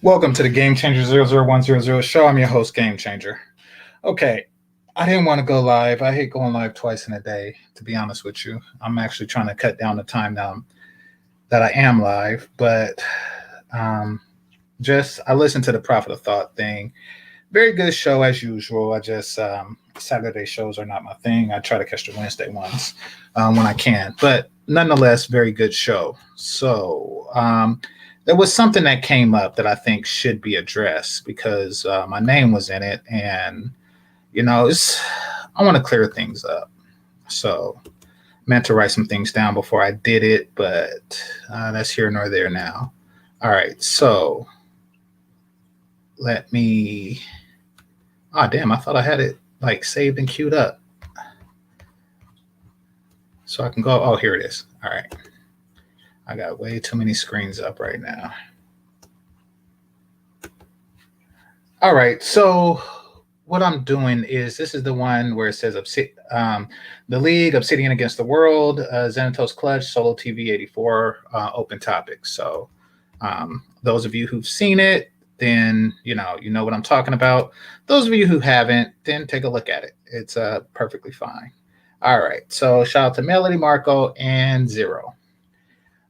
Welcome to the Game Changer 00100 show. I'm your host, Game Changer. Okay, I didn't want to go live. I hate going live twice in a day, to be honest with you. I'm actually trying to cut down the time now that I am live, but I listened to the Prophet of Thought thing. Very good show as usual. Saturday shows are not my thing. I try to catch the Wednesday ones when I can, but nonetheless, very good show. So, there was something that came up that I think should be addressed because my name was in it, and I want to clear things up. So, meant to write some things down before I did it, but that's here nor there now. All right, so let me. Oh damn! I thought I had it like saved and queued up, so I can go. Oh, here it is. All right, I got way too many screens up right now. All right, so what I'm doing is this is the one where it says the League, Obsidian Against the World, Xanatos Clutch, Solo TV 84, open topics. So those of you who've seen it, then you know what I'm talking about. Those of you who haven't, then take a look at it. It's perfectly fine. All right, so shout out to Melody, Marco, and Zero.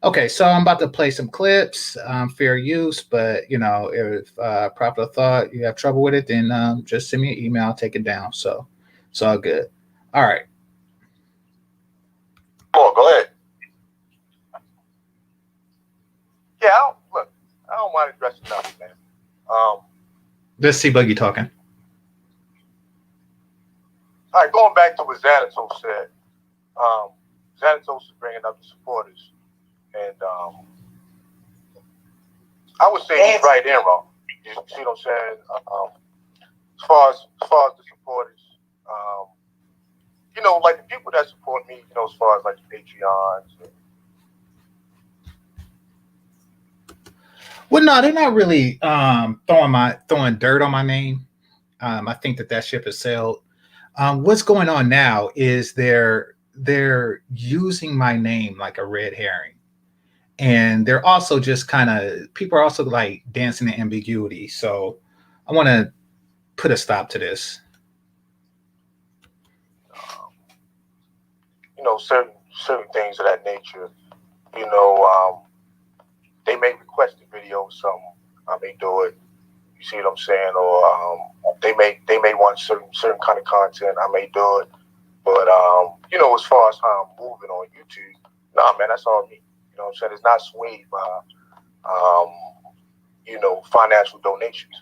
Okay, so I'm about to play some clips, fair use, but if Prophet of Thought, you have trouble with it, then just send me an email, I'll take it down. So it's all good. All right. Go ahead. Yeah, I don't mind addressing nothing, man. Let's see Buggy talking. All right, going back to what Xanatos said. Xanatos is bringing up the supporters. And I would say he's right and wrong. You see what I'm saying? As far as the supporters, like the people that support me, as far as like the Patreons. Well, no, they're not really throwing dirt on my name. I think that ship has sailed. What's going on now is they're using my name like a red herring. And they're also just people are also like dancing in ambiguity. So I want to put a stop to this. Certain things of that nature. They may request a video or something. I may do it. You see what I'm saying? Or they may want certain kind of content. I may do it. But as far as how I'm moving on YouTube, nah, man, that's all me. You know what I'm saying? It's not swayed by, financial donations.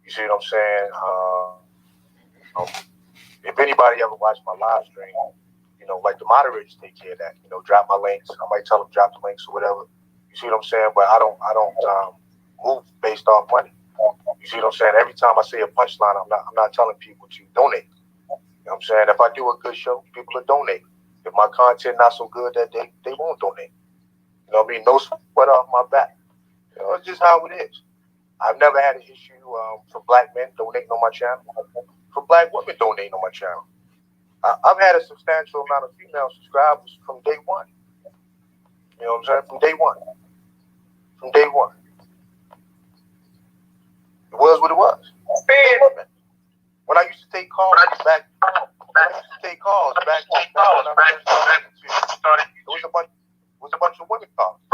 You see what I'm saying? If anybody ever watched my live stream, like the moderators take care of that. Drop my links. I might tell them drop the links or whatever. You see what I'm saying? But I don't move based off money. You see what I'm saying? Every time I say a punchline, I'm not telling people to donate. You know what I'm saying? If I do a good show, people will donate. If my content not so good that they won't donate. You know what I mean? No sweat off my back. It's just how it is. I've never had an issue for black men donating on my channel. For black women donating on my channel. I've had a substantial amount of female subscribers from day one. You know what I'm saying? From day one. It was what it was. When I used to take calls back when I started, it was a bunch of women calls. A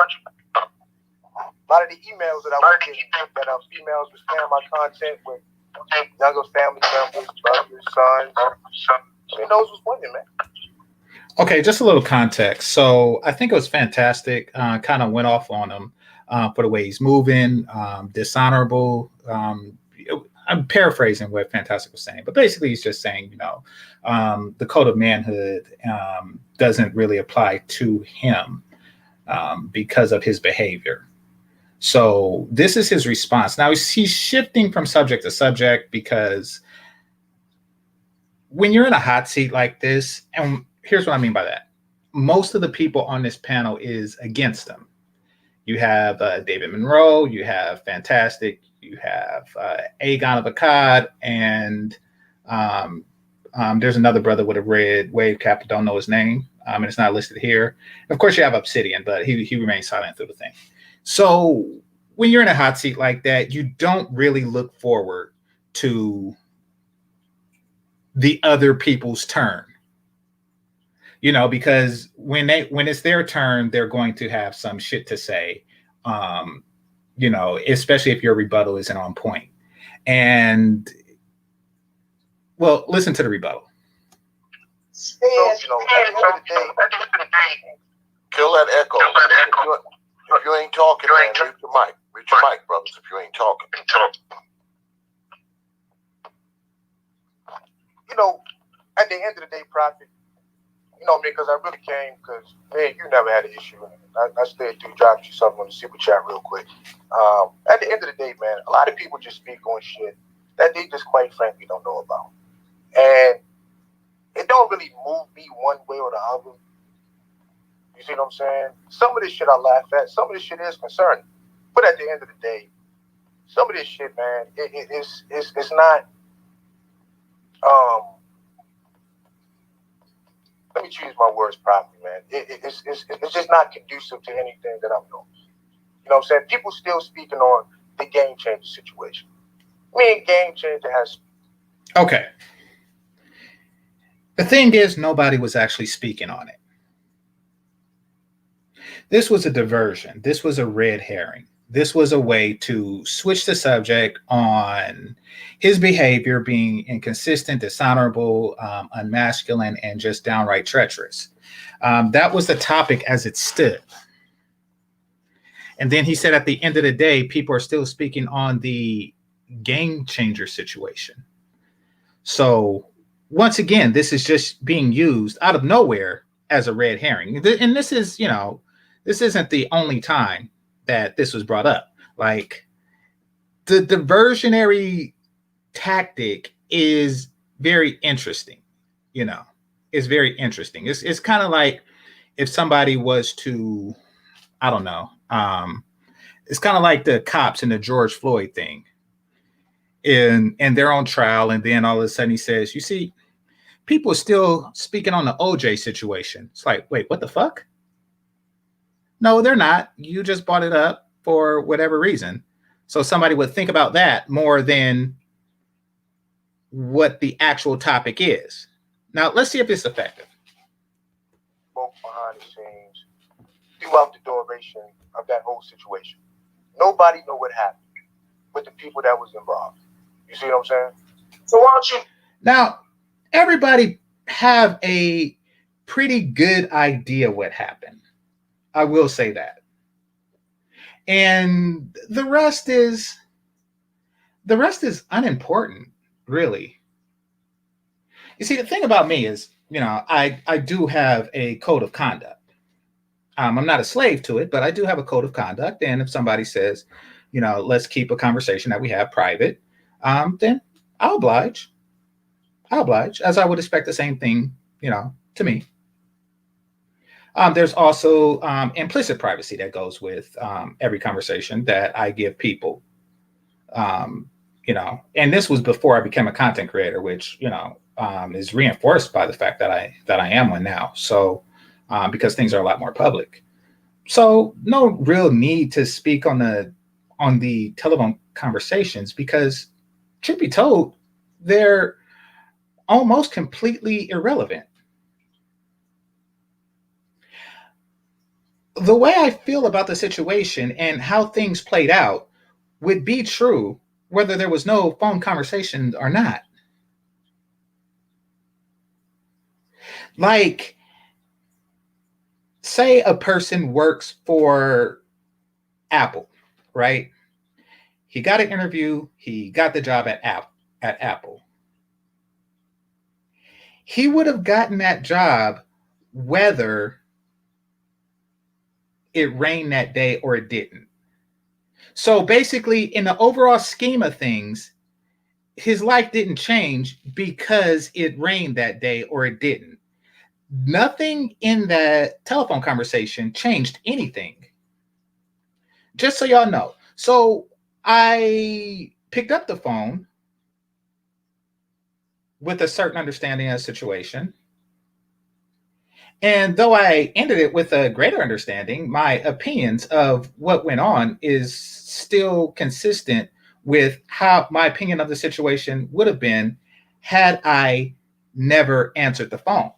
lot of the emails that I was getting that females were sharing my content with younger family members, brothers, sons. Those was women, man. Okay, just a little context. So I think it was fantastic. Kind of went off on him for the way he's moving, dishonorable. I'm paraphrasing what Fantastic was saying, but basically he's just saying, the code of manhood doesn't really apply to him because of his behavior. So this is his response. Now he's shifting from subject to subject because when you're in a hot seat like this, and here's what I mean by that. Most of the people on this panel is against him. You have David Monroe, you have Fantastic, you have Aegon of Akkad, and there's another brother with a red wave cap. I don't know his name, and it's not listed here. Of course, you have Obsidian, but he remains silent through the thing. So when you're in a hot seat like that, you don't really look forward to the other people's turn, because when it's their turn, they're going to have some shit to say, um, especially if your rebuttal isn't on point. And well, listen to the rebuttal. So, at the end of the day, kill that echo. If you ain't talking, man, mute your mic. Mute your mic, brothers, if you ain't talking. At the end of the day, Prophet, because I really came because, man, you never had an issue. I stayed through, dropped you something on the super chat real quick. At the end of the day, man, a lot of people just speak on shit that they just quite frankly don't know about. And it don't really move me one way or the other. You see what I'm saying? Some of this shit I laugh at. Some of this shit is concerning. But at the end of the day, some of this shit, man, it's not. Let me choose my words properly, man. It's just not conducive to anything that I'm doing. You know what I'm saying? People still speaking on the game changer situation. Me and game changer has. Okay. The thing is, nobody was actually speaking on it. This was a diversion. This was a red herring. This was a way to switch the subject on his behavior being inconsistent, dishonorable, unmasculine, and just downright treacherous. That was the topic as it stood. And then he said at the end of the day, people are still speaking on the game changer situation. So once again, this is just being used out of nowhere as a red herring. And this is, this isn't the only time that this was brought up. Like, the diversionary tactic is very interesting, it's very interesting. It's kind of like if somebody was to, I don't know, it's kind of like the cops in the George Floyd thing. And they're on trial, and then all of a sudden he says, you see, people are still speaking on the OJ situation. It's like, wait, what the fuck? No, they're not. You just brought it up for whatever reason. So somebody would think about that more than what the actual topic is. Now, let's see if it's effective. Both behind the scenes, throughout the duration of that whole situation. Nobody know what happened with the people that was involved. You see what I'm saying? So why don't you? Now, everybody have a pretty good idea what happened. I will say that. And the rest is unimportant, really. You see, the thing about me is, I do have a code of conduct. I'm not a slave to it, but I do have a code of conduct. And if somebody says, let's keep a conversation that we have private, then I'll oblige. As I would expect the same thing, to me. There's also implicit privacy that goes with every conversation that I give people. And this was before I became a content creator, which is reinforced by the fact that I am one now. So because things are a lot more public, so no real need to speak on the telephone conversations because, truth be told, they're almost completely irrelevant. The way I feel about the situation and how things played out would be true whether there was no phone conversation or not. Like, say a person works for Apple, right? He got an interview, he got the job at Apple. He would have gotten that job whether it rained that day or it didn't. So basically, in the overall scheme of things, his life didn't change because it rained that day or it didn't. Nothing in that telephone conversation changed anything. Just so y'all know. So I picked up the phone with a certain understanding of the situation. And though I ended it with a greater understanding, my opinions of what went on is still consistent with how my opinion of the situation would have been had I never answered the phone.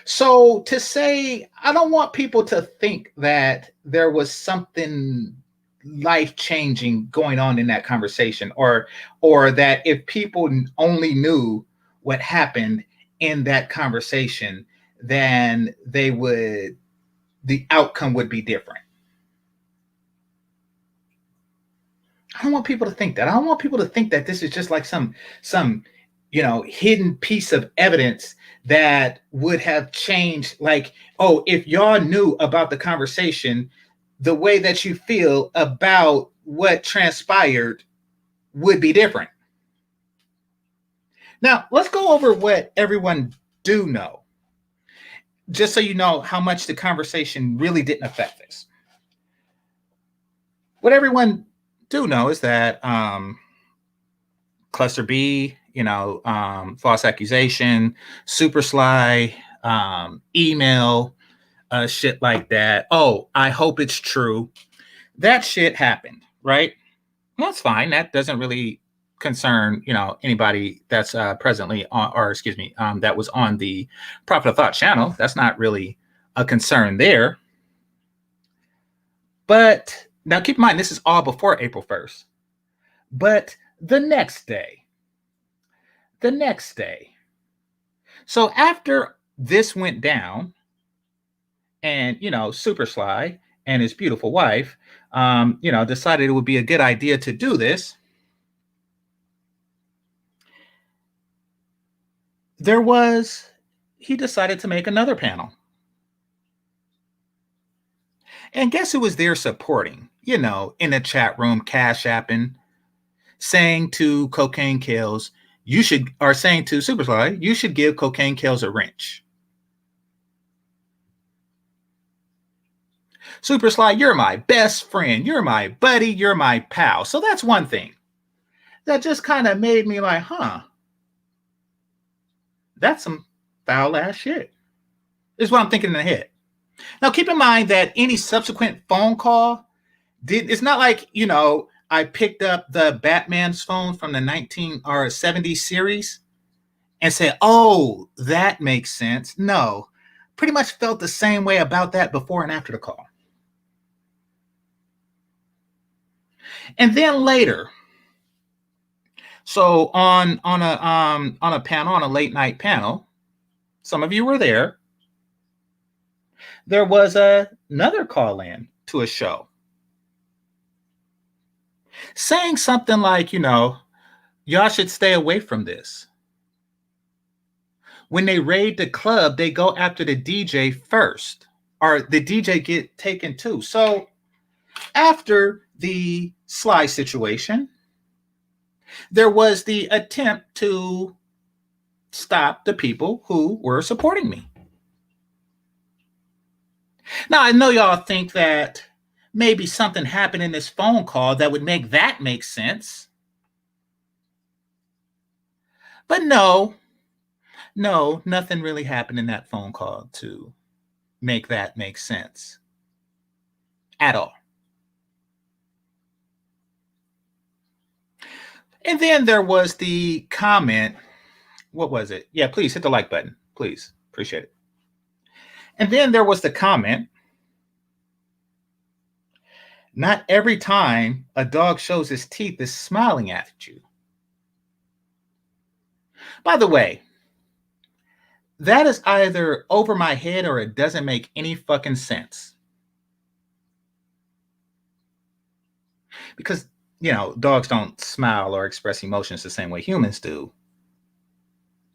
So to say, I don't want people to think that there was something life changing going on in that conversation, or that if people only knew what happened in that conversation, then the outcome would be different. I don't want people to think that. I don't want people to think that this is just like some hidden piece of evidence that would have changed. Like, oh, if y'all knew about the conversation, the way that you feel about what transpired would be different. Now, let's go over what everyone do know, just so you know how much the conversation really didn't affect this. What everyone do know is that Cluster B, false accusation, super sly, email, shit like that. Oh, I hope it's true. That shit happened, right? That's fine. That doesn't really concern, anybody that's presently on, or excuse me, that was on the Prophet of Thought channel. That's not really a concern there. But now keep in mind, this is all before April 1st. But the next day, so after this went down, and Super Sly and his beautiful wife, decided it would be a good idea to do this. He decided to make another panel. And guess who was there supporting? In the chat room, cash apping, saying to Cocaine Kills, saying to Super Sly, you should give Cocaine Kills a wrench. Super Sly, you're my best friend. You're my buddy. You're my pal. So that's one thing that just kind of made me like, that's some foul ass shit, is what I'm thinking in the head. Now, keep in mind that any subsequent phone call it's not like, I picked up the Batman's phone from the 70s series and said, oh, that makes sense. No, pretty much felt the same way about that before and after the call. And then later, so on a panel, on a late night panel, some of you were there. There was another call in to a show saying something like, y'all should stay away from this. When they raid the club, they go after the DJ first, or the DJ get taken too. So after the Sly situation, there was the attempt to stop the people who were supporting me. Now, I know y'all think that maybe something happened in this phone call that would make that make sense. But no, nothing really happened in that phone call to make that make sense at all. And then there was the comment. What was it? Yeah, please hit the like button. Please. Appreciate it. And then there was the comment. Not every time a dog shows his teeth is smiling at you. By the way, that is either over my head or it doesn't make any fucking sense. Because, dogs don't smile or express emotions the same way humans do.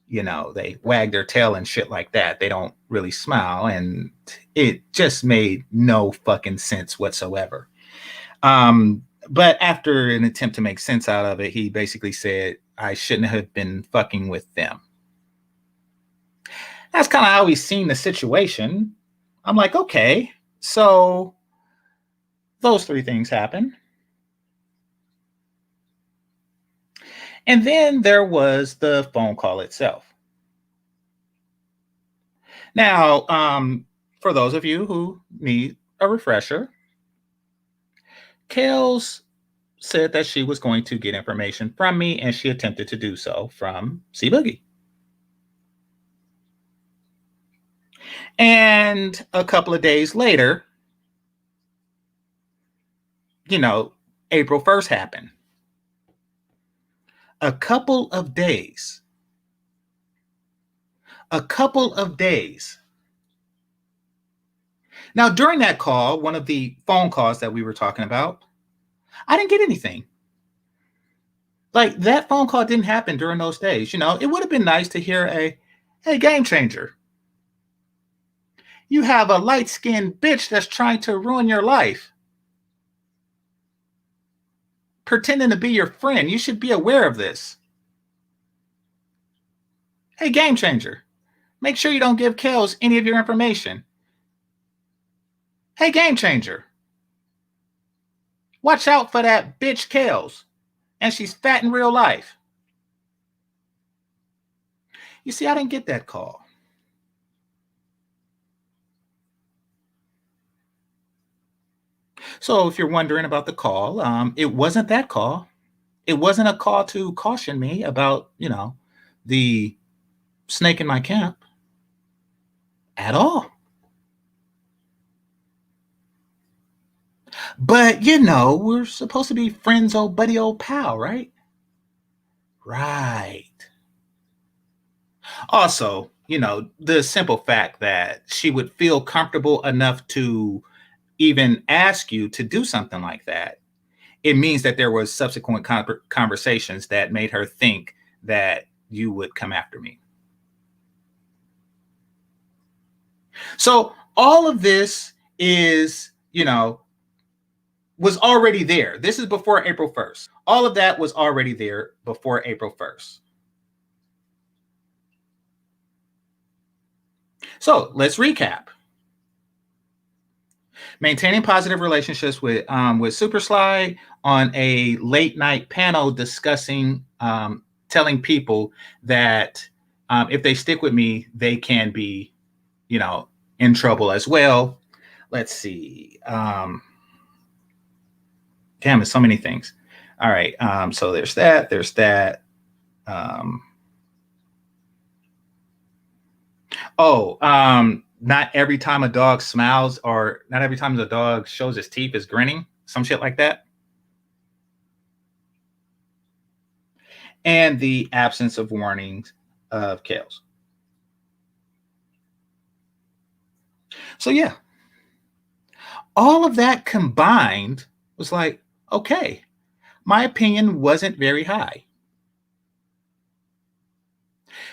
They wag their tail and shit like that. They don't really smile. And it just made no fucking sense whatsoever. But after an attempt to make sense out of it, he basically said, I shouldn't have been fucking with them. That's kind of how he's seen the situation. I'm like, okay, so those three things happen. And then there was the phone call itself. Now, for those of you who need a refresher, Kels said that she was going to get information from me, and she attempted to do so from C Boogie. And a couple of days later, April 1st happened. A couple of days. Now, during that call, one of the phone calls that we were talking about, I didn't get anything. Like, that phone call didn't happen during those days. It would have been nice to hear hey, game changer. You have a light-skinned bitch that's trying to ruin your life, pretending to be your friend. You should be aware of this. Hey, game changer, make sure you don't give Kels any of your information. Hey, game changer, watch out for that bitch Kels, and she's fat in real life. You see, I didn't get that call. So if you're wondering about the call, it wasn't that call. It wasn't a call to caution me about, the snake in my camp at all. But, we're supposed to be friends, old buddy, old pal, right? Right. Also, the simple fact that she would feel comfortable enough to even ask you to do something like that, it means that there was subsequent conversations that made her think that you would come after me. So all of this is, was already there. This is before April 1st. All of that was already there before April 1st. So let's recap. Maintaining positive relationships with Super Sly on a late night panel discussing, telling people that if they stick with me, they can be, in trouble as well. Let's see. Damn, it's so many things. All right. So there's that. There's that. Not every time a dog smiles or not every time the dog shows his teeth is grinning. Some shit like that. And the absence of warnings of Kels. So yeah, all of that combined was like, okay, my opinion wasn't very high.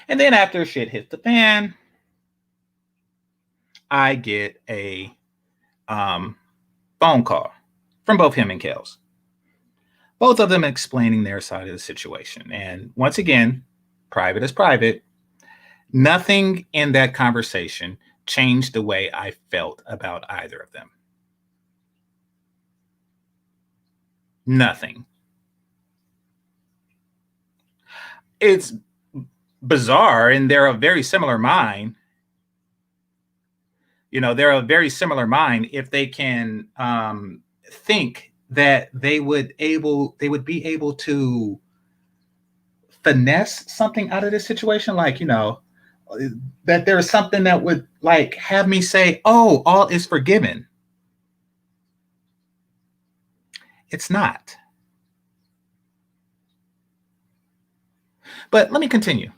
And then after shit hit the fan, I get a phone call from both him and Kels. Both of them explaining their side of the situation. And once again, private is private. Nothing in that conversation changed the way I felt about either of them. Nothing. It's bizarre, and they're a very similar mind. They're a very similar mind if they can think that they would be able to finesse something out of this situation, like that there's something that would like have me say, oh, all is forgiven. It's not. But let me continue.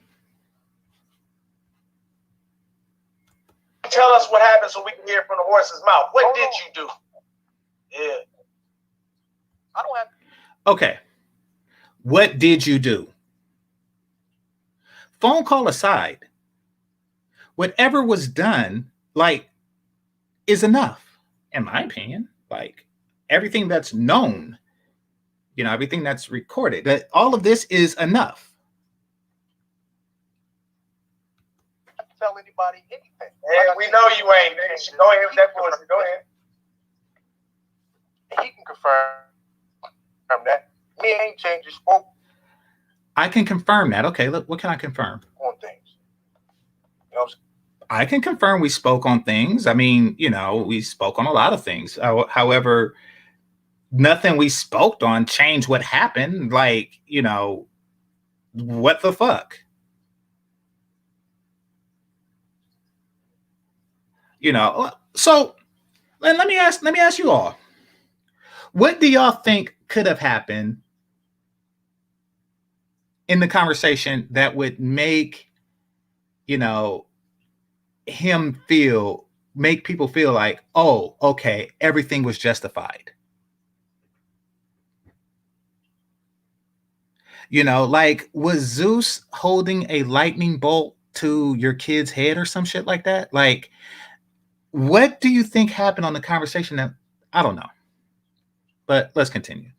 Tell us what happened so we can hear from the horse's mouth. What did you do? Yeah. I don't have. Okay. What did you do? Phone call aside, whatever was done, is enough, in my opinion. Everything that's known, everything that's recorded, that all of this is enough. Tell anybody anything. Yeah, we know you ain't. Go ahead with that bullshit. Go ahead. He can confirm that. Me ain't changed your spoke. I can confirm that. Okay, look, what can I confirm? On things. I can confirm we spoke on things. I mean, we spoke on a lot of things. However, nothing we spoke on changed what happened. Like, what the fuck? So let me ask you all, what do y'all think could have happened in the conversation that would make, him make people feel like, oh, okay, everything was justified? Like, was Zeus holding a lightning bolt to your kid's head or some shit like that? Like, what do you think happened on the conversation that I don't know? But let's continue.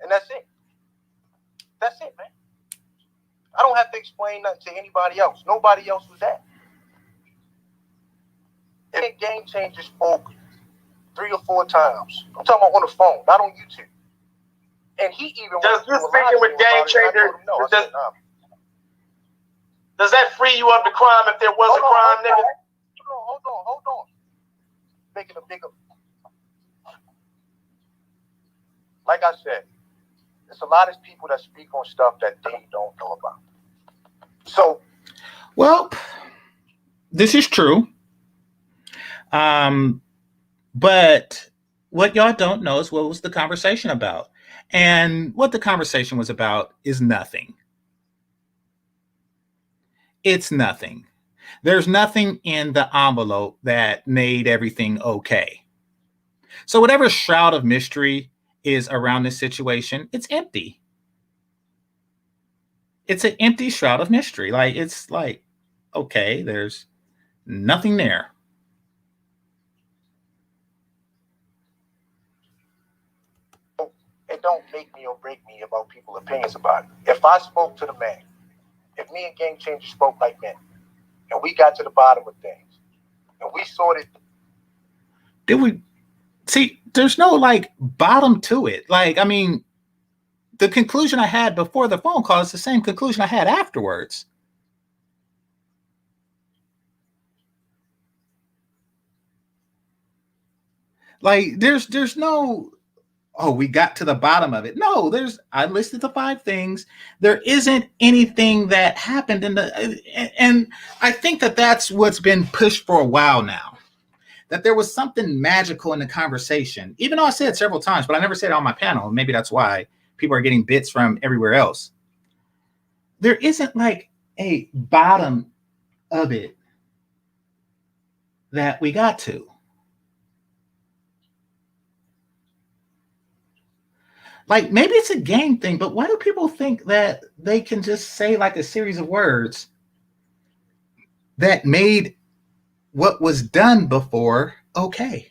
And that's it. That's it, man. I don't have to explain nothing to anybody else. Nobody else was that. And Game Changer spoke 3 or 4 times. I'm talking about on the phone, not on YouTube. And he even does you speaking with Game Changer? Does that free you of the crime if there was a crime, nigga? Hold on. Making a bigger. Like I said, there's a lot of people that speak on stuff that they don't know about. So, well, this is true. But what y'all don't know is what was the conversation about. And what the conversation was about is nothing. It's nothing. There's nothing in the envelope that made everything okay. So whatever shroud of mystery is around this situation, it's empty. It's an empty shroud of mystery. Like, it's like, okay, there's nothing there. It don't make me or break me about people's opinions about it. If I spoke to the man, if me and Game Changer spoke like men, and we got to the bottom of things, and we sorted. Did we see? There's no like bottom to it. Like, I mean, the conclusion I had before the phone call is the same conclusion I had afterwards. Like, there's no, oh, we got to the bottom of it. No, I listed the 5 things. There isn't anything that happened and I think that that's what's been pushed for a while now. That there was something magical in the conversation, even though I said it several times, but I never said it on my panel. Maybe that's why people are getting bits from everywhere else. There isn't like a bottom of it that we got to. Like, maybe it's a game thing, but why do people think that they can just say like a series of words that made what was done before okay?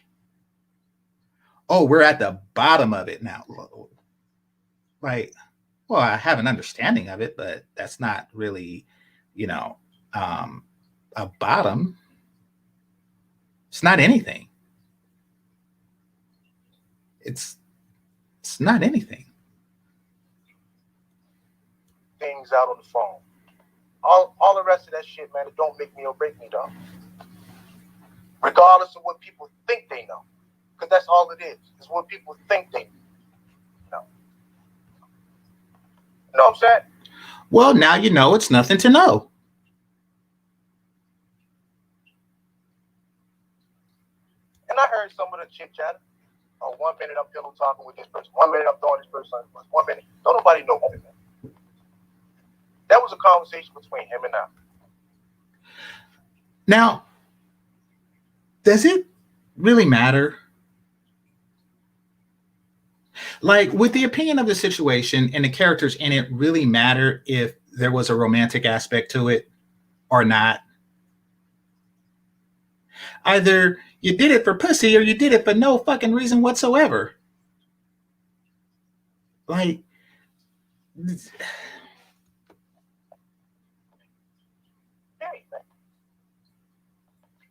Oh, we're at the bottom of it now. Like, well, I have an understanding of it, but that's not really, a bottom. It's not anything. It's not anything. Things out on the phone. All the rest of that shit, man, it don't make me or break me, though. Regardless of what people think they know. Because that's all it is. It's what people think they know. You know what I'm saying? Well, now you know it's nothing to know. And I heard some of the chit chatter. 1 minute I'm pillow talking with this person. 1 minute I'm throwing this person on the bus. 1 minute. Don't nobody know what it is. That was a conversation between him and I. Now, does it really matter? Like, would the opinion of the situation and the characters in it really matter if there was a romantic aspect to it or not? Either you did it for pussy or you did it for no fucking reason whatsoever. Like,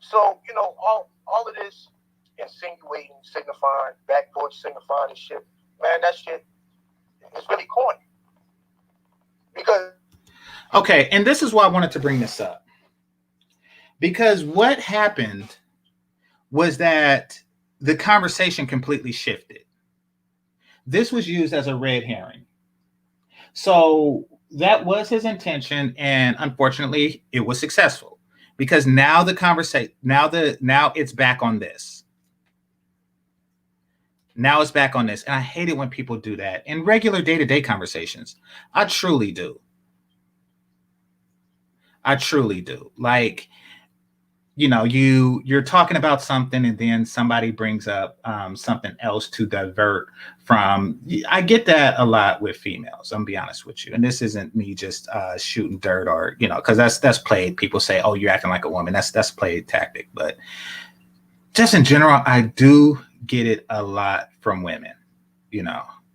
so, all of this insinuating, signifying, backdoor signifying and shit, man, that shit is really corny. Because okay, and this is why I wanted to bring this up. Because what happened was that the conversation completely shifted. This was used as a red herring. So that was his intention, and unfortunately, it was successful because now the conversation, now it's back on this. Now it's back on this, and I hate it when people do that in regular day-to-day conversations. I truly do. I truly do. Like, you're talking about something and then somebody brings up something else to divert from. I get that a lot with females, I'm gonna be honest with you, and this isn't me just shooting dirt, or because that's played. People say, oh, you're acting like a woman. That's played tactic. But just in general, I do get it a lot from women.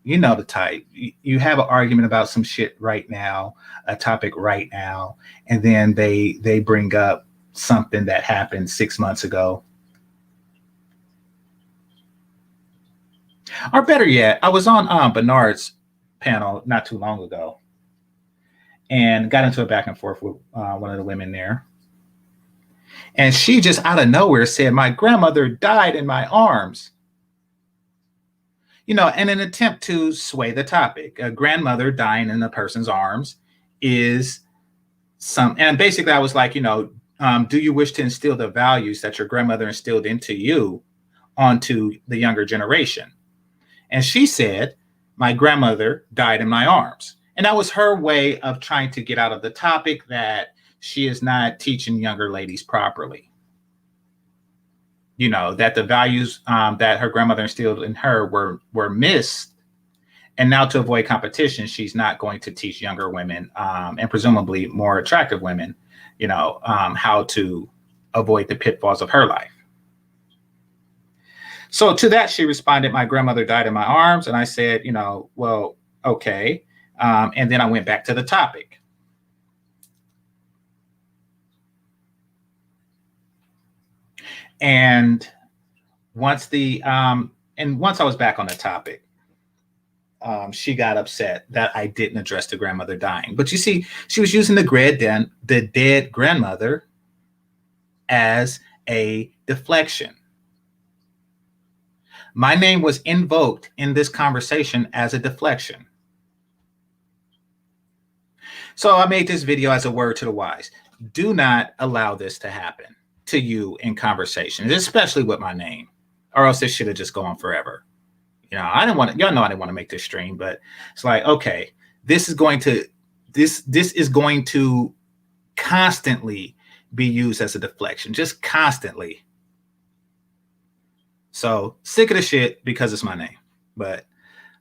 you know the type. You have an argument about some shit right now, a topic right now, and then they bring up something that happened 6 months ago. Or better yet, I was on Bernard's panel not too long ago and got into a back and forth with one of the women there. And she just out of nowhere said, my grandmother died in my arms. In an attempt to sway the topic. A grandmother dying in a person's arms is and basically I was like, do you wish to instill the values that your grandmother instilled into you onto the younger generation? And she said, my grandmother died in my arms. And that was her way of trying to get out of the topic that she is not teaching younger ladies properly. That the values that her grandmother instilled in her were missed. And now to avoid competition, she's not going to teach younger women and presumably more attractive women, how to avoid the pitfalls of her life. So to that, she responded, my grandmother died in my arms. And I said, well, okay. And then I went back to the topic. And once I was back on the topic, she got upset that I didn't address the grandmother dying. But you see, she was using the dead grandmother as a deflection. My name was invoked in this conversation as a deflection. So I made this video as a word to the wise. Do not allow this to happen to you in conversations, especially with my name, or else this should have just gone forever. I didn't want to, y'all know I didn't want to make this stream, but it's like, okay, this is going to constantly be used as a deflection, just constantly. So sick of the shit because it's my name. But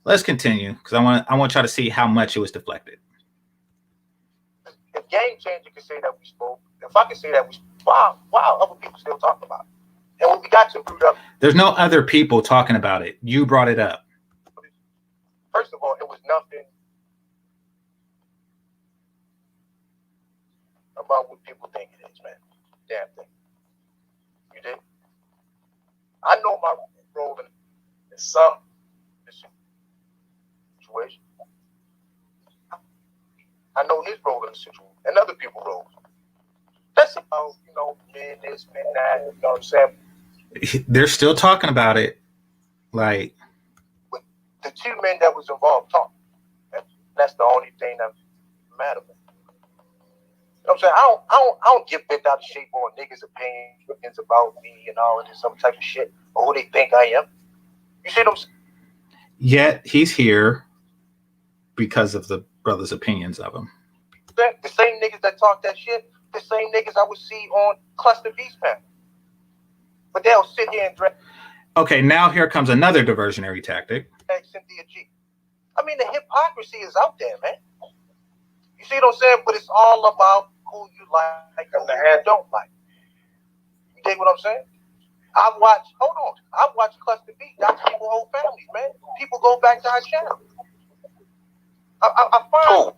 let's continue because I want y'all to see how much it was deflected. If Game Changer can say that we spoke, if I can say that we spoke, wow, other people still talking about it. And when we got to root up, there's no other people talking about it. You brought it up. First of all, it was nothing about what people think it is, man. Damn thing. You did. I know my role in some situation. I know his role in the situation and other people's roles. That's about, men this, men that, you know what I'm saying? They're still talking about it. Like, with the two men that was involved talking. That's the only thing that matters. You know what I'm saying? I don't get bent out of shape on niggas' opinions about me and all of this some type of shit or who they think I am. You see what I'm saying? Yet he's here because of the brother's opinions of him. The same niggas that talk that shit, the same niggas I would see on Cluster Beast panel. But they'll sit here and dress. Okay, now here comes another diversionary tactic. Cynthia G. I mean, the hypocrisy is out there, man. You see what I'm saying? But it's all about who you like and who you don't like. You dig what I'm saying? I've watched Cluster Beast. That's people whole families, man. People go back to our channel. I find.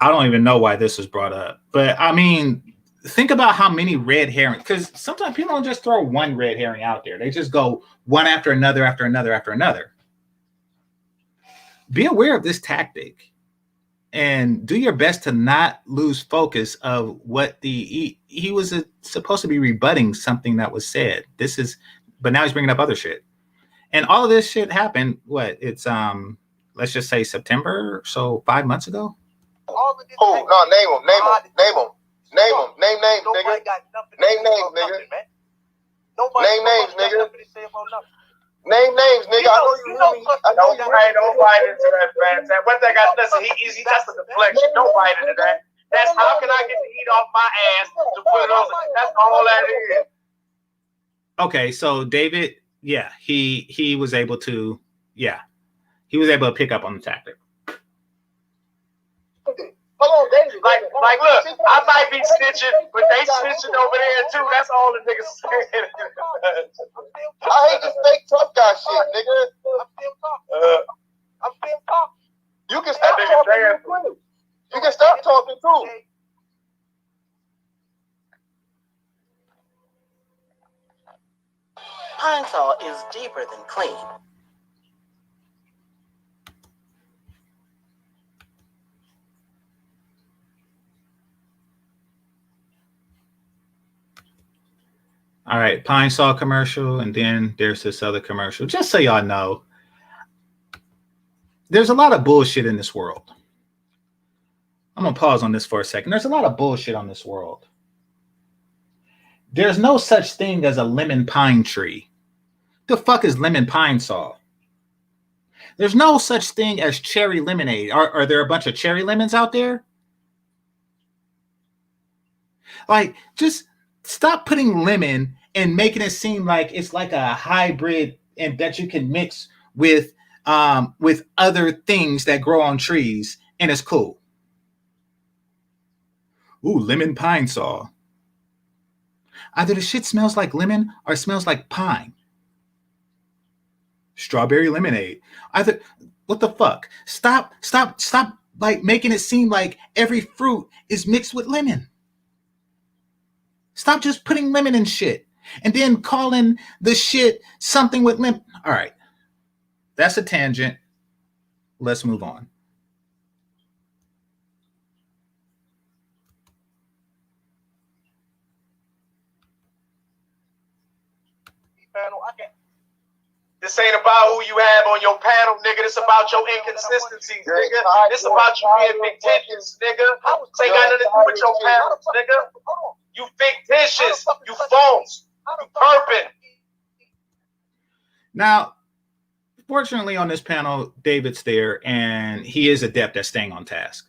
I don't even know why this was brought up. But, I mean, think about how many red herrings, because sometimes people don't just throw one red herring out there. They just go one after another, after another, after another. Be aware of this tactic. and do your best to not lose focus of what he was supposed to be rebutting something that was said. But now he's bringing up other shit, and all of this shit happened. What it's let's just say September, so 5 months ago. Oh no, name them, name names, nigga. Name names, nigga. Name names, nigga. Name names, nigga. I know you hear me. I know you ain't no bite into that, man. What they got? Listen, he that's a deflection. Don't bite into that. That's how can I get the heat off my ass to put it on? That's all that is. Okay, so David, yeah, he was able to, pick up on the tactic. Hold on, David. Like, look, I might be snitching, but they snitching over there too. That's all the niggas saying. I hate this fake tough guy shit, nigga. I'm still talking. You can stop talking too. You can stop talking too. Pine Sol is deeper than clean. All right, Pine Sol commercial, and then there's this other commercial. Just so y'all know, there's a lot of bullshit in this world. I'm going to pause on this for a second. There's a lot of bullshit on this world. There's no such thing as a lemon pine tree. The fuck is lemon Pine Sol? There's no such thing as cherry lemonade. Are there a bunch of cherry lemons out there? Like, just stop putting lemon and making it seem like it's like a hybrid and that you can mix with other things that grow on trees and it's cool. Ooh, lemon Pine Sol. Either the shit smells like lemon or it smells like pine. Strawberry lemonade. Either, what the fuck? Stop like making it seem like every fruit is mixed with lemon. Stop just putting lemon in shit and then calling the shit something with lemon. All right. That's a tangent. Let's move on. This ain't about who you have on your panel, nigga. This about your inconsistencies, nigga. This about you being fictitious, nigga. This ain't got nothing to do with your panel, nigga. You fictitious. You false. You perping. Now, fortunately on this panel, David's there, and he is adept at staying on task.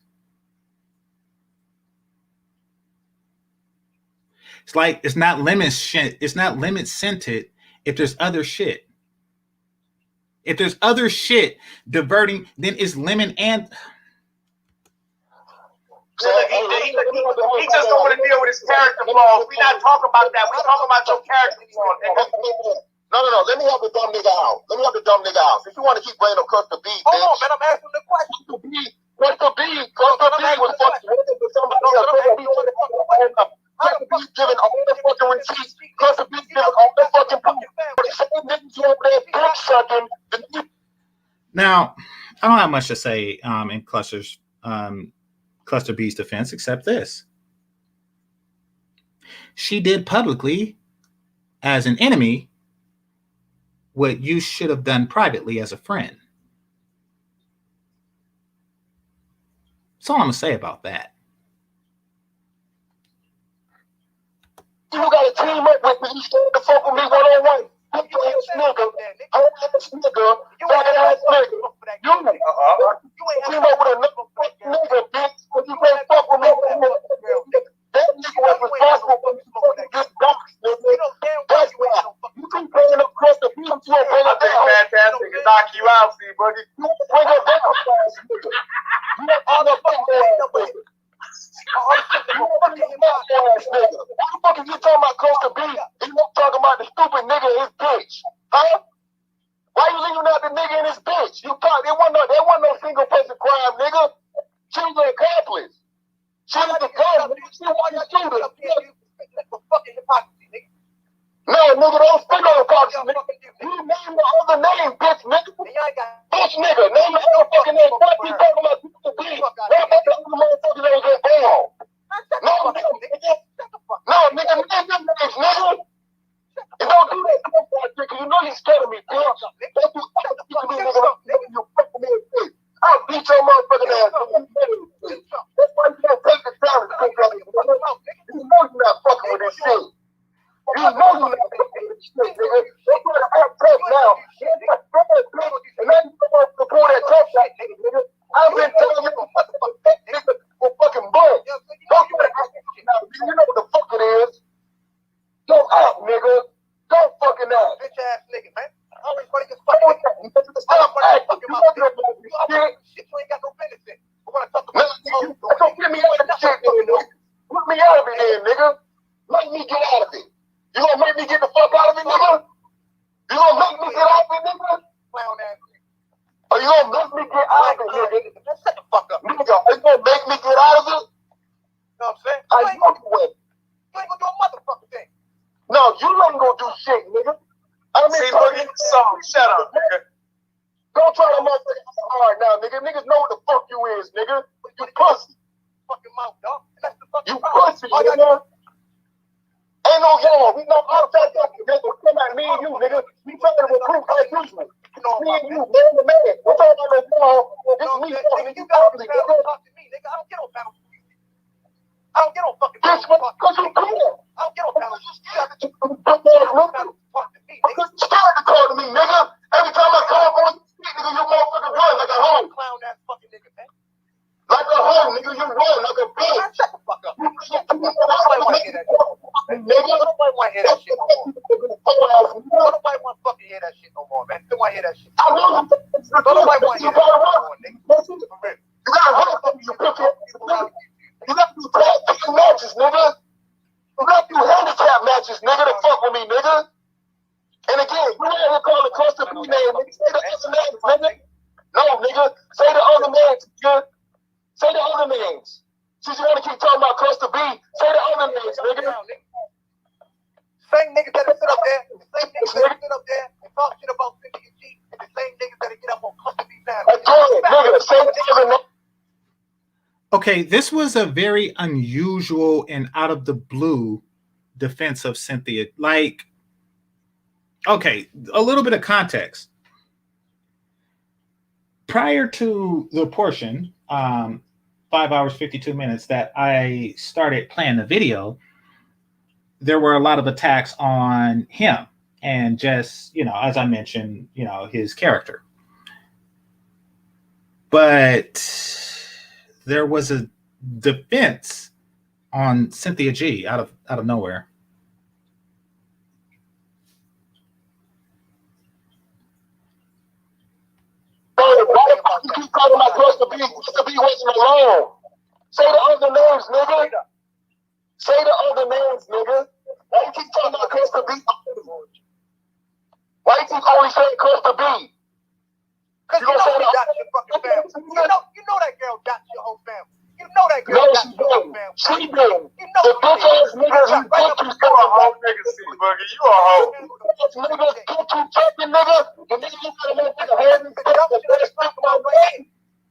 It's like it's not lemon shit. It's not lemon scented if there's other shit. If there's other shit diverting, then it's lemon and. He just don't want to deal with his character flaws. We not talking about that. We talking about your character flaws, nigga. No. Let me help the dumb nigga out. If you want to keep bringing up Cluster B, bitch. Hold on, man. I'm asking the question. Cluster B was fucking with somebody else. Cluster B's giving all the fucking receipts. Cluster B's giving all the fucking proof. But the same niggas over there dick sucking. Now, I don't have much to say in Cluster B's defense except this. She did publicly, as an enemy, what you should have done privately as a friend. That's all I'm going to say about that. You gotta team up with me. You stand the fuck with me one-on-one. I'm your ass nigga. I'm ass nigga. Fucking ass nigga. You ain't team up with another nigga, bitch. If you can't fuck with me, that nigga was responsible for me fucking this box, nigga. That's why. You keep bringing up Cluster B, you bring it down. Fantastic to knock you out, see, buddy. You bring it down, ass nigga. You not all the fucking ass nigga. What the fuck is you talking about Cluster B? And you talking about the stupid nigga No, nigga, don't speak on the Fox, nigga. You name the other name, bitch, nigga. Bitch, nigga, name the other fucking name. What you talking about? What about the other motherfuckers that was in Derail? No, nigga. No, nigga, name them names, nigga. And don't do that to me, because you know you're scared of me, bitch. Don't do that to me, nigga. You fucking bitch. I'll beat your motherfucking ass. That's why you can't take the challenge, bitch. You know you're not fucking with this shit. You know you're not fucking with this shit, nigga. They try to act tough now. And now you come up to pull that tough shit, nigga. I've been telling you, nigga, for fucking blood. Don't try to act now. You know what the fuck it is. Don't act, nigga. Don't fucking act. Bitch ass nigga, man. Always funny as fucking stop acting. You know shit. You ain't got no benefit. I want to talk about don't get me out of the shit, nigga. Put me out of it then, nigga. Make me get out of it. You gonna make me get the fuck out of it, nigga? You gonna make me get out of it, nigga? clown ass. Or you gonna make me get out of it, nigga? Just shut the fuck up. Nigga, you gonna make me get out of it? You know what I'm saying? I know you will. You ain't gonna do a motherfucking thing. No, you ain't gonna do shit, nigga. I mean, see, Boogie, shut up, nigga. Don't try to motherfucking hard now, nigga. Niggas know what the fuck you is, nigga. You pussy. Fucking mouth, dog. That's the fucking you pussy, nigga. Ain't no y'all. We know outside that nigga. Come at me and you, nigga. We trying to recruit as usual. Me and you, man to man. We're talking about no y'all. It's me talking to you ugly, nigga. Talk to me, nigga. I don't get on panel. I don't get on fucking this one, because you cool. I don't get on panel. Talk to me, nigga. You started to call to me, nigga. Every time I call for you, nigga, you motherfucking run like a hoe. Clown ass fucking nigga, man. Like a hoe, nigga, you run like a bitch. Shut the fuck up. Nobody want to hear that shit. Nigga, nobody want to hear that shit no more. Nobody want to fucking hear that shit no more, man. Don't want to hear that shit. Nobody want to hear that shit no more, nigga. You gotta run, you bitch. You gotta do tag matches, nigga. You gotta do handicap matches, nigga, to fuck with me, nigga. And again, you ain't here calling the cluster B name, nigga. Say the other names, nigga. No, nigga. Say the other names, nigga. Say the other names. Since you want to keep talking about cluster B, say the other names, nigga. Same niggas that sit up there, the same niggas that sit up there and talk shit about 50 and G, and the same niggas that get up on cluster B now. Nigga, say the other names. Okay, this was a very unusual and out of the blue defense of Cynthia. Like, okay, a little bit of context. Prior to the portion, 5 hours, 52 minutes, that I started playing the video, there were a lot of attacks on him and just, you know, as I mentioned, you know, his character. But there was a defense on Cynthia G out of nowhere. You keep calling my cluster B. Cluster B wasn't alone. Say the other names, nigga. Say the other names, nigga. Why you keep talking about cluster B? Why you keep always saying cluster B? Because you know she got your fucking family. You know that girl got your whole family. You know that girl got your whole family. She did. You know the bitch ass niggas you think you a hoe, nigga. See, Boogie, you a hoe. Niggas think you talking, nigga. The nigga you got a motherfucker hand and stuff.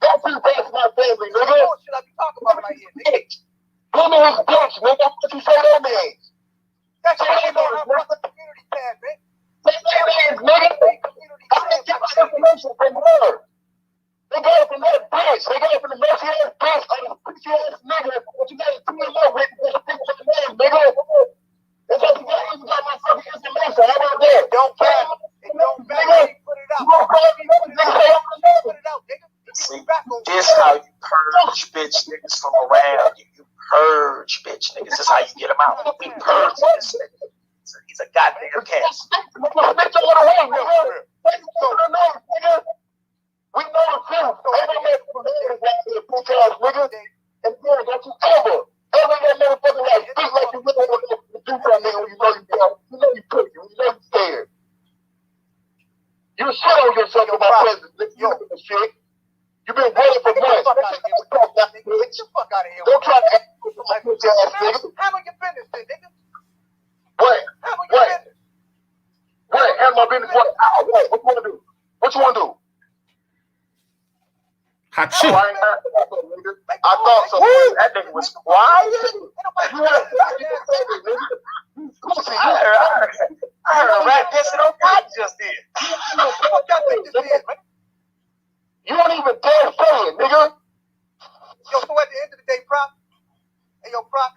That's who that's my family, nigga. What should I be talking about right here, nigga? Give me his bitch, nigga. What you say that means? That's your name on her fucking community tab, man. Say that means, nigga. I didn't get my information from her. They got it from that bitch. They got it from the messy ass bitch. Like a pussy ass nigga. What you got to do with my written name, nigga? That's how you got my fucking information. How about that? Don't care. It don't matter. Put it out. You gonna call me, nigga? Put it out, nigga. See, this how you purge bitch niggas from around you. You purge bitch niggas. This is how you get them out. We purge this nigga. He's a goddamn cast. We know the truth. Every bitch ass nigga. And then don't you ever motherfucker like speak like you really want to do something, nigga, when you know you don't. You know you pussy. You know you scared. You shit on yourself with my presence, nigga. You don't give a shit. You've been waiting for months. Get the fuck out of here. Don't try to act like bitch ass nigga. Handle your business, then, nigga. What? Handle your business. business. What you want to do? What you want to do? Hot Oh, shit. I thought so. That nigga was quiet. I heard a rat pissing on God just did. You don't even dare say it, nigga. Yo, so at the end of the day, Prop, hey, yo, Prop,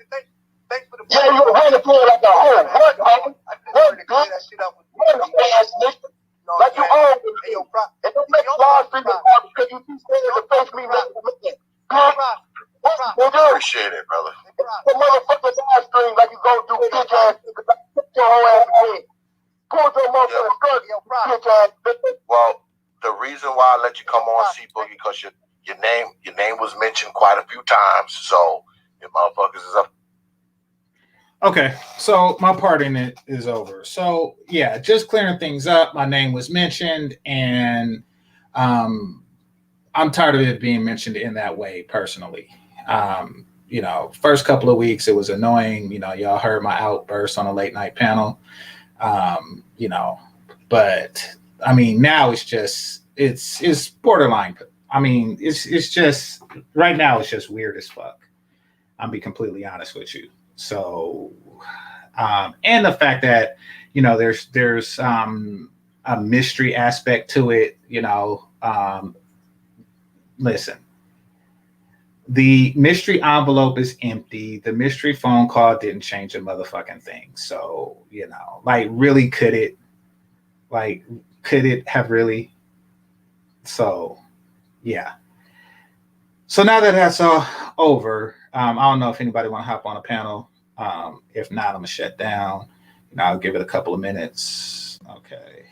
thanks for the... Yeah, you were running for it like a hoe. What, homie? I just wanted to clear that shit up with Run, ass nigga. Like you own me. Hey, yo, Prop. And don't make laws for your mouth because you keep saying to face me, nigga. Appreciate it, brother. The motherfucking live stream like you gonna do, bitch ass nigga. Put your whole ass again. Pull your motherfucking skirt, bitch ass nigga. Well, the reason why I let you come on, C-Boogie, because your name was mentioned quite a few times, so your motherfuckers is up. Okay, so my part in it is over. So yeah, just clearing things up. My name was mentioned, and I'm tired of it being mentioned in that way personally. First couple of weeks it was annoying. Y'all heard my outburst on a late night panel. But I mean, now it's borderline. I mean, it's just right now it's just weird as fuck. I'll be completely honest with you. So, and the fact that there's a mystery aspect to it. Listen, the mystery envelope is empty. The mystery phone call didn't change a motherfucking thing. So, really, could it have really? So, yeah. So now that that's all over, I don't know if anybody want to hop on a panel. If not, I'm gonna shut down. I'll give it a couple of minutes. Okay.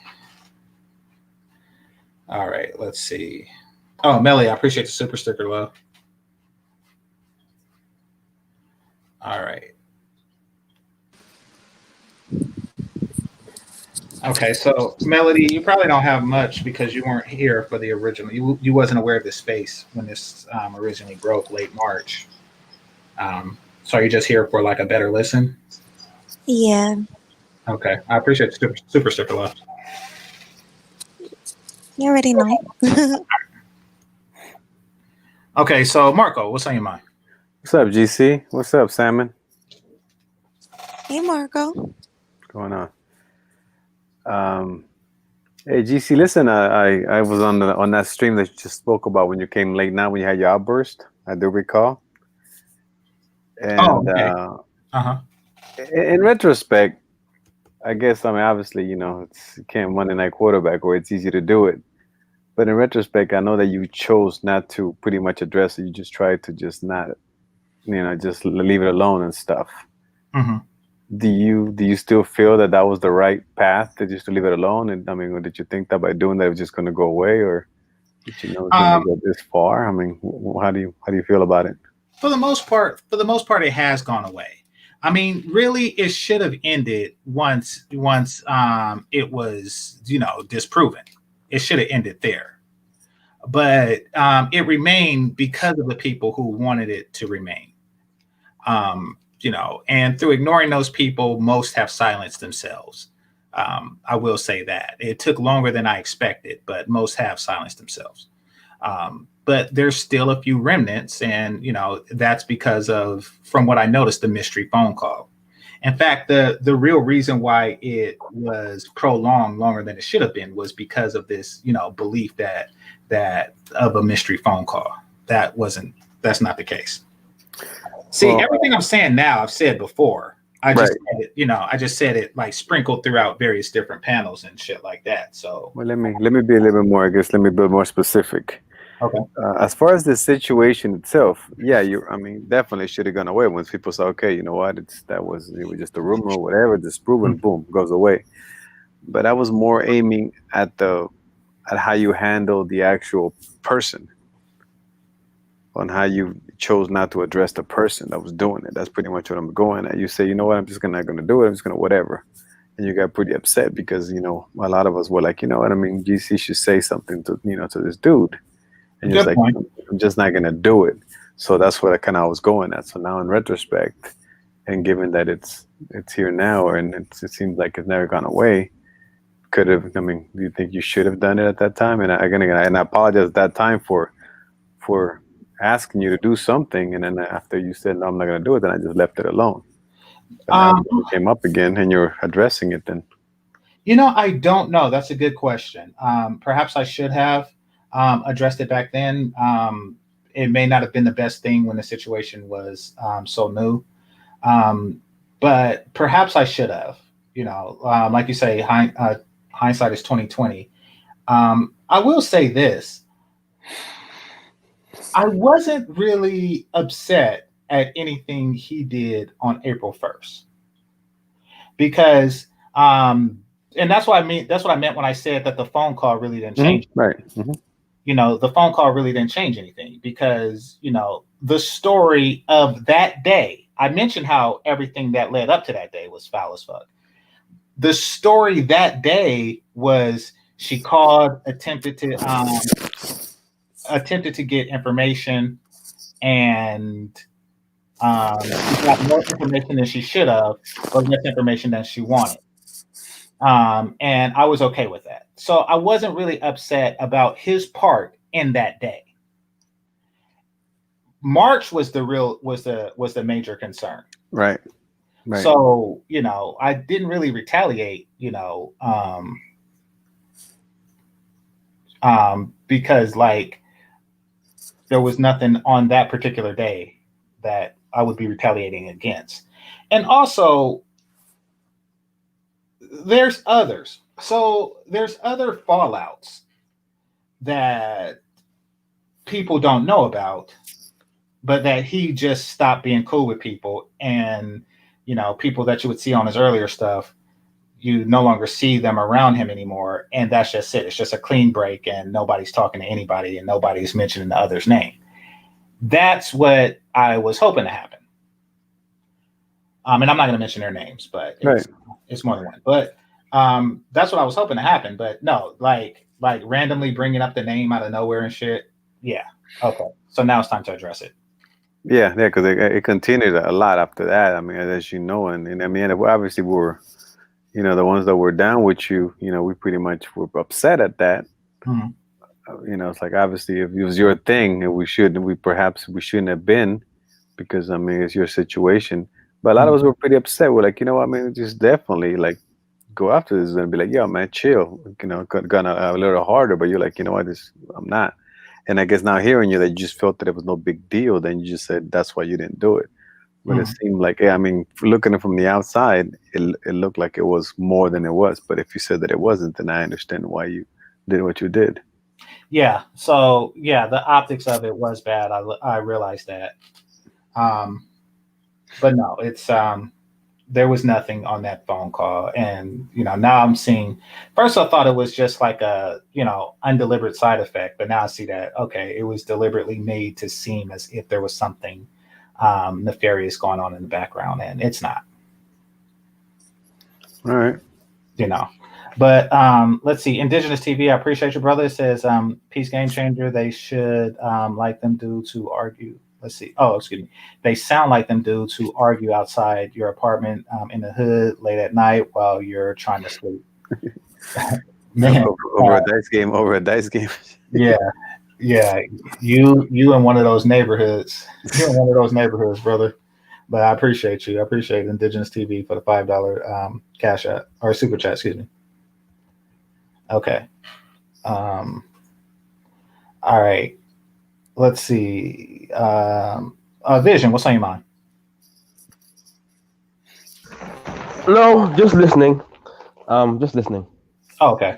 All right. Let's see. Oh, Melly, I appreciate the super sticker, love. All right. Okay, so Melody, you probably don't have much because you weren't here for the original. You wasn't aware of this space when this originally broke late March. So are you just here for like a better listen? Yeah. Okay, I appreciate the super sticker, love. You already know. Okay, so Marco, what's on your mind? What's up, GC? What's up, Salmon? Hey, Marco. What's going on? Hey, GC, listen, I was on that stream that you just spoke about when you came late now when you had your outburst. I do recall. And okay. In retrospect, I guess, I mean, obviously, you can't Monday night quarterback or it's easy to do it. But in retrospect, I know that you chose not to pretty much address it. You just tried to just not, just leave it alone and stuff. Mm-hmm. Do you still feel that was the right path to just to leave it alone? And I mean, or did you think that by doing that it was just going to go away, or did you know it was going to go this far? I mean, how do you feel about it? For the most part, it has gone away. I mean, really, it should have ended once it was disproven. It should have ended there, but it remained because of the people who wanted it to remain. And through ignoring those people, most have silenced themselves. I will say that it took longer than I expected, but most have silenced themselves. But there's still a few remnants, and that's because of, from what I noticed, the mystery phone call. In fact, the real reason why it was prolonged longer than it should have been was because of this, belief that of a mystery phone call. That's not the case. See, everything I'm saying now, I've said before. I just said it, I just said it like sprinkled throughout various different panels and shit like that. So let me be a little bit more. I guess let me be more specific. Okay. As far as the situation itself, yeah, definitely should have gone away once people say, okay, you know what, it was just a rumor or whatever, disproven, boom, goes away. But I was more aiming at how you handle the actual person, on how you chose not to address the person that was doing it. That's pretty much what I'm going at. You say, you know what, I'm just not going to do it. I'm just going to whatever. And you got pretty upset because, a lot of us were like, you know what, I mean, GC should say something to, to this dude. And you're like, I'm just not going to do it. So that's what I was going at. So now in retrospect, and given that it's here now, and it seems like it's never gone away, could have? I mean, do you think you should have done it at that time? And and I apologize at that time for asking you to do something, and then after you said no, I'm not going to do it, then I just left it alone. But now Um, it came up again, and you're addressing it. Then I don't know. That's a good question. Perhaps I should have addressed it back then. It may not have been the best thing when the situation was so new, but perhaps I should have. Like you say, hindsight is 2020. I will say this: I wasn't really upset at anything he did on April 1st because, and that's what I mean. That's what I meant when I said that the phone call really didn't change. right. The phone call really didn't change anything because, the story of that day, I mentioned how everything that led up to that day was foul as fuck. The story that day was she called, attempted to get information, and she got more information than she should have, but less information than she wanted. And I was okay with that. So I wasn't really upset about his part in that day. March was the major concern. Right. So, I didn't really retaliate, because like there was nothing on that particular day that I would be retaliating against. And also there's others. So there's other fallouts that people don't know about, but that he just stopped being cool with people. And, people that you would see on his earlier stuff, you no longer see them around him anymore. And that's just it. It's just a clean break and nobody's talking to anybody and nobody's mentioning the other's name. That's what I was hoping to happen. And I'm not going to mention their names, but it's more than one. But that's what I was hoping to happen. But no, like randomly bringing up the name out of nowhere and shit. Yeah. Okay. So now it's time to address it. Yeah, because it continued a lot after that. I mean, as you know, and I mean, obviously we were, the ones that were down with you, we pretty much were upset at that. Mm-hmm. It's like, obviously if it was your thing, and we shouldn't have been, because I mean, it's your situation. But a lot of us were pretty upset. We're like, I mean, just definitely like go after this and be like, yo, man, chill, gonna a little harder. But you're like, you know what, I'm not. And I guess now hearing you that you just felt that it was no big deal, then you just said that's why you didn't do it. But it seemed like, I mean, looking at it from the outside, it looked like it was more than it was. But if you said that it wasn't, then I understand why you did what you did. Yeah. So yeah, the optics of it was bad. I realized that. But no, it's there was nothing on that phone call. And, now I'm seeing, first I thought it was just like a, undeliberate side effect, but now I see that, okay, it was deliberately made to seem as if there was something nefarious going on in the background, and it's not. All right. But let's see. Indigenous TV, I appreciate you, brother. It says, Peace Game Changer, they should like them do to argue. Let's see. Oh, excuse me. They sound like them dudes who argue outside your apartment in the hood late at night while you're trying to sleep. Man, over a dice game. Yeah. You in one of those neighborhoods. You're in one of those neighborhoods, brother. But I appreciate you. I appreciate Indigenous TV for the $5 cash out or super chat. Excuse me. Okay. All right. Let's see. Vision, what's on your mind? No, just listening. Just listening. Oh, okay.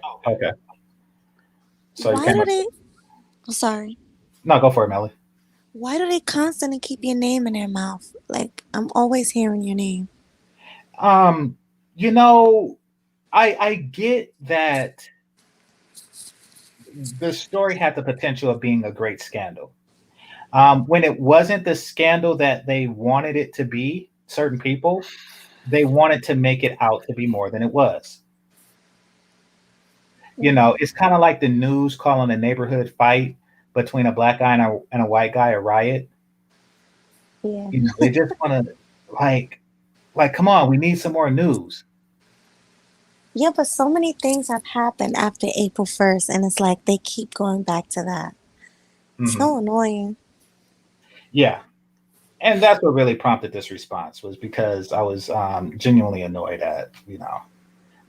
So Why do they? Oh, sorry. No, go for it, Melly. Why do they constantly keep your name in their mouth? Like, I'm always hearing your name. I get that the story had the potential of being a great scandal. When it wasn't the scandal that they wanted it to be, certain people, they wanted to make it out to be more than it was. It's kind of like the news calling a neighborhood fight between a black guy and a white guy a riot. Yeah. They just want to like, come on, we need some more news. Yeah, but so many things have happened after April 1st, and it's like they keep going back to that. Hmm. So annoying. Yeah, and that's what really prompted this response was because I was genuinely annoyed at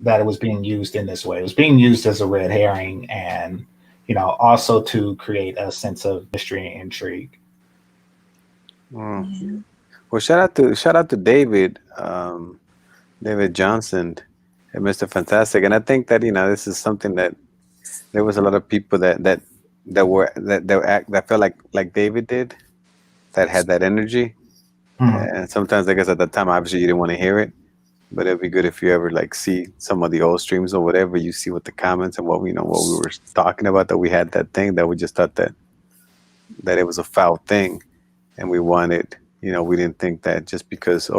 that it was being used in this way. It was being used as a red herring, and also to create a sense of mystery and intrigue. Mm. Yeah. Well, shout out to David, David Johnson, and Mr. Fantastic. And I think that this is something that there was a lot of people that felt like David did, that had that energy. Mhm. And sometimes I guess at the time, obviously you didn't want to hear it, but it'd be good if you ever like see some of the old streams or whatever, you see what the comments and what we were talking about, that we had that thing that we just thought that it was a foul thing, and we wanted, we didn't think that just because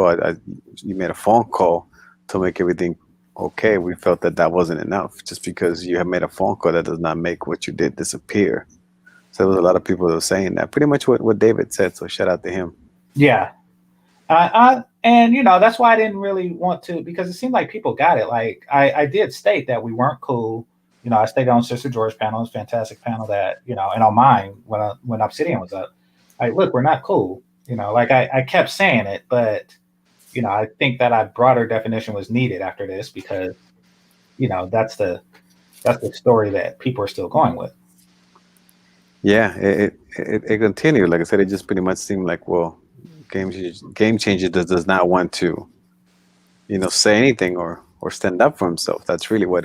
you made a phone call to make everything okay, we felt that that wasn't enough. Just because you have made a phone call, that does not make what you did disappear. So there was a lot of people that were saying that, pretty much what David said. So shout out to him. Yeah, and that's why I didn't really want to, because it seemed like people got it. Like I did state that we weren't cool. I stated on Sister George panel, it's a fantastic panel that and on mine when Obsidian was up. Like, look, we're not cool. Like I kept saying it, but I think that a broader definition was needed after this because that's the story that people are still going with. Yeah, it continued. Like I said, it just pretty much seemed like, well, game changer does not want to say anything or stand up for himself. That's really what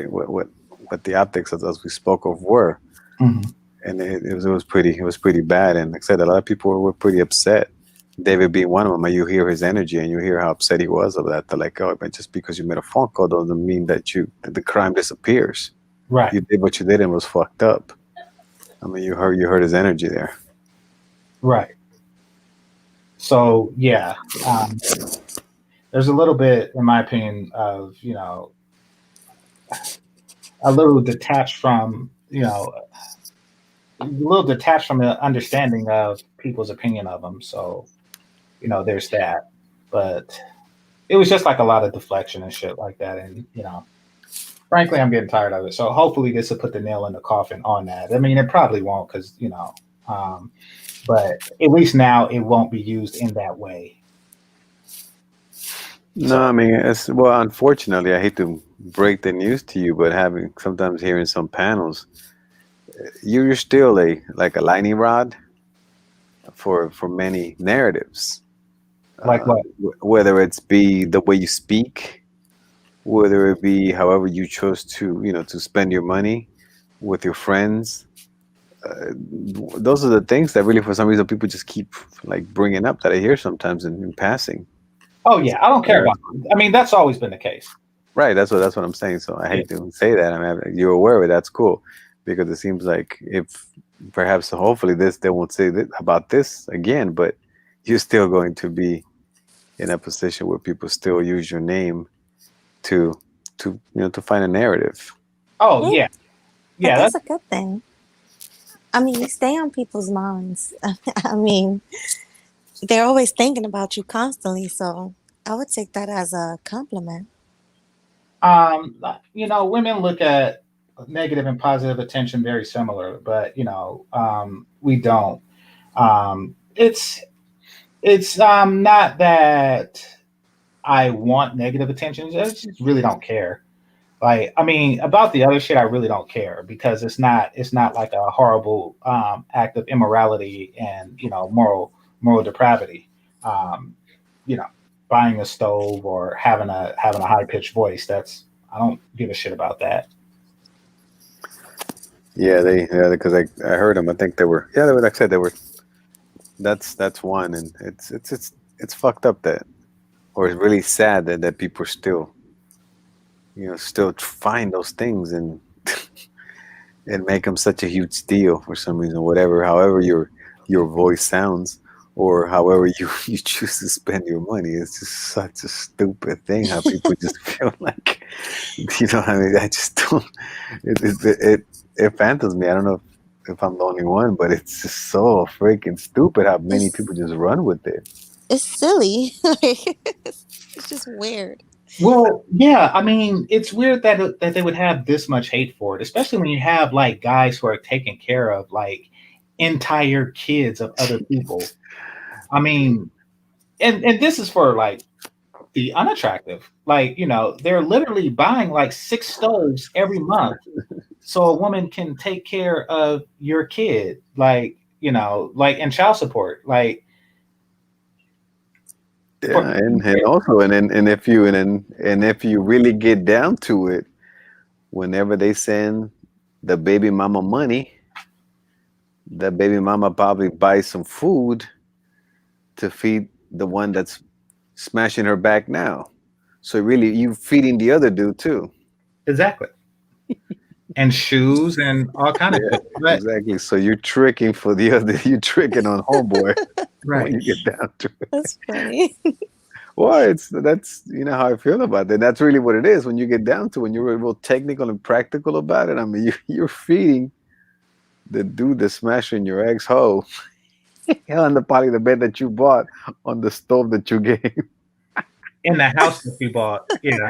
the optics, as we spoke of, were. Mhm. And it was pretty bad. And like I said, a lot of people were pretty upset. David being one of them. And you hear his energy, and you hear how upset he was of that. They're like, oh, but just because you made a phone call doesn't mean that the crime disappears. Right, You did what you did and was fucked up. I mean, you heard his energy there. right. So yeah, there's a little bit, in my opinion, of a little detached from a little detached from the understanding of people's opinion of them. So there's that. But it was just like a lot of deflection and shit like that, and frankly, I'm getting tired of it. So hopefully, this will put the nail in the coffin on that. I mean, it probably won't, because um, but at least now it won't be used in that way. No, I So mean, well, unfortunately, I hate to break the news to you, but having sometimes hearing some panels, you're still a lightning rod for many narratives. like what? Whether it's be the way you speak, whether it be however you chose to spend your money with your friends. Those are the things that really, for some reason, people just keep like bringing up, that I hear sometimes in passing. Oh yeah, I don't care Uh, about. I mean, that's always been the case. right. That's what I'm saying. So I Yeah. hate to say that. I mean, you're aware of it. That's cool, because it seems like if perhaps, hopefully, they won't say about this again, but you're still going to be in a position where people still use your name to to find a narrative. Oh Yeah, yeah, but yeah. that's That's a good thing. I mean, you stay on people's minds. I mean, they're always thinking about you constantly, so I would take that as a compliment. women look at negative and positive attention very similar, but we don't. It's not that I want negative attention. I just really don't care. Like, I mean, about the other shit, I really don't care because it's not like a horrible act of immorality and moral depravity. Um, you know, buying a stove or having a high pitched voice. I don't give a shit about that. Yeah, because I heard them. I think they were, like I said, they were. That's one, and it's fucked up that, or it's really sad that people still still find those things and make them such a huge deal for some reason. Whatever, however your voice sounds, or however you choose to spend your money, it's just such a stupid thing. How people just feel like, I mean, I just don't. It phantoms me. I don't know if I'm the only one, but it's just so freaking stupid how many It's people just run with it. it's silly. Like, it's just weird. Well, yeah, I mean, it's weird that they would have this much hate for it, especially when you have like guys who are taking care of like entire kids of other people. I mean, and this is for like the unattractive. Like, they're literally buying like 6 stoves every month so a woman can take care of your kid, like, like in child support, like for Yeah, and also and if you and if you really get down to it, whenever they send the baby mama money, the baby mama probably buys some food to feed the one that's smashing her back now. So really, you feeding the other dude too. exactly, and shoes and all kind of Yeah, shit. But exactly. So you're tricking for the other. You're tricking on homeboy when right, you get down to it. That's funny. Well, that's how I feel about it. That's really what it is when you get down to when you're real technical and practical about it. I mean, you're feeding the dude that's smashing your ex hoe on the potty the bed that you bought on the stove that you gave. in the house that you bought, yeah,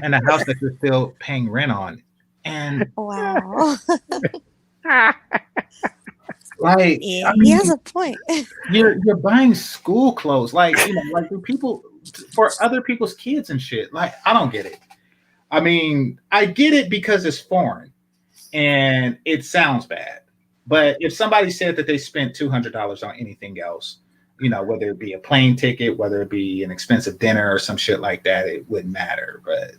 and the house that you're still paying rent on, and Wow. like, Yeah, I he has mean, a point. you're buying school clothes, like, like the people for other people's kids and shit. Like, I don't get it. I mean, I get it because it's foreign and it sounds bad. But if somebody said that they spent $200 on anything else, whether it be a plane ticket, whether it be an expensive dinner or some shit like that, it wouldn't matter. But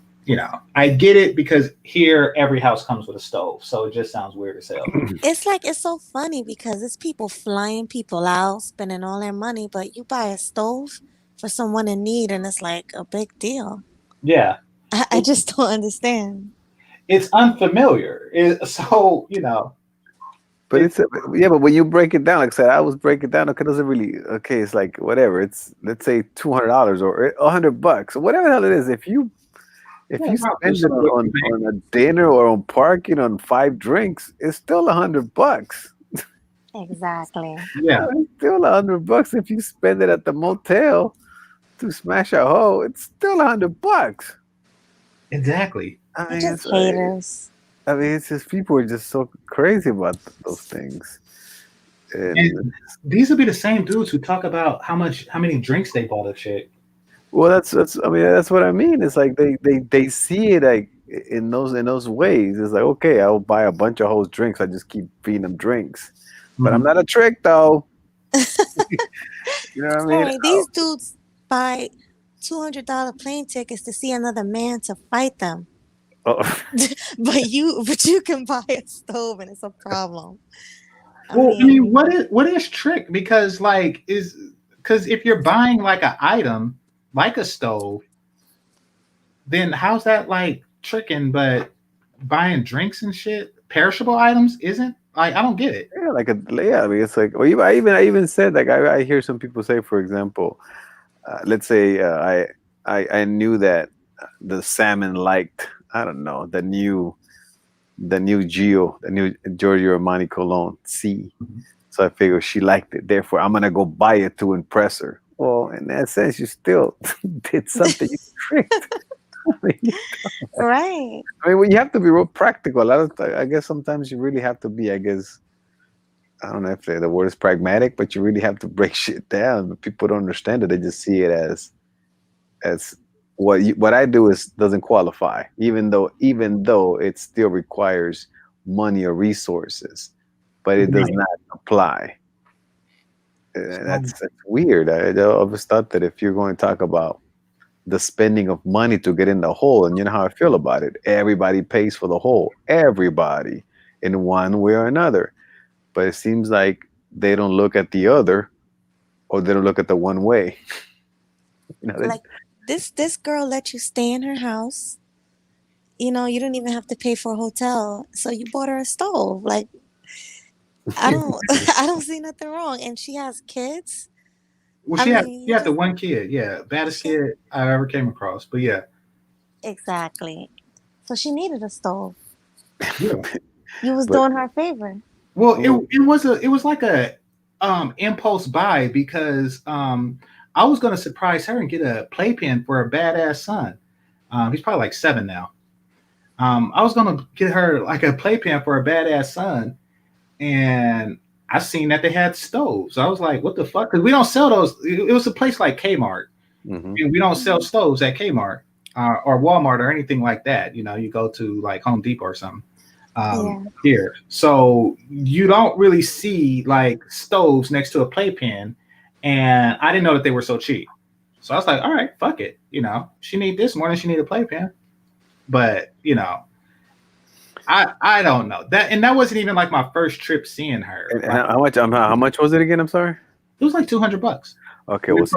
I get it because here every house comes with a stove, so it just sounds weird as hell. It's so funny because it's people flying people out, spending all their money, but you buy a stove for someone in need, and it's like a big deal. Yeah, I just don't understand. it's unfamiliar. So But it, it's yeah, but when you break it down, like I said, I was breaking down. Okay, doesn't really okay. It's like whatever. It's let's say $200 or $100 or whatever the hell it is. If yeah, you probably spend it somewhere on a dinner or on parking on 5 drinks, it's still $100. Exactly. yeah, It's still $100 if you spend it at the motel to smash a hoe. It's still $100. exactly. I They're mean, just haters. it's just people are just so crazy about those things. And And these will be the same dudes who talk about how many drinks they bought a chick. well, that's I mean that's what I mean. It's like they see it like in those ways. It's like okay, I'll buy a bunch of hoes drinks. I just keep feeding them drinks, but I'm Mhm. not a trick though. You know what I All mean? right, these dudes buy $200 plane tickets to see another man to fight them. Oh, But you can buy a stove and it's a problem. I Well, I mean, mean, what is trick? Because if you're buying like an item like a stove, then how's that like tricking? But buying drinks and shit, perishable items isn't, like, I don't get it. yeah, yeah. I mean, it's like, or even I even said like I hear some people say, for example, let's say I knew that the salmon liked I don't know the new Geo, the new Giorgio Armani cologne C. So I figured she liked it. Therefore, I'm gonna go buy it to impress her. Well, in that sense, you still did something. You tricked. I mean, right. well, you have to be real practical. I guess sometimes you really have to be. I guess I don't know if the word is pragmatic, but you really have to break shit down. But people don't understand it. They just see it as what I do is doesn't qualify, even though it still requires money or resources, but it does Right. not apply. So, That's weird. I always thought that if you're going to talk about the spending of money to get in the hole, and you know how I feel about it, everybody pays for the hole, everybody in one way or another. But it seems like they don't look at the other, or they don't look at the one way. You know, Like this girl let you stay in her house. You don't even have to pay for a hotel. So you bought her a stove. Like I don't I don't see nothing wrong. And she has kids. well, I mean, she you had the just one kid, yeah, baddest she kid I ever came across. But yeah, exactly. So she needed a stove. yeah. You was but doing her a favor. Well, well, it was like a impulse buy because I was gonna surprise her and get a playpen for a badass son. He's probably like 7 now. I was gonna get her like a playpen for a badass son, and I seen that they had stoves. I was like, "What the fuck?" Because we don't sell those. It was a place like Kmart. Mm-hmm. We don't sell stoves at Kmart or Walmart or anything like that. You know, you go to like Home Depot or something here. So you don't really see like stoves next to a playpen, and I didn't know that they were so cheap. So I was like, "All right, fuck it." You know, she need this more than she need a playpen. But you know, I don't know that, and that wasn't even like my first trip seeing her. And Like, how much was it again? I'm sorry. it was like $200. Okay, well, see,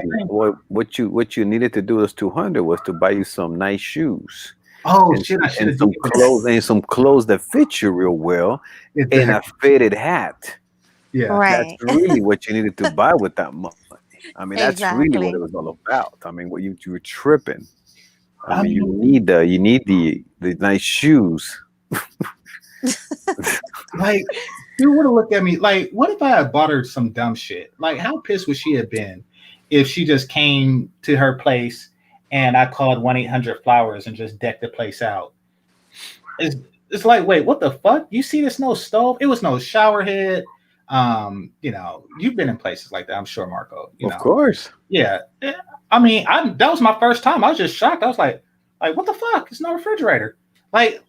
what you needed to do was 200 was to buy you some nice shoes. Oh and, shit! I should and have some clothes and some clothes that fit you real well, and a fitted hat. Yeah, Right. That's really what you needed to buy with that money. I mean, that's really what Exactly. it was all about. I mean, what you were tripping. I I mean, you mean, need the nice shoes. like you would have looked at me like, what if I had bought her some dumb shit? Like, how pissed would she have been if she just came to her place and I called 1-800-Flowers and just decked the place out? It's it's like, wait, what the fuck? You see, there's no stove. It was no shower head. You know, you've been in places like that, I'm sure, Marco. You Of know, course. yeah. I mean, that was my first time. I was just shocked. I was like, what the fuck? It's no refrigerator. Like,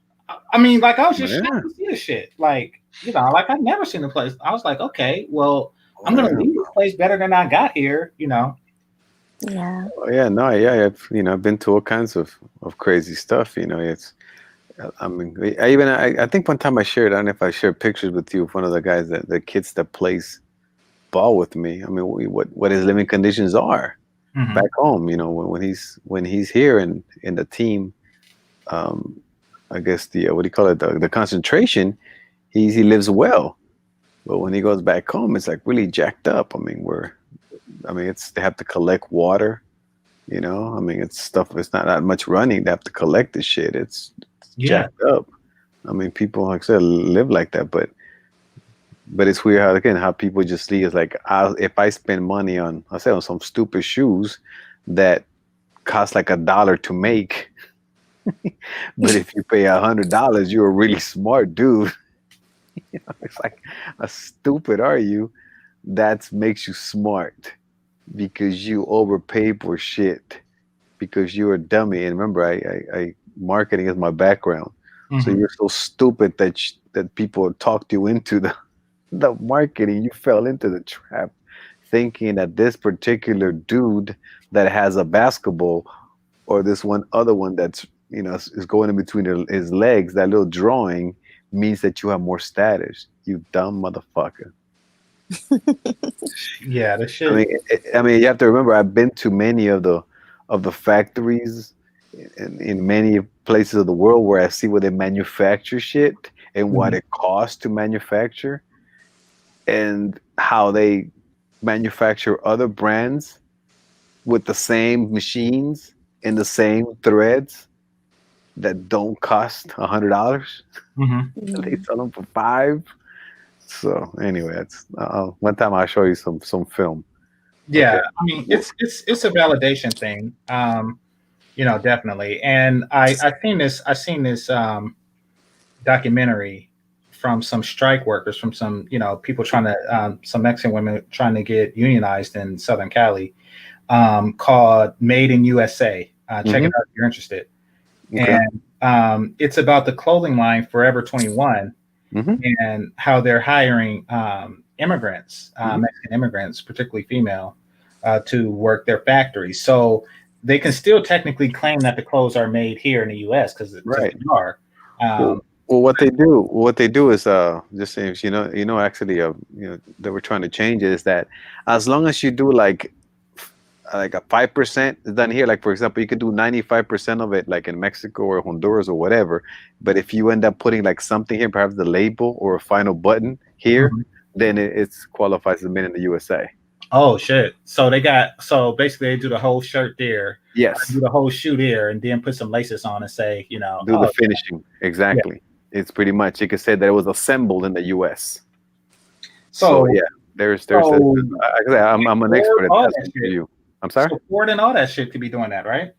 I mean, like I was just Yeah. shocked to see this shit. Like, you know, like I'd never seen the place. I was like, okay, well, I'm gonna leave this place better than I got here. You know. Yeah. Oh, yeah, no, yeah, I've been to all kinds of crazy stuff. You know, I mean, I think one time I shared. I don't know if I shared pictures with you of one of the guys the kids that plays ball with me. I mean, what his living conditions are Mhm. back home. You know, when he's here in the team, I guess the what do you call it, the concentration. He lives well, but when he goes back home, it's like really jacked up. I mean, they have to collect water. You know, I mean, it's stuff. It's not that much running. They have to collect the shit. It's Yeah. jacked up. I mean, people, like I said, live like that, but it's weird how people just see it's like, if I spend money on some stupid shoes that cost like $1 to make, but if you pay $100, you're a really smart dude. You know, it's like, how stupid are you? That makes you smart because you overpay for shit because you're a dummy. And remember, I marketing is my background. So Mhm. you're so stupid that people talked you into the marketing. You fell into the trap thinking that this particular dude that has a basketball or this one other one that's, is going in between his legs, that little drawing means that you have more status. You dumb motherfucker. Yeah, the I shit. mean, you have to remember, I've been to many of the factories in many places of the world where I see where they manufacture shit and what it costs to manufacture and how they manufacture other brands with the same machines and the same threads that don't cost $100. They sell them for $5. So anyway, it's one time I'll show you some film. Yeah, Okay. I mean, it's a validation thing. You know, definitely. And I seen this documentary from some strike workers, from some, you know, people trying to some Mexican women trying to get unionized in Southern Cali, called Made in USA. Check it out if you're interested. Okay. And it's about the clothing line Forever 21 and how they're hiring immigrants, Mexican immigrants, particularly female, to work their factories. So they can still technically claim that the clothes are made here in the U.S. because Right. they are. Well, what they do is just saying, actually, they were trying to change it is that as long as you do like a 5% done here, like for example, you could do 95% of it like in Mexico or Honduras or whatever. But if you end up putting like something here, perhaps the label or a final button here, then it's qualifies as made in the USA. Oh shit! So basically they do the whole shirt there, Yes. do the whole shoe there, and then put some laces on and say, you know, Do the finishing exactly. Yeah. It's pretty much you could say that it was assembled in the U.S. So yeah, there's I'm an expert at that for you. I'm sorry. So Ford and all that shit could be doing that, right?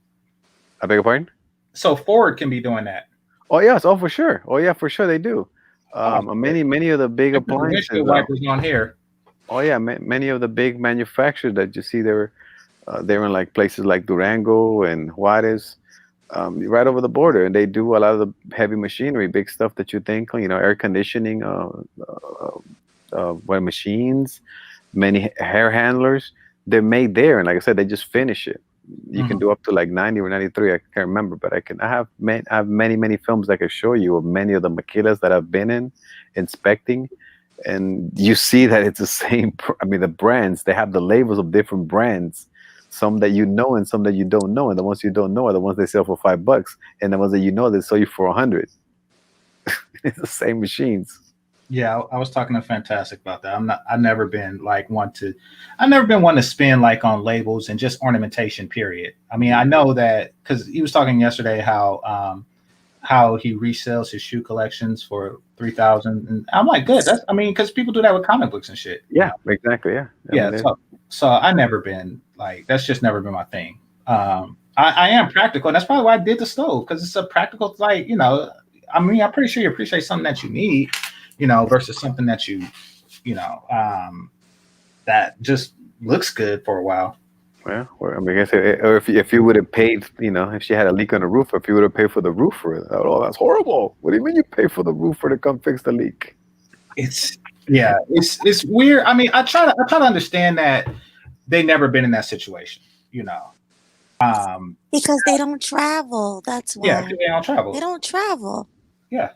I beg your pardon. So Ford can be doing that. Oh yes, oh for sure. Oh yeah, for sure they do. Oh, Many of the big put the appliances. windshield wipers on here. Oh yeah, many of the big manufacturers that you see they're in like places like Durango and Juarez, right over the border, and they do a lot of the heavy machinery, big stuff that you think, air conditioning, machines, many hair handlers. They're made there, and like I said, they just finish it. You can do up to like 90 or 93. I can't remember, but I have many films I can show you of many of the maquilas that I've been in inspecting, and you see that it's the same. I mean, the brands, they have the labels of different brands, some that you know and some that you don't know, and the ones you don't know are the ones they sell for $5, and the ones that you know they sell you for 100. It's the same machines. Yeah, I was talking to Fantastic about that. I've never been one to spend like on labels and just ornamentation, period. I mean, I know that because he was talking yesterday how he resells his shoe collections for $3,000, and I'm like, good. Because people do that with comic books and shit. Yeah, exactly. Yeah. So I never been like, that's just never been my thing. I am practical, and that's probably why I did the stove, because it's a practical, I'm pretty sure you appreciate something that you need, versus something that that just looks good for a while. Well, I mean, I guess, or if you would have paid, if she had a leak on the roof, if you would have paid for the roofer, oh, that's horrible. What do you mean you pay for the roofer to come fix the leak? It's weird. I mean, I try to understand that they never been in that situation, because they don't travel. That's why. Yeah, they don't travel. They don't travel. Yeah.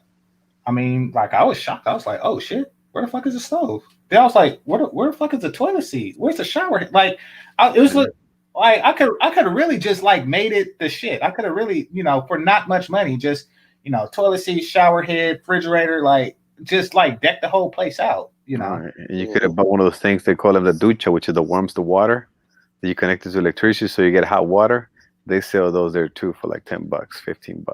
I mean, like, I was shocked. I was like, oh shit, where the fuck is the stove? Then I was like, where the fuck is the toilet seat? Where's the shower? Like, it was like I could have really just like made it the shit. I could have really, for not much money, just toilet seat, shower head, refrigerator, like just like deck the whole place out. Right. And you could have bought one of those things they call them the ducha, which is the warms the water that you connect it to electricity, so you get hot water. They sell those there too for like $10, $15.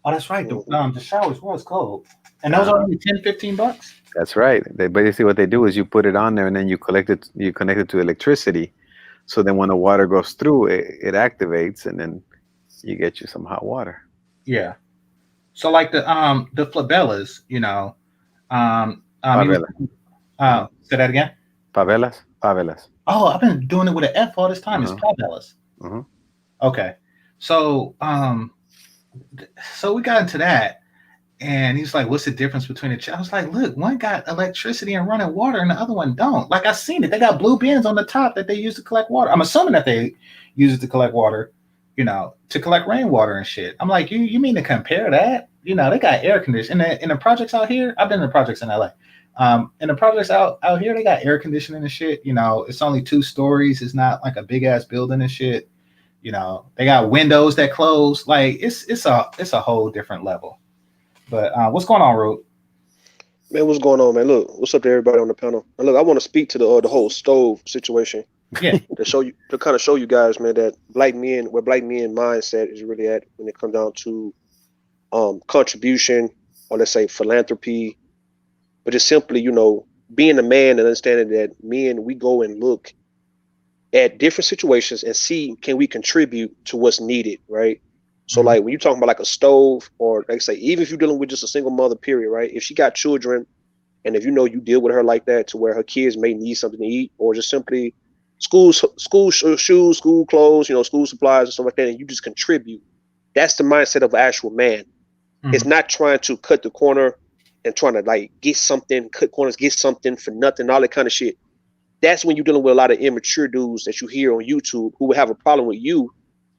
Oh, that's right. The showers was cold, and those are only $10-15. That's right. They basically, what they do is you put it on there, and then you connect it to electricity. So then when the water goes through, it activates, and then you get you some hot water. Yeah. So like the flabellas, say that again. Favelas. Oh, I've been doing it with an F all this time. It's flabellas. Okay. So so we got into that, and he's like, what's the difference between the two? I was like, look, one got electricity and running water and the other one don't. Like, I seen it. They got blue bins on the top that they use to collect water. I'm assuming that they use it to collect water, to collect rainwater and shit. I'm like, you mean to compare that? They got air conditioning. In the projects out here, I've been in the projects in LA. In the projects out here, they got air conditioning and shit. It's only 2 stories. It's not like a big ass building and shit. They got windows that close. Like, it's a whole different level. But what's going on, Root? Man, what's going on, man? Look, what's up to everybody on the panel? And look, I want to speak to the whole stove situation. Yeah. to kind of show you guys, man, that where black men mindset is really at when it comes down to contribution, or let's say philanthropy, but just simply, being a man and understanding that men, we go and look at different situations and see, can we contribute to what's needed, right? So like when you're talking about like a stove, or like I say, even if you're dealing with just a single mother, period, right? If she got children, and if you deal with her like that, to where her kids may need something to eat, or just simply school shoes, school clothes, school supplies and stuff like that, and you just contribute. That's the mindset of an actual man. It's not trying to cut the corner and trying to like cut corners, get something for nothing, all that kind of shit. That's when you're dealing with a lot of immature dudes that you hear on YouTube who will have a problem with you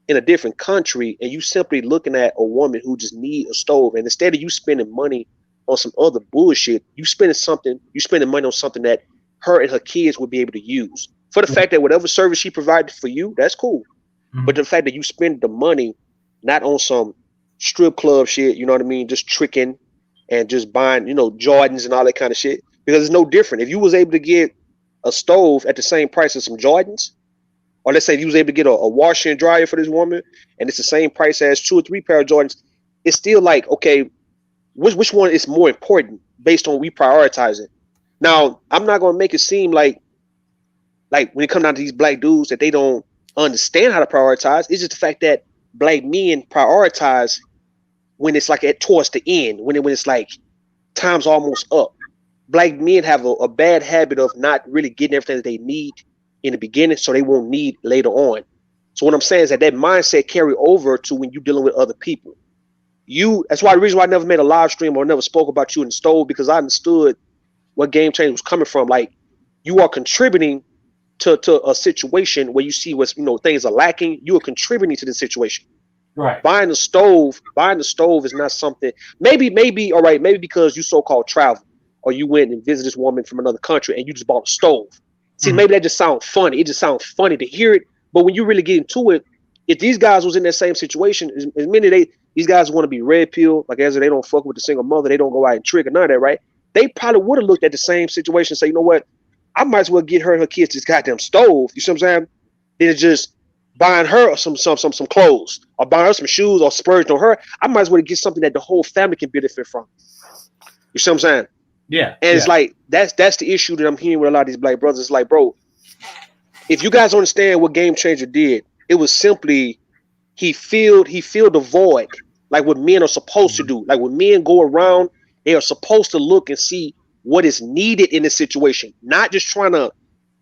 in a different country, and you simply looking at a woman who just need a stove, and instead of you spending money on some other bullshit, you spending money on something that her and her kids would be able to use. For the fact that whatever service she provided for you, that's cool. But the fact that you spend the money not on some strip club shit, you know what I mean, just tricking and just buying, Jordans and all that kind of shit, because it's no different. If you was able to get a stove at the same price as some Jordans, or let's say you was able to get a washer and dryer for this woman, and it's the same price as 2 or 3 pair of Jordans, it's still like, okay, which one is more important based on we prioritize it. Now, I'm not going to make it seem like when it comes down to these black dudes that they don't understand how to prioritize. It's just the fact that black men prioritize when it's like towards the end, when it's like time's almost up. Black men have a bad habit of not really getting everything that they need in the beginning, so they won't need later on. So what I'm saying is that mindset carry over to when you're dealing with other people. That's why the reason why I never made a live stream or never spoke about you in the stove, because I understood what Game Changer was coming from. Like, you are contributing to a situation where you see what's, things are lacking. You are contributing to the situation. Right. Buying the stove is not something. Maybe all right. Maybe because you so-called travel, or you went and visited this woman from another country and you just bought a stove. See, maybe that just sounds funny. It just sounds funny to hear it. But when you really get into it, if these guys was in that same situation, as many these guys want to be red pill, like as they don't fuck with the single mother, they don't go out and trick or none of that, right? They probably would have looked at the same situation and say, you know what, I might as well get her and her kids this goddamn stove. You see what I'm saying? Then it's just buying her some clothes, or buying her some shoes, or splurging on her. I might as well get something that the whole family can benefit from. You see what I'm saying? Yeah. And it's like that's the issue that I'm hearing with a lot of these black brothers. It's like, bro, if you guys understand what Game Changer did, it was simply he filled the void, like what men are supposed to do. Like when men go around, they are supposed to look and see what is needed in this situation, not just trying to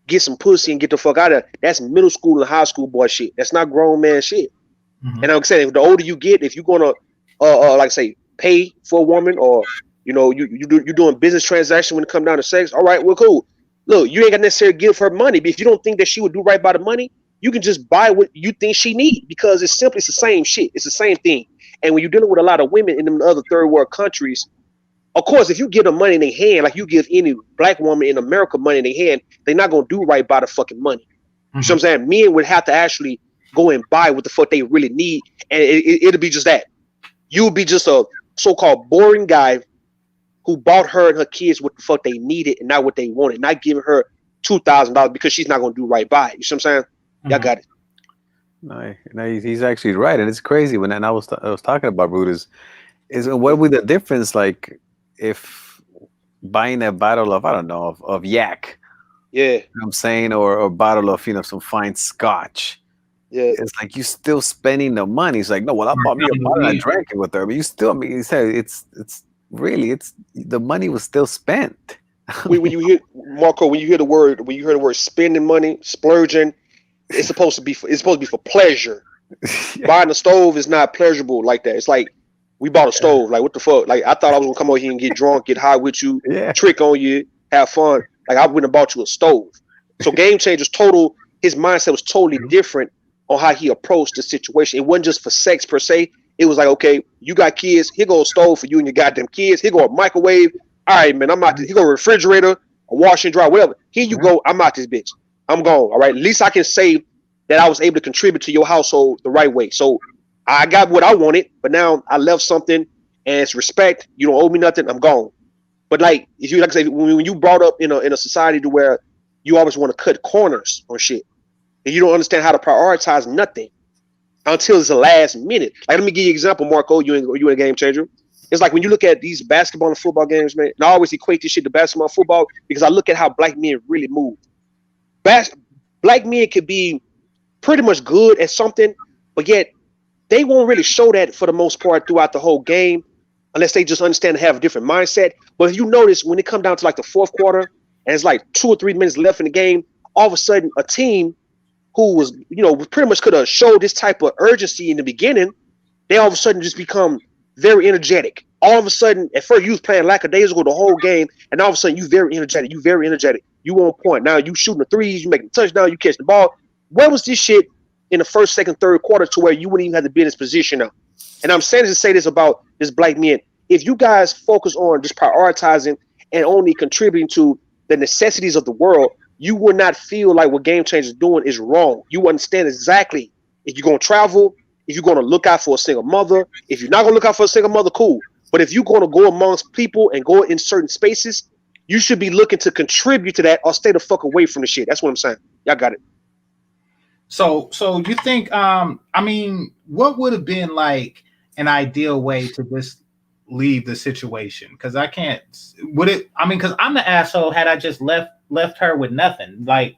get some pussy and get the fuck out of it. That's middle school and high school boy shit. That's not grown man shit. And like I said, if the older you get, if you're gonna like say pay for a woman, or you're doing business transaction when it comes down to sex, all right, well, cool. Look, you ain't got to necessarily give her money, but if you don't think that she would do right by the money, you can just buy what you think she needs, because it's the same shit. It's the same thing. And when you're dealing with a lot of women in them other third world countries, of course, if you give them money in their hand, like you give any black woman in America money in their hand, they're not gonna do right by the fucking money. You see what I'm saying? Men would have to actually go and buy what the fuck they really need, and it'll be just that. You'll be just a so-called boring guy who bought her and her kids what the fuck they needed and not what they wanted, not giving her $2,000 because she's not gonna do right by it. You see what I'm saying? Y'all got it. No, he's actually right, and it's crazy. When I was talking about Brutus, is what would the difference, like if buying a bottle of, I don't know, of yak, yeah, you know what I'm saying, or a bottle of some fine scotch. Yeah, it's like you still spending the money. It's like, no, well, I bought me a bottle and I drank it with her, but you still, I mean, you said it's really the money was still spent. when you hear Marco, when you hear the word spending money, splurging, it's supposed to be for pleasure. Yeah. Buying a stove is not pleasurable like that. It's like, we bought a stove. Like, what the fuck? Like, I thought I was gonna come over here and get drunk, get high with you, trick on you, have fun. Like, I wouldn't have bought you a stove. So Game Changer's his mindset was totally different on how he approached the situation. It wasn't just for sex per se. It was like, okay, you got kids, here go a stove for you and your goddamn kids. Here go a microwave. All right, man, I'm out this. Here go a refrigerator, a wash and dry, whatever. Here you go. I'm out this bitch. I'm gone. All right. At least I can say that I was able to contribute to your household the right way. So I got what I wanted, but now I left something, and it's respect. You don't owe me nothing. I'm gone. But like, if you, like I say, when you brought up in a society to where you always want to cut corners on shit, and you don't understand how to prioritize nothing until it's the last minute. Like, let me give you an example, Marco. You a Game Changer. It's like when you look at these basketball and football games, man. And I always equate this shit to basketball and football because I look at how black men really move. Black men could be pretty much good at something, but yet they won't really show that for the most part throughout the whole game, unless they just understand and have a different mindset. But if you notice, when it comes down to like the fourth quarter, and it's like 2 or 3 minutes left in the game, all of a sudden a team who was, pretty much could have showed this type of urgency in the beginning, they all of a sudden just become very energetic. All of a sudden, at first you was playing lackadaisical the whole game, and all of a sudden you very energetic. You on point. Now you shooting the threes, you making the touchdown, you catch the ball. Where was this shit in the first, second, third quarter to where you wouldn't even have to be in this position now? And I'm saying to say this about this black men. If you guys focus on just prioritizing and only contributing to the necessities of the world, you will not feel like what Game Changer is doing is wrong. You understand exactly if you're going to travel, if you're going to look out for a single mother. If you're not going to look out for a single mother, cool. But if you're going to go amongst people and go in certain spaces, you should be looking to contribute to that or stay the fuck away from the shit. That's what I'm saying. Y'all got it. So you think, what would have been like an ideal way to just leave the situation? Because I can't, because I'm the asshole had I just left her with nothing. Like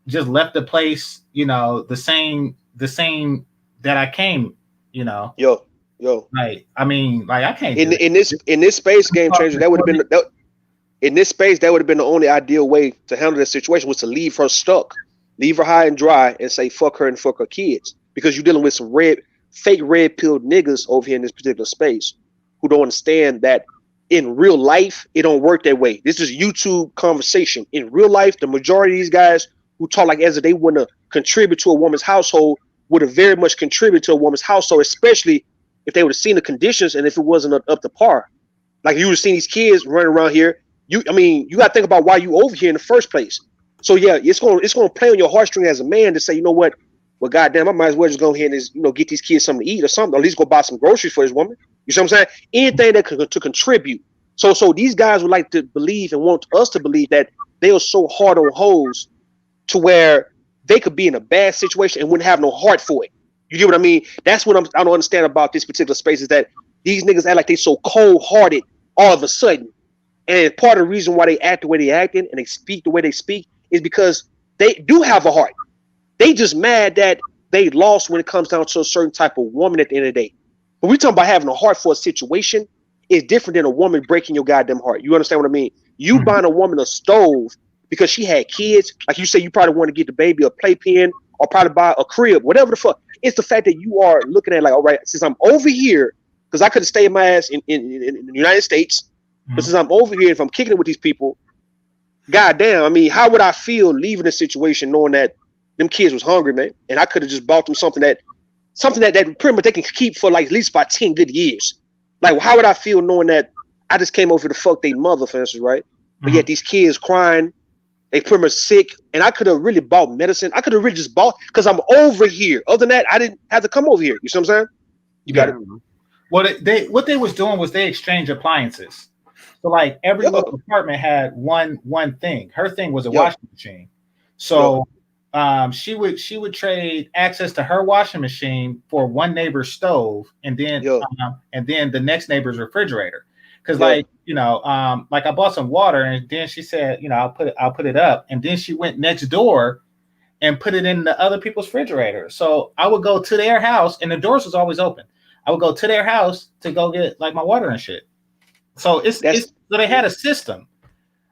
just left the place, the same that I came, Yo. Like, I mean, like I can't In this space, game changer, that would have been in this space, that would have been the only ideal way to handle that situation, was to leave her stuck, leave her high and dry, and say fuck her and fuck her kids, because you're dealing with some fake red pilled niggas over here in this particular space who don't understand that in real life it don't work that way. This is YouTube conversation. In real life, the majority of these guys who talk like as if they want to contribute to a woman's household would have very much contributed to a woman's household, especially if they would have seen the conditions and if it wasn't up to par. Like, you would have seen these kids running around here. You got to think about why you over here in the first place. So yeah, it's gonna play on your heartstring as a man to say, you know what, well, goddamn, I might as well just go ahead and get these kids something to eat or something, or at least go buy some groceries for this woman. You see what I'm saying? Anything that could to contribute. So these guys would like to believe and want us to believe that they are so hard on hoes to where they could be in a bad situation and wouldn't have no heart for it. You get what I mean? That's what I don't understand about this particular space, is that these niggas act like they so cold-hearted all of a sudden. And part of the reason why they act the way they acting and they speak the way they speak is because they do have a heart. They just mad that they lost when it comes down to a certain type of woman at the end of the day. But we talking about having a heart for a situation is different than a woman breaking your goddamn heart. You understand what I mean? You buying a woman a stove because she had kids, like you say, you probably want to get the baby a playpen or probably buy a crib, whatever the fuck. It's the fact that you are looking at like, all right, since I'm over here, because I could have stayed my ass in the United States, but since I'm over here, if I'm kicking it with these people, goddamn, I mean, how would I feel leaving the situation knowing that them kids was hungry, man, and I could have just bought them something that pretty much they can keep for like at least about 10 good years. Like, how would I feel knowing that I just came over to fuck their mother, for instance, right? But yet these kids crying, they pretty much sick, and I could have really bought medicine. I could have really just bought, because I'm over here. Other than that, I didn't have to come over here. You see what I'm saying? You got it. Well, what they was doing was they exchanged appliances. So like every little apartment had one thing. Her thing was a washing machine. So she would trade access to her washing machine for one neighbor's stove, and then the next neighbor's refrigerator. Because like I bought some water, and then she said, I'll put it up, and then she went next door and put it in the other people's refrigerator. So I would go to their house, and the doors was always open. I would go to their house to go get like my water and shit. So so they had a system.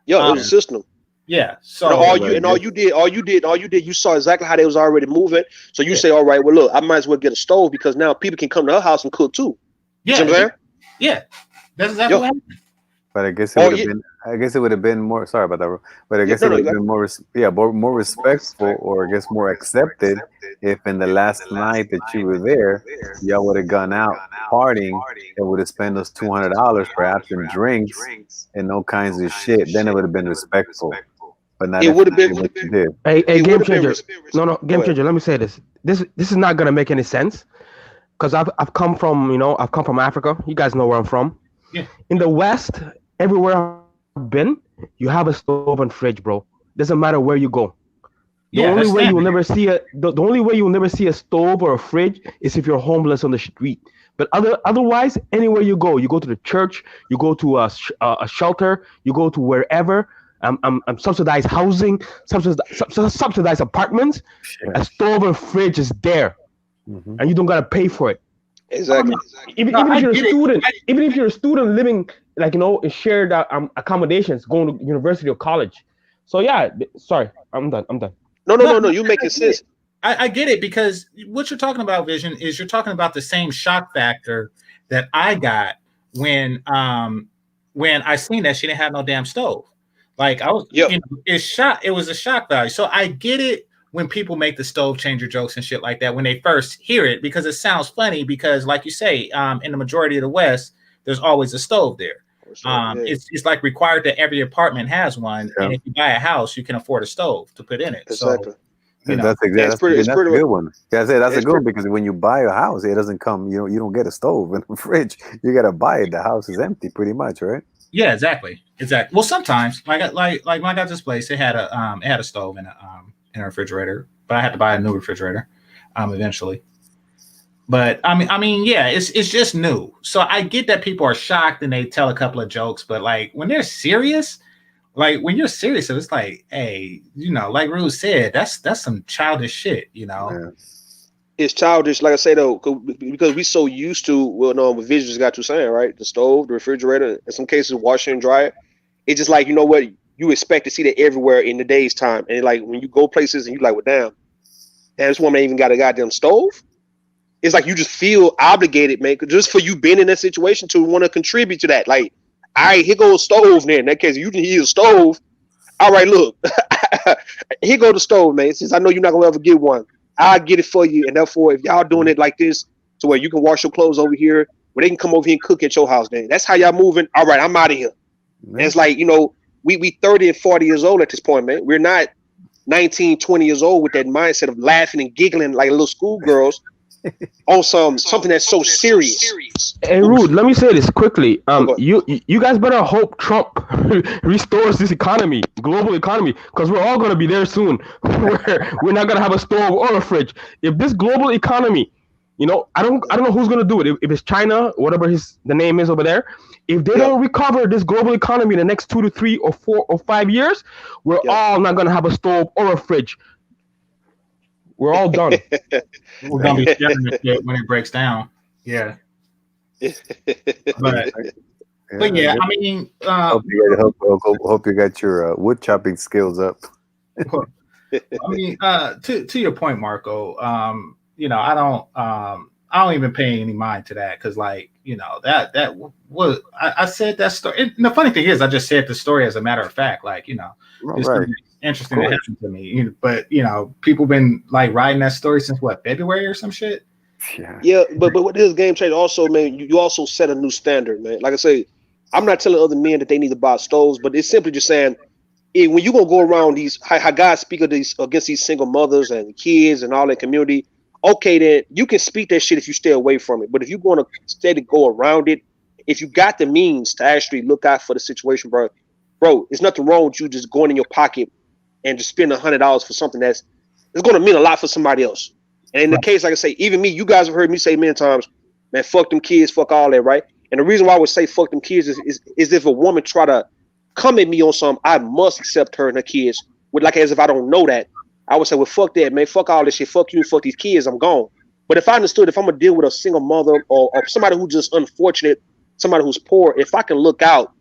It was a system. Yeah. So all you did, you saw exactly how they was already moving. So you say, all right, well, look, I might as well get a stove because now people can come to her house and cook too. Yeah. You know what I'm saying? Yeah. That's exactly what happened. But I guess it would have been more. Sorry about that, but I guess it would have been more respectful, or I guess more accepted, if in the last night that you were there, y'all would have gone out partying and would have spent those $200 perhaps in drinks and no kinds of shit. Then it would have been respectful. But not. It would have been. Hey, game changer. No, game changer. Let me say this. This is not gonna make any sense, because I've come from Africa. You guys know where I'm from. Yeah. In the West, everywhere I've been, you have a stove and fridge, bro. Doesn't matter where you go. The only way you will never see a stove or a fridge is if you're homeless on the street. But otherwise, anywhere you go to the church, you go to a shelter, you go to wherever, subsidized housing, subsidized apartments, a stove and fridge is there, and you don't gotta pay for it. Exactly. Even if you're a student living in shared accommodations, going to university or college. So yeah, sorry, I'm done. No, you making sense. I get it, because what you're talking about, Vision, is you're talking about the same shock factor that I got when I seen that she didn't have no damn stove. Like I was, it was a shock value. So I get it when people make the stove changer jokes and shit like that when they first hear it, because it sounds funny, because like you say, in the majority of the West, there's always a stove there. It's like required that every apartment has one, and if you buy a house, you can afford a stove to put in it. Exactly. So, that's a good one. That's a good one, because when you buy a house, it doesn't come. You don't get a stove and a fridge. You gotta buy it. The house is empty, pretty much, right? Yeah, exactly. Well, sometimes, like when I got this place, it had a stove and a refrigerator, but I had to buy a new refrigerator eventually. But I mean, yeah, it's just new. So I get that people are shocked and they tell a couple of jokes, but like when they're serious, Like when you're serious, it's like, hey, like Rose said, that's some childish shit, Yeah. It's childish, like I say though, because we so used to what Visions got you saying, right? The stove, the refrigerator, in some cases, washer and dryer. It's just like, you know what, you expect to see that everywhere in the day's time, and like when you go places and you like, well, damn, this woman ain't even got a goddamn stove. It's like you just feel obligated, man, just for you being in that situation to want to contribute to that. Like, all right, here goes stove. Then in that case, you can use a stove. All right, look, here go the stove, man. Since I know you're not gonna ever get one, I'll get it for you. And therefore, if y'all doing it like this, to where you can wash your clothes over here, where they can come over here and cook at your house, then that's how y'all moving. All right, I'm out of here. And it's like, we 30 and 40 years old at this point, man. We're not 19, 20 years old with that mindset of laughing and giggling like little schoolgirls on something that's so serious. Hey, Rude, let me say this quickly. You guys better hope Trump restores this economy, global economy, because we're all gonna be there soon. We're not gonna have a stove or a fridge. If this global economy, I don't know who's gonna do it. If it's China, whatever the name is over there, if they don't recover this global economy in the next 2 to 3 or 4 or 5 years, we're all not gonna have a stove or a fridge. We're all done. We're gonna be sharing this shit when it breaks down. Yeah. But yeah, I mean, hope you got your wood chopping skills up. I mean, to your point, Marco. I don't even pay any mind to that because, like, that was I said that story. And the funny thing is, I just said the story as a matter of fact, like, it's Right. interesting that happened to me. But people been like riding that story since what, February or some shit. Yeah, but what this game change also, man, you also set a new standard, man. Like I say, I'm not telling other men that they need to buy stoves, but it's simply just saying, when you gonna go around these, how God speak of these against these single mothers and kids and all that community, okay, then you can speak that shit if you stay away from it. But if you're going to stay to go around it, if you got the means to actually look out for the situation, bro, there's nothing wrong with you just going in your pocket and just spending $100 for something that's going to mean a lot for somebody else. And in the case, like I say, even me, you guys have heard me say many times, man, fuck them kids, fuck all that, right? And the reason why I would say fuck them kids is if a woman try to come at me on something, I must accept her and her kids with like as if I don't know that. I would say, well, fuck that, man. Fuck all this shit. Fuck you. Fuck these kids. I'm gone. But if I understood, if I'm going to deal with a single mother or somebody who's just unfortunate, somebody who's poor, if I can look out,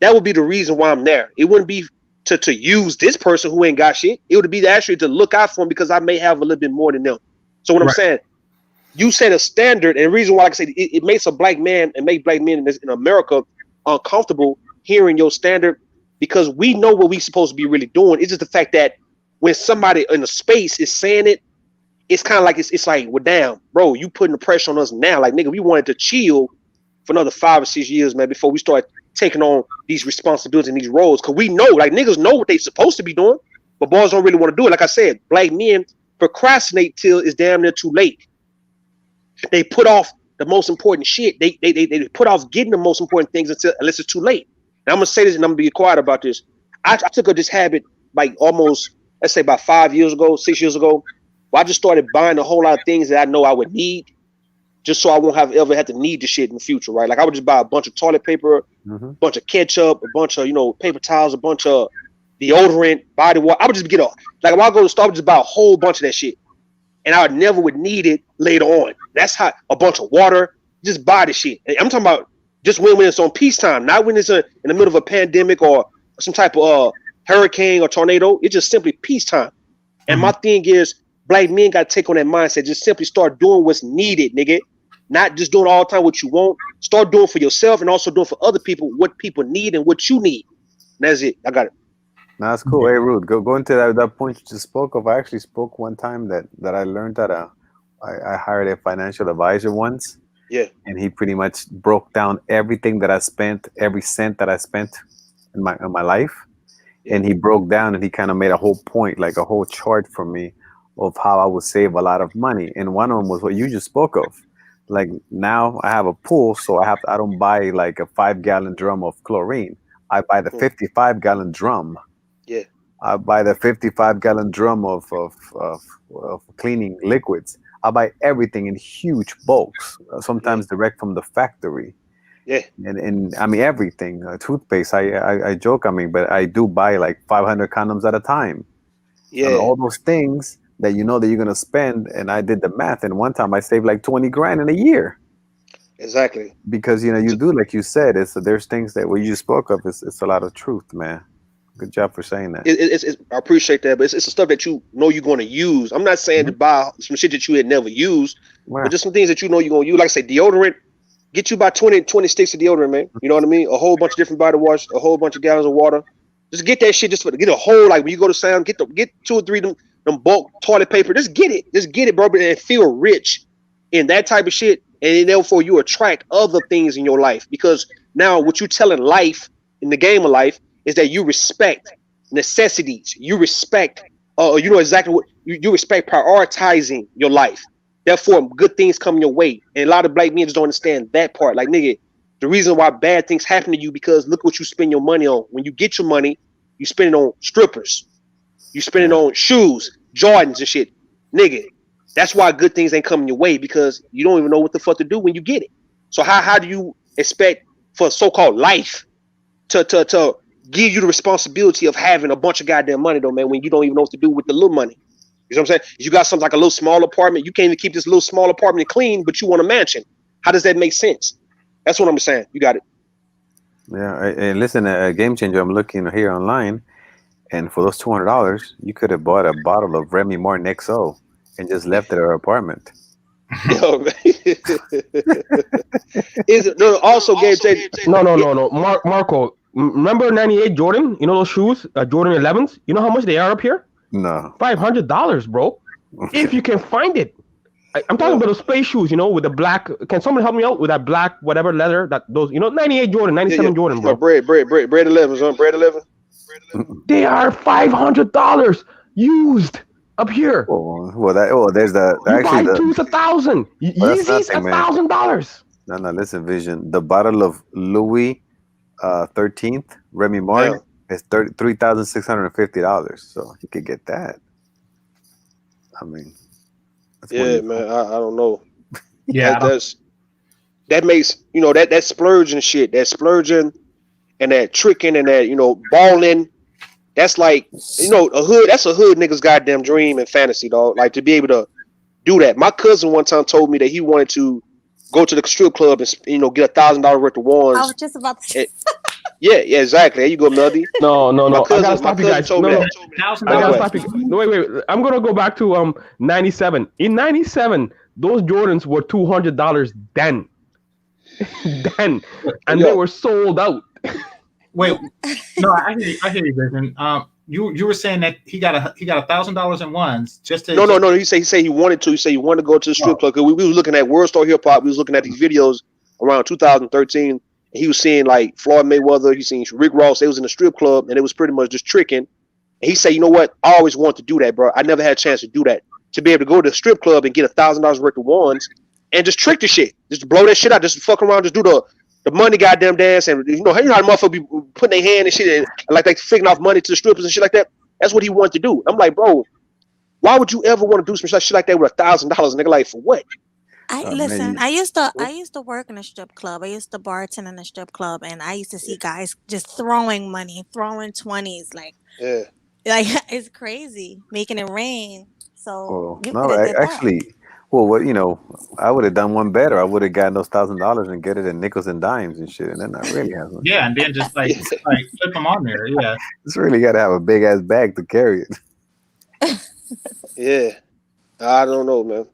that would be the reason why I'm there. It wouldn't be to use this person who ain't got shit. It would be actually to look out for them because I may have a little bit more than them. So what I'm saying, you set a standard, and the reason why, like I said, it makes a black man and make black men in America uncomfortable hearing your standard because we know what we're supposed to be really doing. It's just the fact that when somebody in a space is saying it, it's kind of like it's like, well, damn, bro, you putting the pressure on us now. Like, nigga, we wanted to chill for another 5 or 6 years, man, before we start taking on these responsibilities and these roles. Because we know, like, niggas know what they supposed to be doing, but boys don't really want to do it. Like I said, black men procrastinate till it's damn near too late. They put off the most important shit. They put off getting the most important things unless it's too late. And I'm gonna say this, and I'm gonna be quiet about this. I took up this habit like almost, let's say, about 5 years ago, 6 years ago. Where I just started buying a whole lot of things that I know I would need, just so I won't ever have to need the shit in the future, right? Like I would just buy a bunch of toilet paper, a bunch of ketchup, a bunch of paper towels, a bunch of deodorant, body wash. I would just get off. Like when I go to the store, I would just buy a whole bunch of that shit, and I never would need it later on. That's how a bunch of water, just buy the shit. And I'm talking about just when it's on peacetime, not when it's in the middle of a pandemic or some type of hurricane or tornado. It's just simply peacetime. And my thing is, black men got to take on that mindset. Just simply start doing what's needed, nigga. Not just doing all the time what you want. Start doing for yourself and also doing for other people what people need and what you need. And that's it. I got it. No, that's cool. Hey, Rude, go into that point you just spoke of. I actually spoke one time that I learned that I hired a financial advisor once. Yeah. And he pretty much broke down everything that I spent, every cent that I spent in my life. Yeah. And he broke down and he kind of made a whole point, like a whole chart for me of how I would save a lot of money. And one of them was what you just spoke of. Like now I have a pool, so I don't buy like a 5-gallon drum of chlorine. I buy the 55-gallon drum. Yeah. I buy the 55-gallon drum of cleaning liquids. I buy everything in huge bulks, sometimes direct from the factory. Yeah. And I mean everything. Toothpaste. I joke. I mean, but I do buy like 500 condoms at a time. And Yeah. all those things that you know that you're gonna spend. And I did the math, and one time I saved like 20 grand in a year. Exactly. Because you do, like you said, there's things that what you spoke of. It's a lot of truth, man. Good job for saying that. I appreciate that, but it's the stuff that you know you're going to use. I'm not saying to buy some shit that you had never used, but just some things that you know you're going to use. Like I say, deodorant. Get you about 20 sticks of deodorant, man. You know what I mean? A whole bunch of different body wash, a whole bunch of gallons of water. Just get that shit. Just get a whole, like when you go to Sam, get 2 or 3 of them bulk toilet paper. Just get it, bro, and feel rich in that type of shit. And therefore you attract other things in your life, because now what you telling life in the game of life is that you respect necessities. You respect, you know exactly what you respect, prioritizing your life. Therefore, good things come your way. And a lot of black men just don't understand that part. Like, nigga, the reason why bad things happen to you because look what you spend your money on. When you get your money, you spend it on strippers. You spend it on shoes, Jordans and shit. Nigga, that's why good things ain't coming your way, because you don't even know what the fuck to do when you get it. So how do you expect for so-called life to give you the responsibility of having a bunch of goddamn money, though, man, when you don't even know what to do with the little money? You know what I'm saying? You got something like a little small apartment. You can't even keep this little small apartment clean, but you want a mansion. How does that make sense? That's what I'm saying. You got it. Yeah, and listen, a game changer. I'm looking here online, and for those $200, you could have bought a bottle of Remy Martin XO and just left it at our apartment. Yo, man. Is it no? Also, game changer. No. Marco, remember '98 Jordan? You know those shoes, Jordan 11s? You know how much they are up here? No. $500, bro. If you can find it. I'm talking about those space shoes, with the black. Can somebody help me out with that black whatever leather that those? 98 Jordan, 97 Jordan, bro. Bread 11s, on bread 11. They are $500 used up here. There's the you buy two's $1,000. Yeezys $1,000. No, listen, Vision. The bottle of Louis 13th Remy Martin is $3,650. So you could get that. I mean, man. I don't know. Yeah, that makes that splurging shit, that splurging and that tricking and that balling. That's like a hood. That's a hood nigga's goddamn dream and fantasy, dog. Like to be able to do that. My cousin one time told me that he wanted to go to the strip club and get $1,000 worth of wands. I was just about to. Yeah, exactly. There you go, Nutty. No. I gotta stop you guys. No. I gotta stop you. No, wait. I'm gonna go back to '97. In '97, those Jordans were $200 then, and they were sold out. Wait, no, I hear you, Vision. You were saying that he got $1,000 in ones just to. No. He said he wanted to. He said he wanted to go to the strip club. Cause we was looking at World Star Hip Hop. We was looking at these videos around 2013. And he was seeing like Floyd Mayweather. He seen Rick Ross. They was in the strip club, and it was pretty much just tricking. And he said, you know what? I always wanted to do that, bro. I never had a chance to do that. To be able to go to the strip club and get $1,000 worth of wands and just trick the shit, just blow that shit out, just fuck around, just do the money goddamn dance, and how the motherfucker be putting their hand and shit, and like they figuring off money to the strippers and shit like that. That's what he wanted to do. I'm like, bro, why would you ever want to do some shit like that with $1,000? Nigga, like for what? Listen, I used to work in a strip club. I used to bartend in a strip club, and I used to see guys just throwing money, throwing 20s, like it's crazy, making it rain. So I would have done one better. I would have gotten those $1,000 and get it in nickels and dimes and shit, and then I really have one. Yeah, and then just like flip them on there. Yeah, it's really got to have a big ass bag to carry it. Yeah, I don't know, man.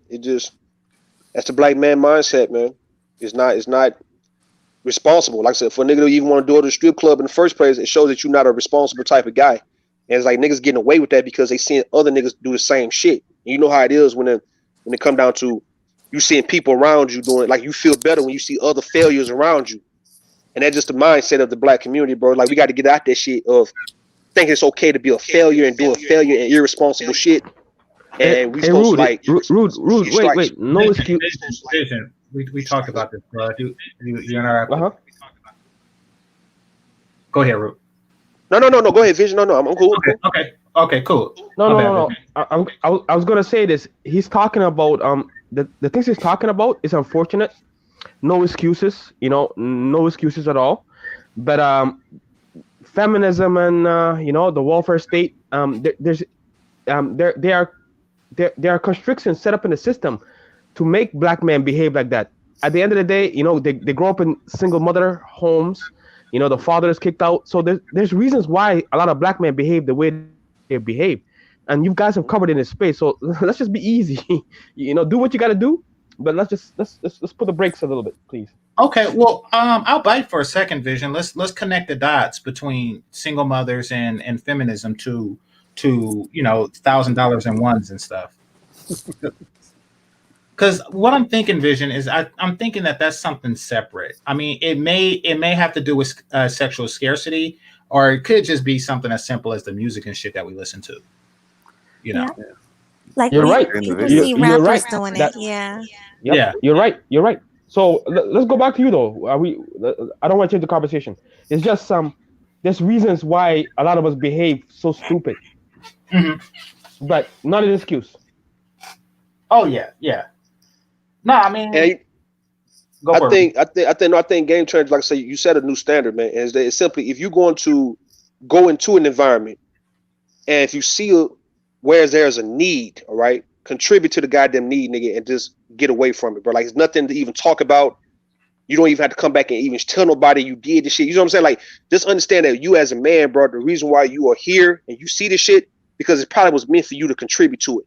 That's the black man mindset, man. It's not responsible. Like I said, for a nigga to even want to do it at a strip club in the first place, it shows that you're not a responsible type of guy. And it's like niggas getting away with that because they seeing other niggas do the same shit. And you know how it is when it come down to you seeing people around you doing it. Like you feel better when you see other failures around you. And that's just the mindset of the black community, bro. Like we got to get out that shit of thinking it's okay to be a failure and doing failure and irresponsible shit. And we supposed to like rude. Wait, no excuse. Vision. We talked about this, bro. You and I. Go ahead, Rude. No. Go ahead, Vision. No. I'm cool. Okay. Cool. No. I was gonna say this. He's talking about the things he's talking about is unfortunate, No excuses, no excuses at all. But feminism and the welfare state, there's there are constrictions set up in the system to make black men behave like that. At the end of the day, they grow up in single mother homes. The father is kicked out. So there's reasons why a lot of black men behave the way they behave. And you guys have covered in this space. So let's just be easy. Do what you got to do, but let's put the brakes a little bit, please. Okay, well, I'll bite for a second, Vision. Let's connect the dots between single mothers and feminism to $1,000 and ones and stuff. Because what I'm thinking, Vision, is I'm thinking that that's something separate. I mean, it may have to do with sexual scarcity, or it could just be something as simple as the music and shit that we listen to. Yeah. Like You're right. people see You're rappers right. doing it. Yeah. Yep, Yeah. You're right. So let's go back to you though. I don't want to change the conversation. It's just there's reasons why a lot of us behave so stupid, but not an excuse. Oh yeah. No, I mean, And go I for think, it. I think game change, like I say, you set a new standard, man. And it's simply, if you're going to go into an environment and if you see where there's a need, all right, contribute to the goddamn need, nigga, and just get away from it, bro. Like, it's nothing to even talk about. You don't even have to come back and even tell nobody you did this shit. You know what I'm saying? Like, just understand that you as a man, bro, the reason why you are here and you see this shit, because it probably was meant for you to contribute to it.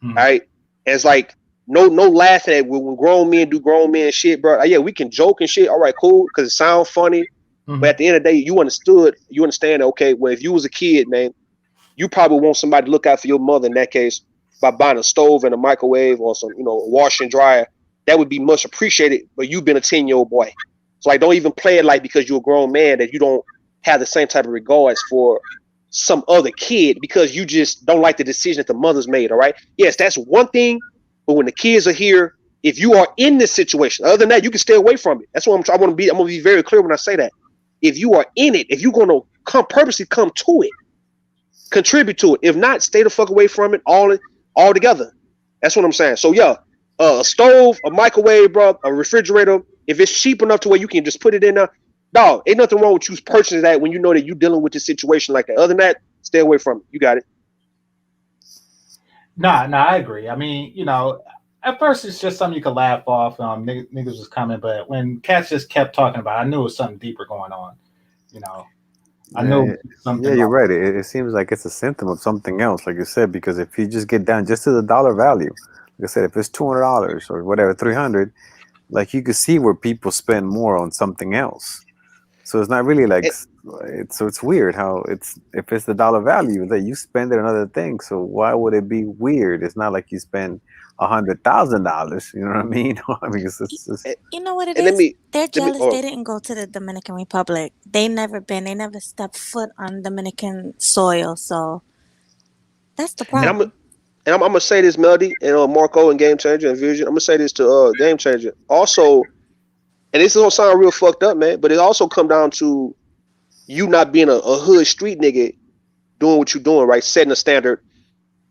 All right? And it's like, no laughing at when grown men do grown men shit, bro. Yeah, we can joke and shit. All right, cool, because it sounds funny. But at the end of the day, you understand that, okay, well, if you was a kid, man, you probably want somebody to look out for your mother in that case by buying a stove and a microwave or some, wash and dryer. That would be much appreciated, but you've been a 10-year-old boy. So like, don't even play it like because you're a grown man that you don't have the same type of regards for some other kid because you just don't like the decision that the mother's made, all right? Yes, that's one thing, but when the kids are here, if you are in this situation, other than that, you can stay away from it. That's what I'm going to be very clear when I say that. If you are in it, if you're going to purposely come to it, contribute to it. If not, stay the fuck away from it all together. That's what I'm saying. So yeah, a stove, a microwave, bro, a refrigerator, if it's cheap enough to where you can just put it in there, dog, ain't nothing wrong with you purchasing that when you know that you're dealing with a situation like that. Other than that, stay away from it. You got it. Nah, I agree. I mean, at first it's just something you could laugh off. Niggas was coming, but when cats just kept talking about it, I knew it was something deeper going on. I know something. Yeah, you're right. It seems like it's a symptom of something else, like you said, because if you just get down just to the dollar value, like I said, if it's $200 or whatever, 300, like you could see where people spend more on something else. So it's not really like it's weird how if it's the dollar value that you spend it on other things. So why would it be weird? It's not like you spend $100,000. You know what I mean? I mean, it's You know what it is? They're jealous they didn't go to the Dominican Republic. They never stepped foot on Dominican soil. So that's the problem. And I'm gonna say this, Melody, and Marco and Game Changer and Vision. I'm gonna say this to Game Changer. Also, and this is gonna sound real fucked up, man, but it also come down to you not being a hood street nigga doing what you're doing, right? Setting a standard.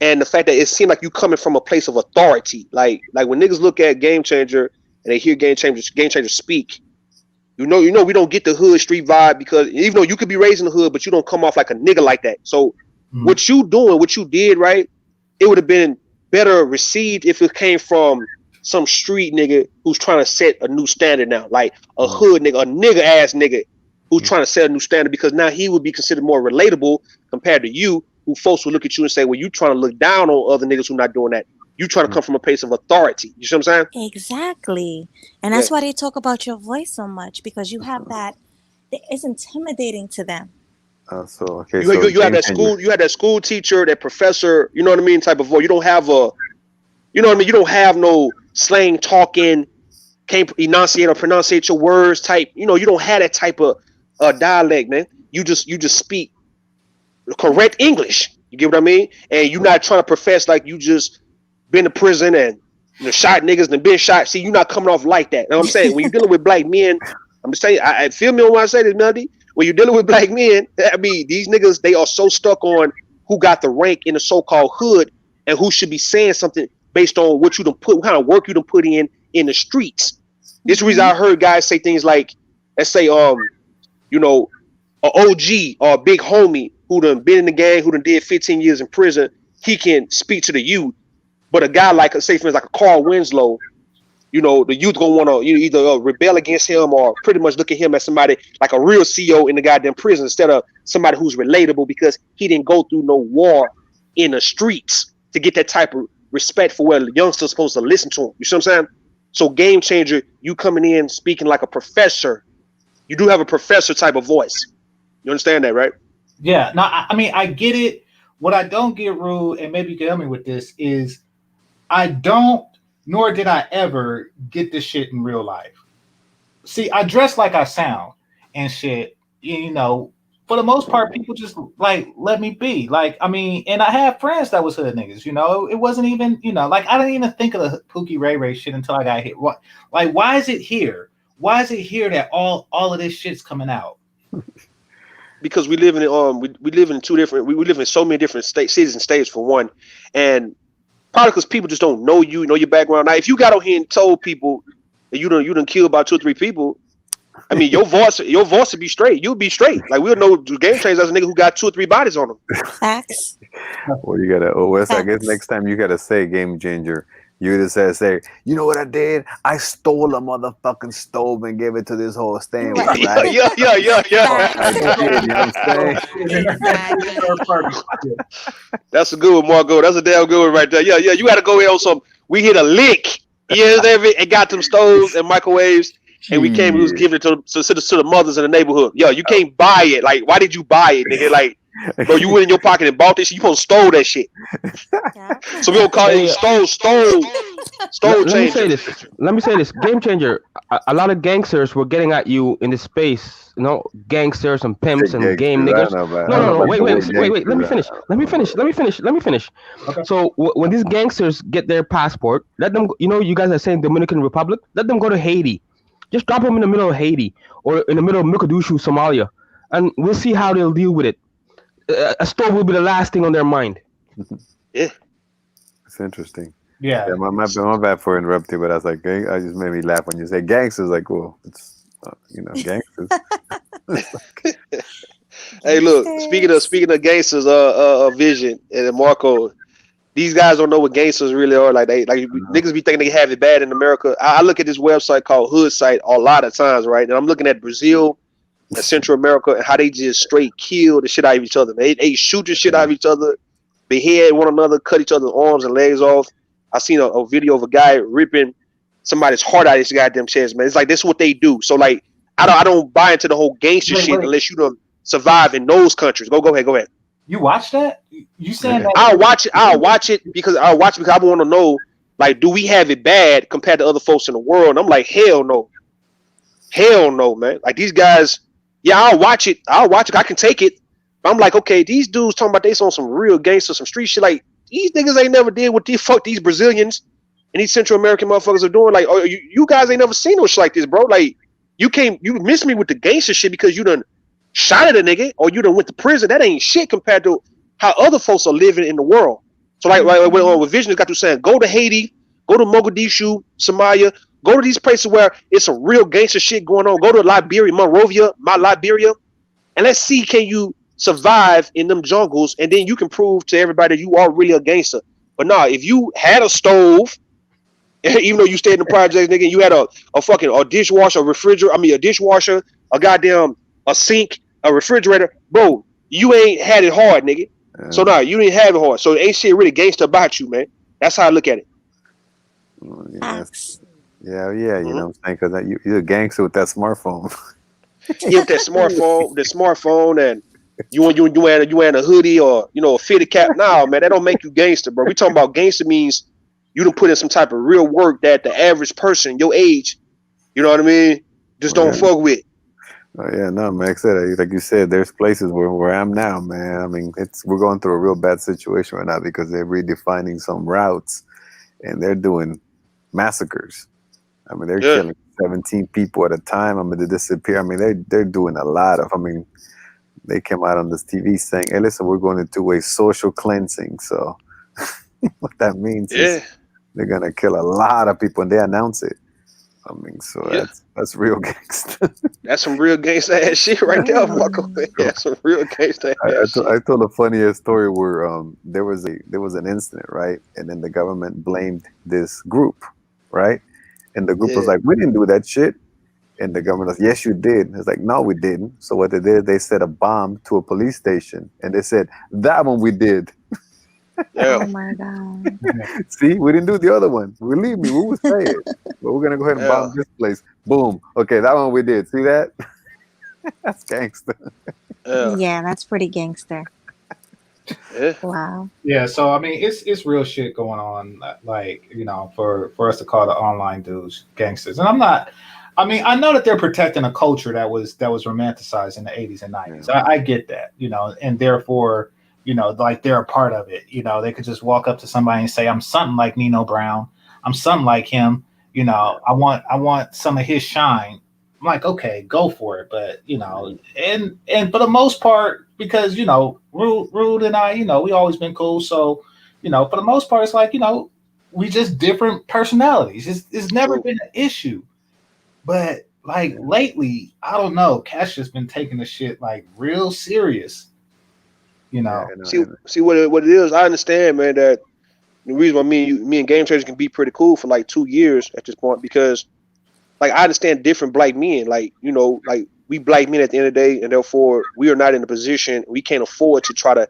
And the fact that it seemed like you coming from a place of authority. Like when niggas look at Game Changer and they hear Game Changer speak, you know we don't get the hood street vibe because even though you could be raised in the hood, but you don't come off like a nigga like that. So what you doing, what you did, right? It would have been better received if it came from some street nigga who's trying to set a new standard now, like a hood nigga, a nigga ass nigga who's trying to set a new standard, because now he would be considered more relatable compared to you, who folks will look at you and say, well, you trying to look down on other niggas who not doing that. You trying to come from a place of authority. You see what I'm saying? Exactly. And that's why they talk about your voice so much, because you have that. It's intimidating to them. So okay, you had that school teacher, that professor, you know what I mean, type of voice. You don't have you know what I mean, you don't have no slang talking, can't enunciate or pronunciate your words type. You don't have that type of dialect, man. You just speak correct English. You get what I mean? And you're not trying to profess like you just been to prison and shot niggas and been shot. See, you're not coming off like that. You know what I'm saying? When you're dealing with black men, I'm just saying, I feel me when I say this, Melody. When you're dealing with black men, I mean, these niggas, they are so stuck on who got the rank in the so-called hood and who should be saying something based on what you done put, what kind of work you done put in the streets. This reason I heard guys say things like, let's say, you know, a OG or a big homie who done been in the gang, who done did 15 years in prison, he can speak to the youth. But a guy like, say, for instance, like a Carl Winslow, you know, the youth gonna want to either rebel against him or pretty much look at him as somebody like a real CEO in the goddamn prison instead of somebody who's relatable because he didn't go through no war in the streets to get that type of respect for where the youngsters supposed to listen to him. You see what I'm saying? So Game Changer, you coming in speaking like a professor, you do have a professor type of voice. You understand that, right? Yeah. No, I mean, I get it. What I don't get, Rude, and maybe you can help me with this, is I don't, nor did I ever get this shit in real life. See, I dress like I sound and shit, you know, for the most part, people just like let me be. Like, I mean, and I have friends that was hood niggas, you know. It wasn't even, you know, like I didn't even think of the Pookie Ray Ray shit until I got hit. What, like, why is it here? Why is it here that all of this shit's coming out? Because we live in we live in two different, we live in so many different cities and states for one, and probably because people just don't know you, know your background. Now, if you got on here and told people that you done killed about 2 or 3 people, I mean, your voice would be straight. You'll be straight. Like, we'll know Game Changer as a nigga who got 2 or 3 bodies on him. Facts. Well, you gotta. Oh, Wes, I guess next time you gotta say Game Changer. You just say, you know what I did? I stole a motherfucking stove and gave it to this whole stand. Right. Right? Yeah. I did, you know what I'm saying? That's a good one, Margo. That's a damn good one right there. Yeah. You got to go in on some. We hit a lick. Yeah, and got them stoves and microwaves, and we was giving it to the mothers in the neighborhood. Yo, you can't buy it. Like, why did you buy it, nigga? Like, bro, you went in your pocket and bought this shit. You supposed to stole that shit. Yeah. So we don't call it stole change. Let me say this. Game Changer. A lot of gangsters were getting at you in this space. You know, gangsters and pimps and game niggas. No. Wait. Let me finish. Okay. So when these gangsters get their passport, let them. You know, you guys are saying Dominican Republic. Let them go to Haiti. Just drop them in the middle of Haiti or in the middle of Mogadishu, Somalia, and we'll see how they'll deal with it. A stove will be the last thing on their mind. Yeah, it's interesting. Yeah. My bad for interrupting, but I was like, I just made me laugh when you say gangsters. Like, well, it's gangsters. Hey, look. Speaking of gangsters, Vision and Marco, these guys don't know what gangsters really are. Like niggas be thinking they have it bad in America. I look at this website called Hood Site a lot of times, right? And I'm looking at Brazil and Central America and how they just straight kill the shit out of each other. They shoot the shit out of each other, behead one another, cut each other's arms and legs off. I seen a video of a guy ripping somebody's heart out of his goddamn chest, man. It's like this is what they do. So like I don't buy into the whole gangster shit unless you don't survive in those countries. Go ahead. You watch that? You saying that? I'll watch it because I want to know, like, do we have it bad compared to other folks in the world? And I'm like, hell no, man. Like, these guys, yeah, I'll watch it. I can take it. But I'm like, okay, these dudes talking about they on some real gangster, some street shit. Like, these niggas ain't never did what these Brazilians and these Central American motherfuckers are doing. Like, oh, you guys ain't never seen no shit like this, bro. Like, you missed me with the gangster shit because you done shot at a nigga or you done went to prison. That ain't shit compared to how other folks are living in the world. So like with Vision has got to saying, go to Haiti, go to Mogadishu, Somalia, go to these places where it's some real gangster shit going on. Go to Liberia, Monrovia, Liberia, and let's see, can you survive in them jungles? And then you can prove to everybody that you are really a gangster. But nah, if you had a stove, even though you stayed in the projects, nigga, you had a dishwasher, a dishwasher, a goddamn a sink, a refrigerator, bro, you ain't had it hard, nigga. So nah, you didn't have it hard. So ain't shit really gangster about you, man. That's how I look at it. Yeah, you know what I'm saying? Because you're a gangster with that smartphone. Yeah, with that smartphone, and you wearing a hoodie or a fitted cap. Nah, man, that don't make you gangster, bro. We talking about gangster means you done put in some type of real work that the average person your age, you know what I mean, just don't fuck with. Oh yeah, no, man. Like you said, there's places where I'm now, man. I mean, we're going through a real bad situation right now because they're redefining some routes, and they're doing massacres. I mean, they're killing 17 people at a time. I mean, they disappear. I mean, they're doing a lot of. I mean, they came out on this TV saying, "Hey, listen, we're going into a social cleansing." So, what that means is they're gonna kill a lot of people, and they announce it. I mean, so Yeah. that's real gangster. That's some real gangsta ass shit right there, Marco. Yeah, some real gangsta ass shit. I told a funniest story where there was an incident, right, and then the government blamed this group, right, and the group was Yeah. like, we didn't do that shit, and the government was, yes, you did. It's like, no, we didn't. So what they did, they set a bomb to a police station, and they said that one we did. Yeah. Oh my god. See, we didn't do the other one. Believe me, we would say it. But we're gonna go ahead and Yeah. bomb this place. Boom. Okay, that one we did. See that? That's gangster. Yeah. Yeah, that's pretty gangster. Yeah. Wow. Yeah, so I mean, it's real shit going on. Like, for us to call the online dudes gangsters, and I'm not. I mean, I know that they're protecting a culture that was romanticized in the 80s and 90s. Yeah. I get that, and therefore, like they're a part of it. They could just walk up to somebody and say, "I'm something like Nino Brown. I'm something like him. I want some of his shine." I'm like, okay, go for it. But and for the most part, because Rude and I, we always been cool. So, for the most part, it's like, we just different personalities. It's never True. been an issue. But like lately, I don't know. Cash has been taking the shit like real serious. Yeah, See what it is. I understand, man, that the reason why me and Game Changers can be pretty cool for like 2 years at this point, because like I understand different black men, like like we black men at the end of the day, and therefore we are not in a position, we can't afford to try to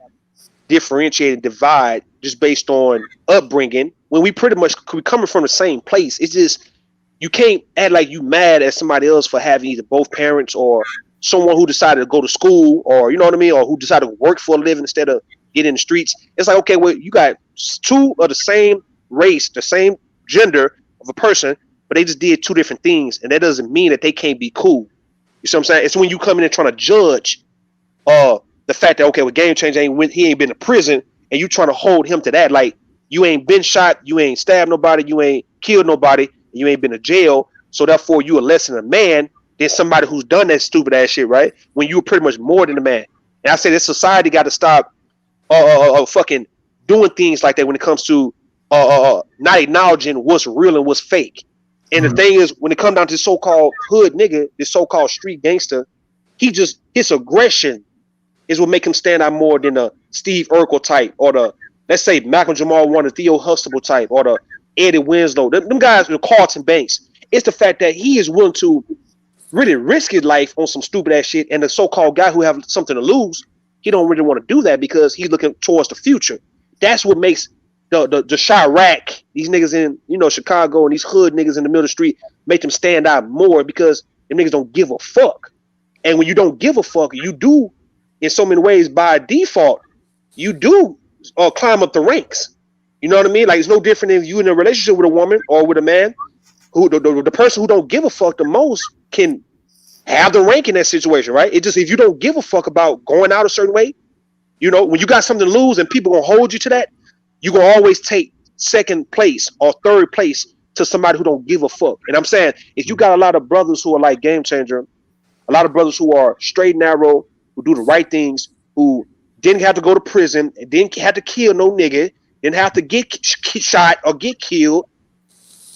differentiate and divide just based on upbringing when we pretty much we coming from the same place. It's just you can't act like you mad at somebody else for having either both parents or someone who decided to go to school, or you know what I mean, or who decided to work for a living instead of get in the streets. It's like, okay, well, you got two of the same race, the same gender of a person, but they just did two different things, and that doesn't mean that they can't be cool. You see what I'm saying? It's when you come in and trying to judge the fact that, okay, well, Game Changer he ain't been to prison, and you trying to hold him to that. Like, you ain't been shot, you ain't stabbed nobody, you ain't killed nobody, you ain't been to jail, so therefore you are less than a man than somebody who's done that stupid ass shit, right? When you were pretty much more than a man. And I say this society got to stop fucking doing things like that when it comes to not acknowledging what's real and what's fake. And the thing is, when it comes down to this so-called hood nigga, this so-called street gangster, his aggression is what make him stand out more than the Steve Urkel type, or the, let's say, Malcolm Jamal Warner, Theo Huxtable type, or the Eddie Winslow. Them guys, the Carlton Banks. It's the fact that he is willing to really risk his life on some stupid ass shit, and the so-called guy who have something to lose, he don't really want to do that because he's looking towards the future. That's what makes the Chirac, these niggas in Chicago, and these hood niggas in the middle of the street, make them stand out more, because them niggas don't give a fuck. And when you don't give a fuck, you do, in so many ways, by default, you do climb up the ranks. You know what I mean? Like, it's no different than you in a relationship with a woman or with a man. Who the person who don't give a fuck the most can have the rank in that situation, right? It just, if you don't give a fuck about going out a certain way, when you got something to lose and people gonna hold you to that, you gonna always take second place or third place to somebody who don't give a fuck. And I'm saying, if you got a lot of brothers who are like Game Changer, a lot of brothers who are straight and narrow, who do the right things, who didn't have to go to prison, didn't have to kill no nigga, didn't have to get shot or get killed.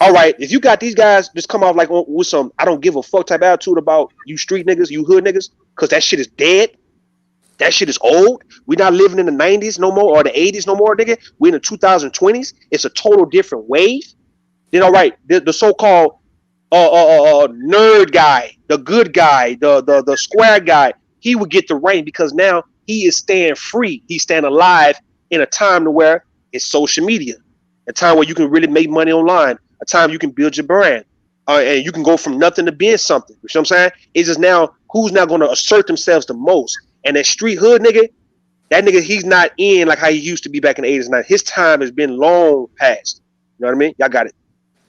All right, if you got these guys just come off like with some I don't give a fuck type attitude about you street niggas, you hood niggas, because that shit is dead. That shit is old. We're not living in the 90s no more, or the 80s no more, nigga. We're in the 2020s. It's a total different wave. Then, all right, the so-called nerd guy, the good guy, the square guy, he would get the reign because now he is staying free. He's staying alive in a time to where it's social media, a time where you can really make money online, a time you can build your brand, and you can go from nothing to being something. You know what I'm saying? It's just now who's not going to assert themselves the most. And that street hood nigga, that nigga, he's not in like how he used to be back in the 80s and 90s. His time has been long past. You know what I mean? Y'all got it.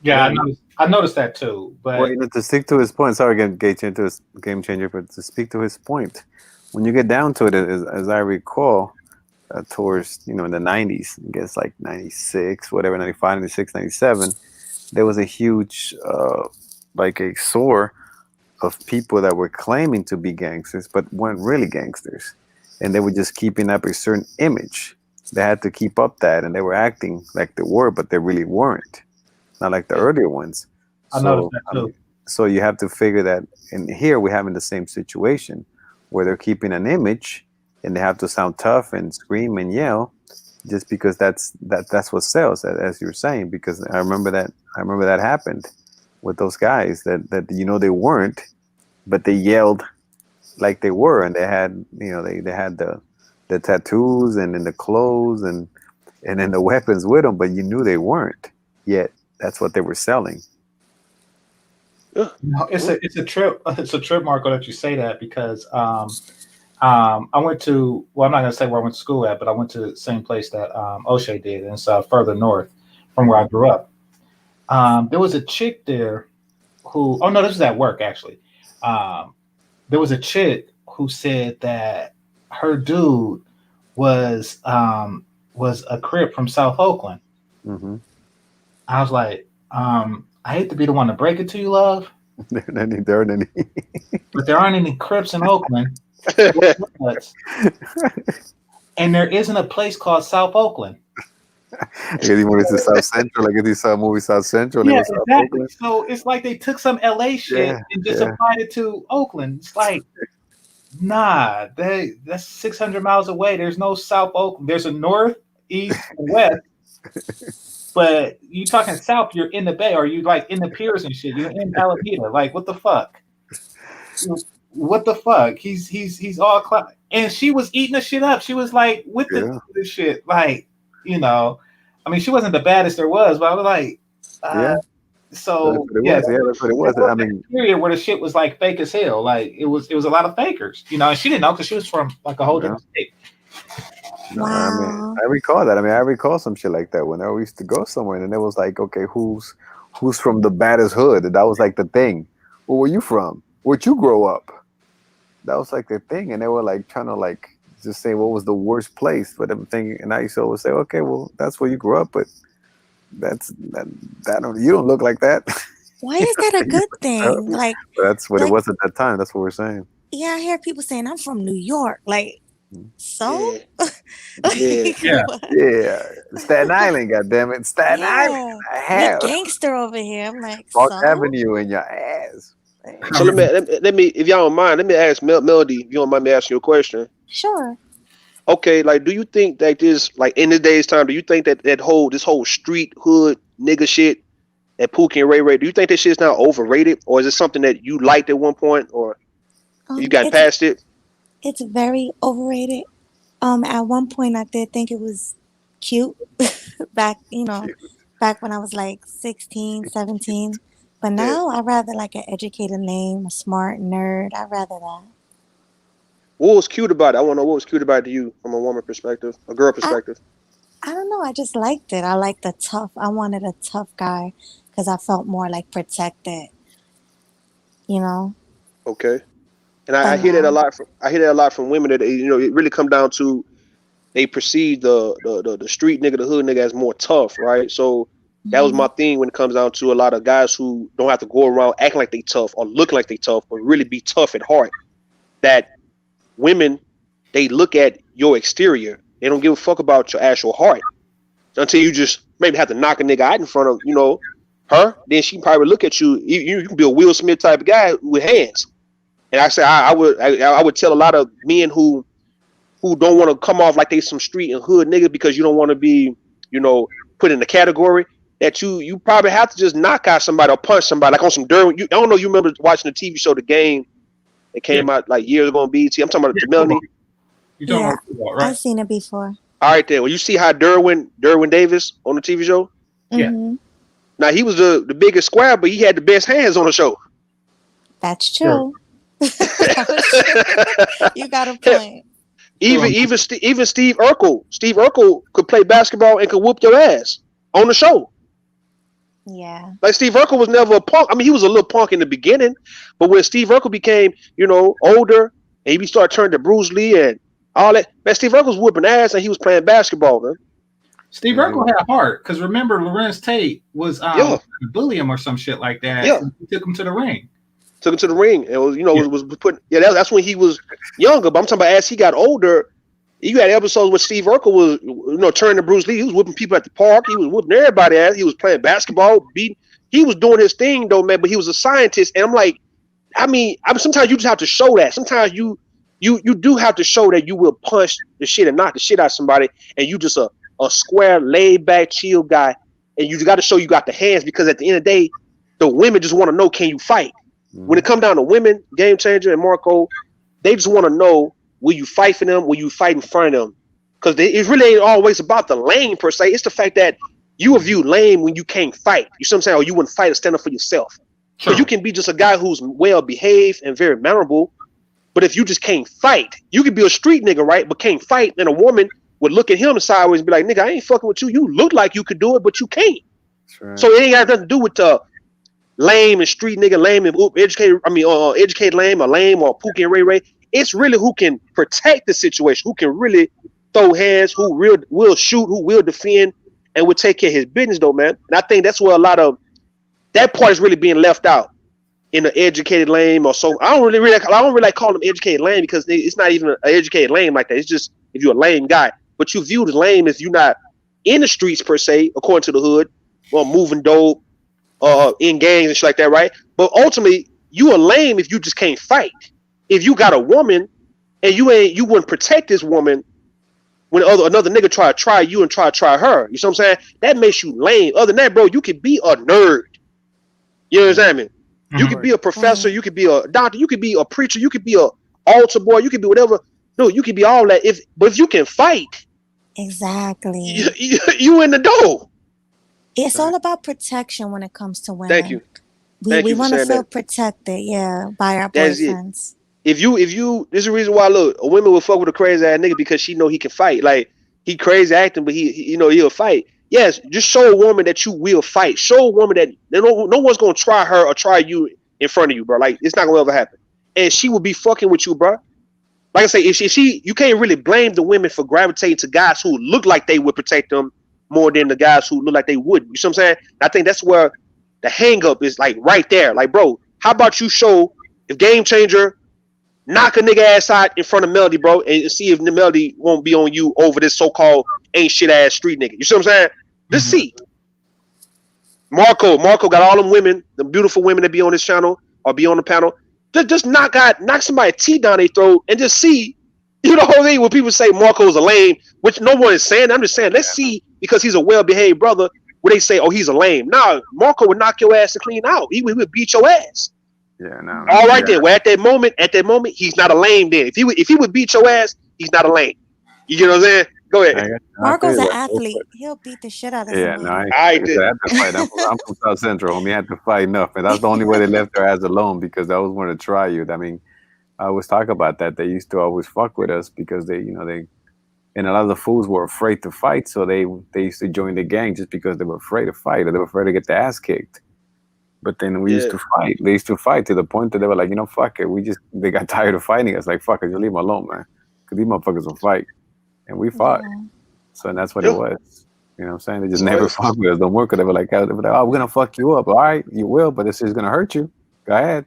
Yeah, I noticed that too. But well, to stick to his point, sorry again, Game Changer, but to speak to his point, when you get down to it, as I recall, towards in the 90s, I guess like 96, whatever, 95, 96, 97, there was a huge like a soar of people that were claiming to be gangsters but weren't really gangsters, and they were just keeping up a certain image. They had to keep up that, and they were acting like they were, but they really weren't, not like the earlier ones. I noticed that too. So you have to figure that. And here we're having the same situation where they're keeping an image, and they have to sound tough and scream and yell, just because that's what sells, as you're saying. Because I remember that happened with those guys that they weren't, but they yelled like they were, and they had they had the tattoos and then the clothes and then the weapons with them, but you knew they weren't. Yet that's what they were selling. No, it's a trip. It's a trip, Marco, that you say that, because I went to, well, I'm not gonna say where I went to school at, but I went to the same place that O'Shea did, and it's further north from where I grew up. There was a chick there who, oh no, this was at work actually. There was a chick who said that her dude was a Crip from South Oakland. Mm-hmm. I was like, I hate to be the one to break it to you, love. There aren't any. But there aren't any Crips in Oakland. And there isn't a place called South Oakland. He wanted to South Central, like if he saw a movie South Central. Yeah, exactly. So it's like they took some LA shit and just applied it to Oakland. It's like, nah, that's 600 miles away. There's no South Oakland. There's a north, east, and west. But you talking south, you're in the Bay, or you like in the piers and shit. You're in Alameda. Like, what the fuck? What the fuck? He's all and she was eating the shit up. She was like with the shit, like, I mean, she wasn't the baddest there was, but I was like, so that's what it was. I mean, period where the shit was like fake as hell. Like it was a lot of fakers, and she didn't know because she was from like a whole different state. No, I mean, I recall that. I mean, I recall some shit like that when I used to go somewhere, and it was like, okay, who's from the baddest hood? And that was like the thing. Well, where you from? Where'd you grow up? That was like the thing, and they were like trying to like just say what was the worst place for everything. And I used to always say, okay, well, that's where you grew up, but you don't look like that. Why is that a good thing? Like that's what it was at that time. That's what we're saying. Yeah, I hear people saying I'm from New York. Like, so? Yeah. Staten Island, goddammit. Staten Island. You're gangster over here. I'm like, Park Avenue in your ass. So let me, if y'all don't mind, let me ask Melody, if you don't mind me asking you a question. Sure. Okay, like, do you think that this, like, in today's time, do you think that this whole street hood nigga shit, that Pookie and Ray Ray, do you think this shit's now overrated, or is it something that you liked at one point, or you got past it? It's very overrated. At one point, I did think it was cute back when I was like 16, 17. But now I'd rather like an educated name, a smart nerd. I'd rather that. What was cute about it? I want to know what was cute about it to you from a woman perspective, a girl perspective. I don't know. I just liked it. I liked the tough. I wanted a tough guy because I felt more like protected. Okay. And I hear that a lot. I hear that a lot from women that it really come down to they perceive the street nigga, the hood nigga as more tough, right? So that was my thing when it comes down to a lot of guys who don't have to go around acting like they tough or looking like they tough, but really be tough at heart. That women, they look at your exterior. They don't give a fuck about your actual heart until you just maybe have to knock a nigga out in front of her. Then she probably look at you. You can be a Will Smith type of guy with hands. And I say I would tell a lot of men who don't want to come off like they some street and hood nigga because you don't want to be put in the category that you probably have to just knock out somebody or punch somebody like on some Derwin. I don't know. You remember watching the TV show The Game? It came out like years ago on BET. I'm talking about the Melanie. You talking about football, right? I've seen it before. All right, then. Well, you see how Derwin Davis on the TV show? Yeah. Mm-hmm. Now he was the biggest square, but he had the best hands on the show. That's true. You got a point. Even Steve Urkel. Steve Urkel could play basketball and could whoop your ass on the show. Yeah. Like Steve Urkel was never a punk. I mean, he was a little punk in the beginning, but when Steve Urkel became, older and he started turning to Bruce Lee and all that, man, Steve Urkel was whooping ass and he was playing basketball, man. Steve Urkel had heart because remember Lorenz Tate was bullying him or some shit like that. Yeah. He took him to the ring. It was was putting. Yeah, that's when he was younger. But I'm talking about as he got older. You had episodes where Steve Urkel was, turning to Bruce Lee. He was whooping people at the park. He was whooping everybody ass. He was playing basketball, beating. he was doing his thing though, man. But he was a scientist, and I'm like, I mean, sometimes you just have to show that. Sometimes you do have to show that you will punch the shit and knock the shit out of somebody, and you just a square, laid back, chill guy, and you just got to show you got the hands, because at the end of the day, the women just want to know, can you fight? When it comes down to women, Game Changer and Marco, they just want to know, will you fight for them? Will you fight in front of them? Because it really ain't always about the lame per se. It's the fact that you are viewed lame when you can't fight. You see what I'm saying? Or you wouldn't fight or stand up for yourself. So you can be just a guy who's well behaved and very memorable, but if you just can't fight, you could be a street nigga, right? But can't fight, and a woman would look at him sideways and be like, nigga, I ain't fucking with you. You look like you could do it, but you can't. Right. So it ain't got nothing to do with lame and street nigga, lame and educated lame or Pookie and Ray Ray. It's really who can protect the situation, who can really throw hands, who will shoot, who will defend, and will take care of his business though, man. And I think that's where a lot of that part is really being left out in the educated lame or so. I don't really like calling them educated lame, because it's not even an educated lame like that. It's just if you're a lame guy, but you viewed as lame if you're not in the streets per se, according to the hood, or moving dope, in gangs and shit like that, right? But ultimately, you are lame if you just can't fight. If you got a woman and you wouldn't protect this woman when another nigga try you and try her. You see what I'm saying? That makes you lame. Other than that, bro, you could be a nerd. You know what I'm saying? You could be a professor, you could be a doctor, you could be a preacher, you could be a altar boy, you could be whatever. No, you could be all that. But if you can fight, exactly, you in the door. It's all about protection when it comes to women. Thank you. We want to feel protected, by our boyfriends. If you, this is the reason why a woman will fuck with a crazy ass nigga, because she know he can fight. Like, he crazy acting, but he'll fight. Yes, just show a woman that you will fight. Show a woman that no one's gonna try her or try you in front of you, bro. Like, it's not gonna ever happen. And she will be fucking with you, bro. Like I say, if she you can't really blame the women for gravitating to guys who look like they would protect them more than the guys who look like they wouldn't. You see what I'm saying? I think that's where the hang up is, like, right there. Like, bro, how about you show, if Game Changer knock a nigga ass out in front of Melody, bro, and see if the Melody won't be on you over this so-called ain't shit ass street nigga. You see what I'm saying? Just see. Marco got all them women, the beautiful women that be on this channel or be on the panel. Just knock somebody's teeth down their throat and just see. You know what I mean? When people say Marco's a lame, which no one is saying, I'm just saying, let's see, because he's a well-behaved brother, where they say, oh, he's a lame. Nah, Marco would knock your ass to clean out. He would beat your ass. Yeah, no. All right then. Well, at that moment, he's not a lame then. If he would beat your ass, he's not a lame. You know what I'm saying? Go ahead. Marco's an athlete. He'll beat the shit out of somebody. I had to fight. I'm from South Central, homie. I had to fight enough. And that's the only way they left their ass alone, because I was going to try you. I mean, I always talk about that. They used to always fuck with us because they and a lot of the fools were afraid to fight. So they used to join the gang just because they were afraid to fight, or they were afraid to get their ass kicked. But then we used to fight. They used to fight to the point that they were like, fuck it. They got tired of fighting us. Like, fuck it, just leave them alone, man. Because these motherfuckers will fight. And we fought. Yeah. So and that's what it was. You know what I'm saying? They just never fuck with us no more, because they were like, oh, we're going to fuck you up. All right, you will, but this is going to hurt you. Go ahead.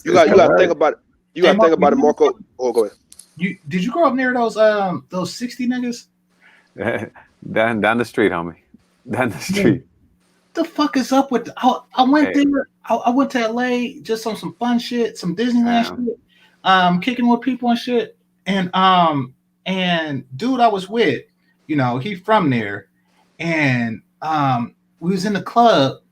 you got to think about it. You got to think about it, Marco. Oh, go ahead. Did you grow up near those 60 niggas? down the street, homie. Down the street. The fuck is up with I went there. I went to LA just on some fun shit, some Disneyland shit, kicking with people and shit. And dude I was with, he from there, and we was in the club,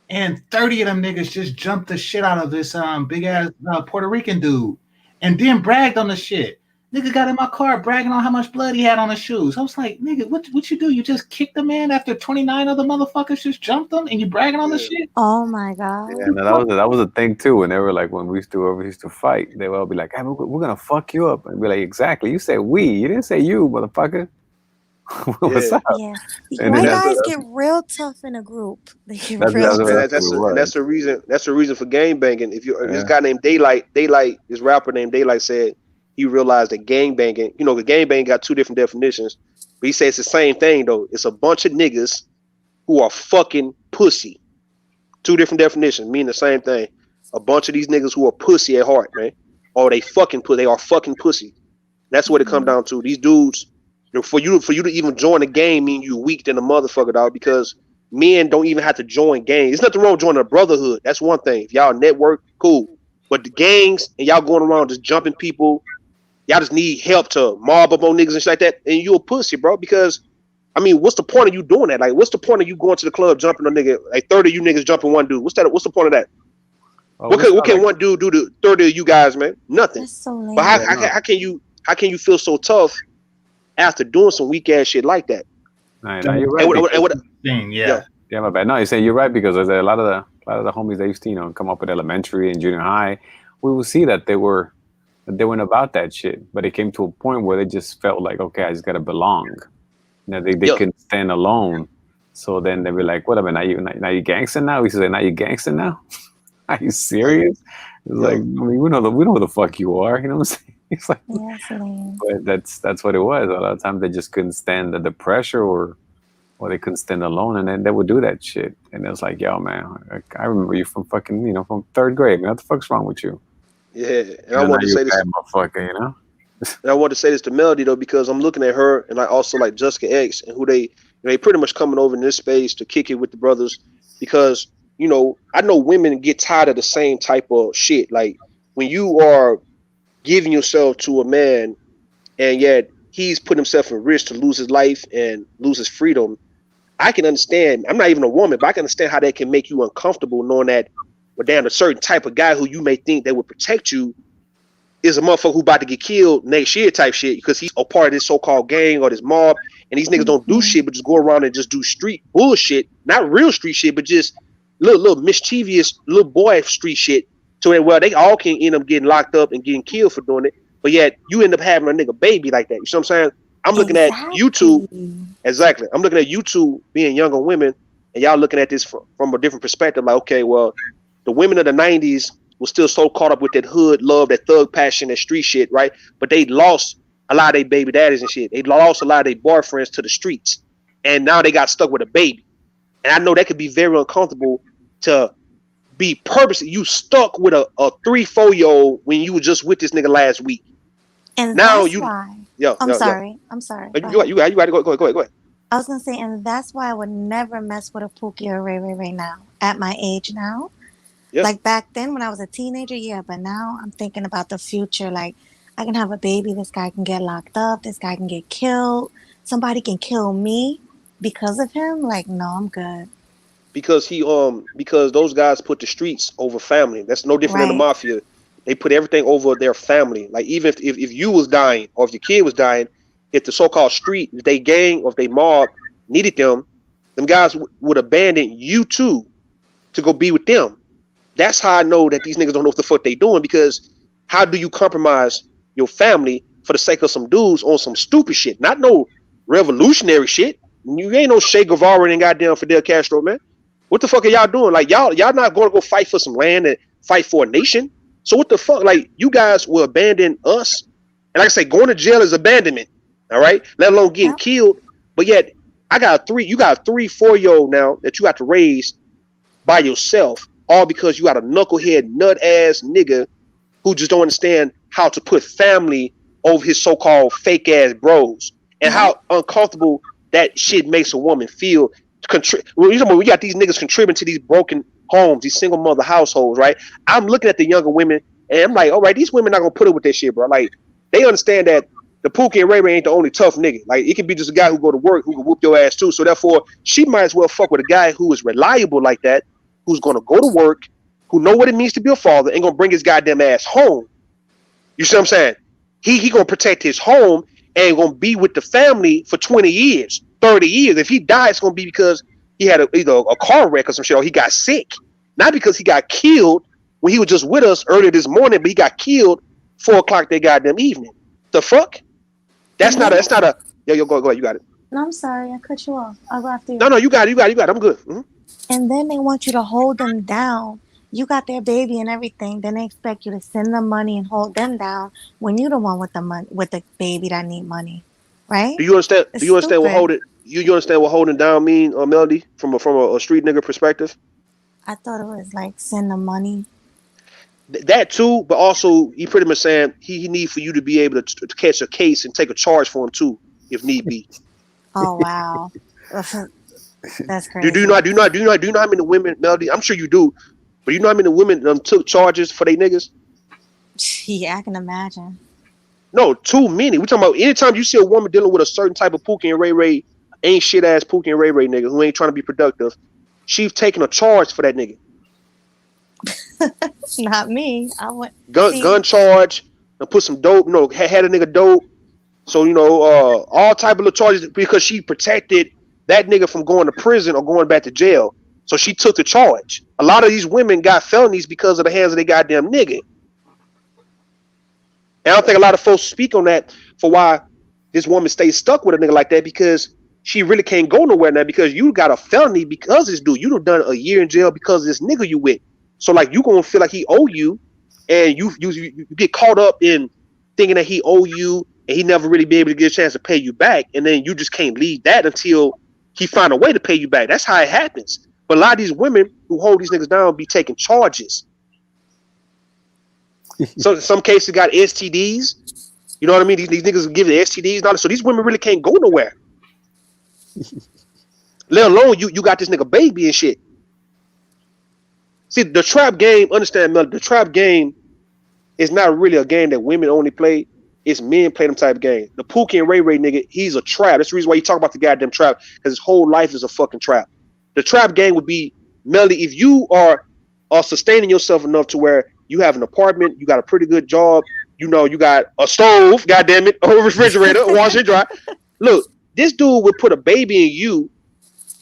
and 30 of them niggas just jumped the shit out of this big ass Puerto Rican dude, and then bragged on the shit. Nigga got in my car bragging on how much blood he had on his shoes. I was like, nigga, what you do? You just kicked the man after 29 other motherfuckers just jumped him, and you bragging on the shit? Oh my god! Yeah, no, that was a thing too. And they were like, when we used to fight, they would all be like, hey, we're gonna fuck you up, and be like, exactly. You said we, you didn't say you, motherfucker. What's up? Yeah, white guys get real tough in a group. They get real tough. That's the reason. That's the reason for gang banging. If this guy named Daylight, this rapper named Daylight said he realized that gang banging, the gang banging got two different definitions, but he says it's the same thing though. It's a bunch of niggas who are fucking pussy. Two different definitions mean the same thing. A bunch of these niggas who are pussy at heart, man. Or they are fucking pussy. That's what it comes down to. These dudes, for you to even join the game mean you weak than a motherfucker, dog, because men don't even have to join gangs. There's nothing wrong with joining a brotherhood. That's one thing. If y'all network, cool. But the gangs and y'all going around just jumping people, y'all just need help to mob up on niggas and shit like that, and you a pussy, bro. Because I mean, what's the point of you doing that? Like, what's the point of you going to the club jumping a nigga? Like 30 of you niggas jumping one dude. What's that? What's the point of that? Oh, What can one dude do to 30 of you guys, man? Nothing. That's so lame. But how can you feel so tough after doing some weak ass shit like that? No, you're right. Yeah, my bad. No, you're saying you're right because there's a lot of the homies that used to come up with elementary and junior high. We will see that they weren't about that shit, but it came to a point where they just felt like, okay, I just gotta belong. They couldn't stand alone. So then they were like, what? I mean, now you gangster now? He said, now you gangster now? Are you serious? It's like, I mean, we know who the fuck you are. You know what I'm saying? It's like, but that's what it was. A lot of times they just couldn't stand the pressure, or they couldn't stand alone, and then they would do that shit. And it was like, yo, man, I remember you from fucking, from third grade. Man, what the fuck's wrong with you? Yeah, and I want to say this, motherfucker, And I want to say this to Melody though, because I'm looking at her, and I also like Jessica X, and who they pretty much coming over in this space to kick it with the brothers, because I know women get tired of the same type of shit. Like when you are giving yourself to a man, and yet he's put himself in risk to lose his life and lose his freedom. I can understand. I'm not even a woman, but I can understand how that can make you uncomfortable, knowing that, well, damn, a certain type of guy who you may think that would protect you is a motherfucker who about to get killed next year type shit, because he's a part of this so-called gang or this mob, and these niggas don't do shit but just go around and just do street bullshit, not real street shit, but just little mischievous little boy street shit, so that, well, they all can end up getting locked up and getting killed for doing it, but yet you end up having a nigga baby like that. You see what I'm saying? I'm looking at YouTube. Exactly. I'm looking at YouTube being younger women, and y'all looking at this from a different perspective. Like, okay, well, the women of the 90s was still so caught up with that hood love, that thug passion, that street shit, right? But they lost a lot of their baby daddies and shit. They lost a lot of their boyfriends to the streets, and now they got stuck with a baby. And I know that could be very uncomfortable to be purposely. You stuck with a 3-4-year-old when you were just with this nigga last week. And now that's why. I'm sorry. You got to go ahead. I was gonna say, and that's why I would never mess with a Pookie or Ray Ray right now. At my age now, like back then when I was a teenager, yeah. But now I'm thinking about the future. Like, I can have a baby. This guy can get locked up. This guy can get killed. Somebody can kill me because of him. Like, no, I'm good. Because because those guys put the streets over family. That's no different than the mafia. They put everything over their family. Like, even if you was dying, or if your kid was dying, if the so-called street, if they gang or if they mob needed them guys would abandon you too to go be with them. That's how I know that these niggas don't know what the fuck they doing, because how do you compromise your family for the sake of some dudes on some stupid shit? Not no revolutionary shit. You ain't no Che Guevara and goddamn Fidel Castro, man. What the fuck are y'all doing? Like, y'all not going to go fight for some land and fight for a nation? So what the fuck? Like, you guys will abandon us? And like I say, going to jail is abandonment. All right, let alone getting killed. But yet, you got a 3-4-year-old now that you got to raise by yourself, all because you got a knucklehead, nut ass nigga who just don't understand how to put family over his so-called fake ass bros, and how uncomfortable that shit makes a woman feel. We got these niggas contributing to these broken homes, these single mother households, right? I'm looking at the younger women, and I'm like, all right, these women not gonna put up with that shit, bro. Like, they understand that the Pookie and Ray Ray ain't the only tough nigga. Like, it could be just a guy who go to work who can whoop your ass too. So therefore, she might as well fuck with a guy who is reliable like that, who's gonna go to work, who know what it means to be a father, and gonna bring his goddamn ass home. You see what I'm saying? He gonna protect his home and gonna be with the family for 20 years, 30 years. If he dies, it's gonna be because he had either a car wreck or some shit, or he got sick. Not because he got killed when he was just with us earlier this morning, but he got killed 4 o'clock that goddamn evening. The fuck? That's not a. Yo, go ahead. You got it. No, I'm sorry, I cut you off. I'll go after you. No, you got it. I'm good. Mm-hmm. And then they want you to hold them down. You got their baby and everything. Then they expect you to send them money and hold them down when you're the one with the money, with the baby that need money, right? Do you understand? Do you understand what holding? You understand what holding down mean, Melody, from a street nigga perspective? I thought it was like send them money. That too, but also he pretty much saying he need for you to be able to catch a case and take a charge for him too, if need be. Oh wow. That's Do crazy. you know how many women, Melody? I'm sure you do, but you know how many women took charges for they niggas? Yeah, I can imagine. No, too many. We talking about anytime you see a woman dealing with a certain type of Pookie and Ray Ray, ain't shit ass Pookie and Ray Ray nigga who ain't trying to be productive, she's taking a charge for that nigga. Not me. I went Gun see. charge and put some dope. Had a nigga dope. So all type of little charges because she protected that nigga from going to prison or going back to jail. So she took the charge. A lot of these women got felonies because of the hands of their goddamn nigga. And I don't think a lot of folks speak on that for why this woman stays stuck with a nigga like that because she really can't go nowhere now because you got a felony because this dude. You done a year in jail because of this nigga you with. So like you gonna feel like he owe you, and you get caught up in thinking that he owe you, and he never really be able to get a chance to pay you back, and then you just can't leave that until he find a way to pay you back. That's how it happens. But a lot of these women who hold these niggas down be taking charges. So in some cases got STDs. You know what I mean? These niggas give the STDs and all that. So these women really can't go nowhere. Let alone you got this nigga baby and shit. See, the trap game, understand, Mel, the trap game is not really a game that women only play. It's men play them type of game. The Pookie and Ray Ray nigga, he's a trap. That's the reason why you talk about the goddamn trap, because his whole life is a fucking trap. The trap game would be, Melly, if you are sustaining yourself enough to where you have an apartment, you got a pretty good job, you got a stove, goddamn it, a refrigerator, wash and dry. Look, this dude would put a baby in you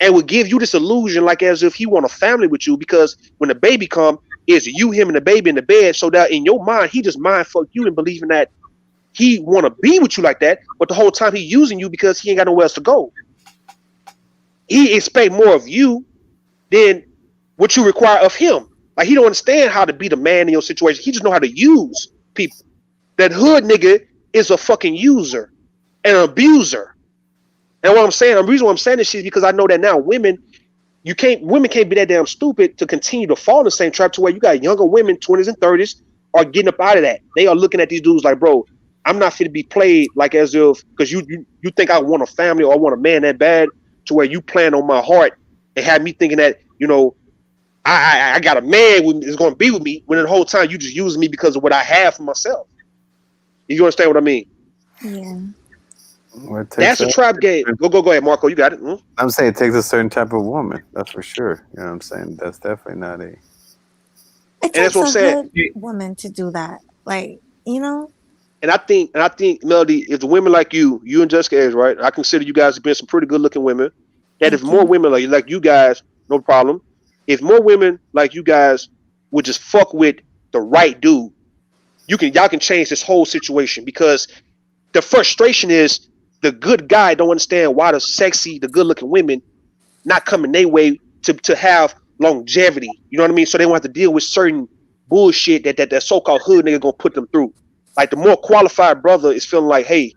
and would give you this illusion like as if he want a family with you, because when the baby come, it's you, him, and the baby in the bed, so that in your mind, he just mind fuck you and believing that he want to be with you like that, but the whole time he using you because he ain't got nowhere else to go. He expect more of you than what you require of him. Like, he don't understand how to be the man in your situation. He just know how to use people. That hood nigga is a fucking user and an abuser. And what I'm saying, the reason why I'm saying this shit is because I know that now women can't be that damn stupid to continue to fall in the same trap to where you got younger women, 20s and 30s, are getting up out of that. They are looking at these dudes like, bro, I'm not fit to be played like as if, because you think I want a family or I want a man that bad, to where you plan on my heart and have me thinking that, I got a man who is going to be with me, when the whole time you just using me because of what I have for myself. You understand what I mean? Yeah. Well, that's a trap game. Go ahead, Marco. You got it. I'm saying it takes a certain type of woman. That's for sure. You know what I'm saying? That's definitely not a. It takes a good woman to do that. Like, And I think, Melody, if the women like you and Jessica is right, I consider you guys to be some pretty good looking women. That if more women like you guys, no problem. If more women like you guys would just fuck with the right dude, y'all can change this whole situation, because the frustration is the good guy don't understand why the good looking women not coming their way to have longevity. You know what I mean? So they won't have to deal with certain bullshit that so-called hood nigga gonna put them through. Like, the more qualified brother is feeling like, hey,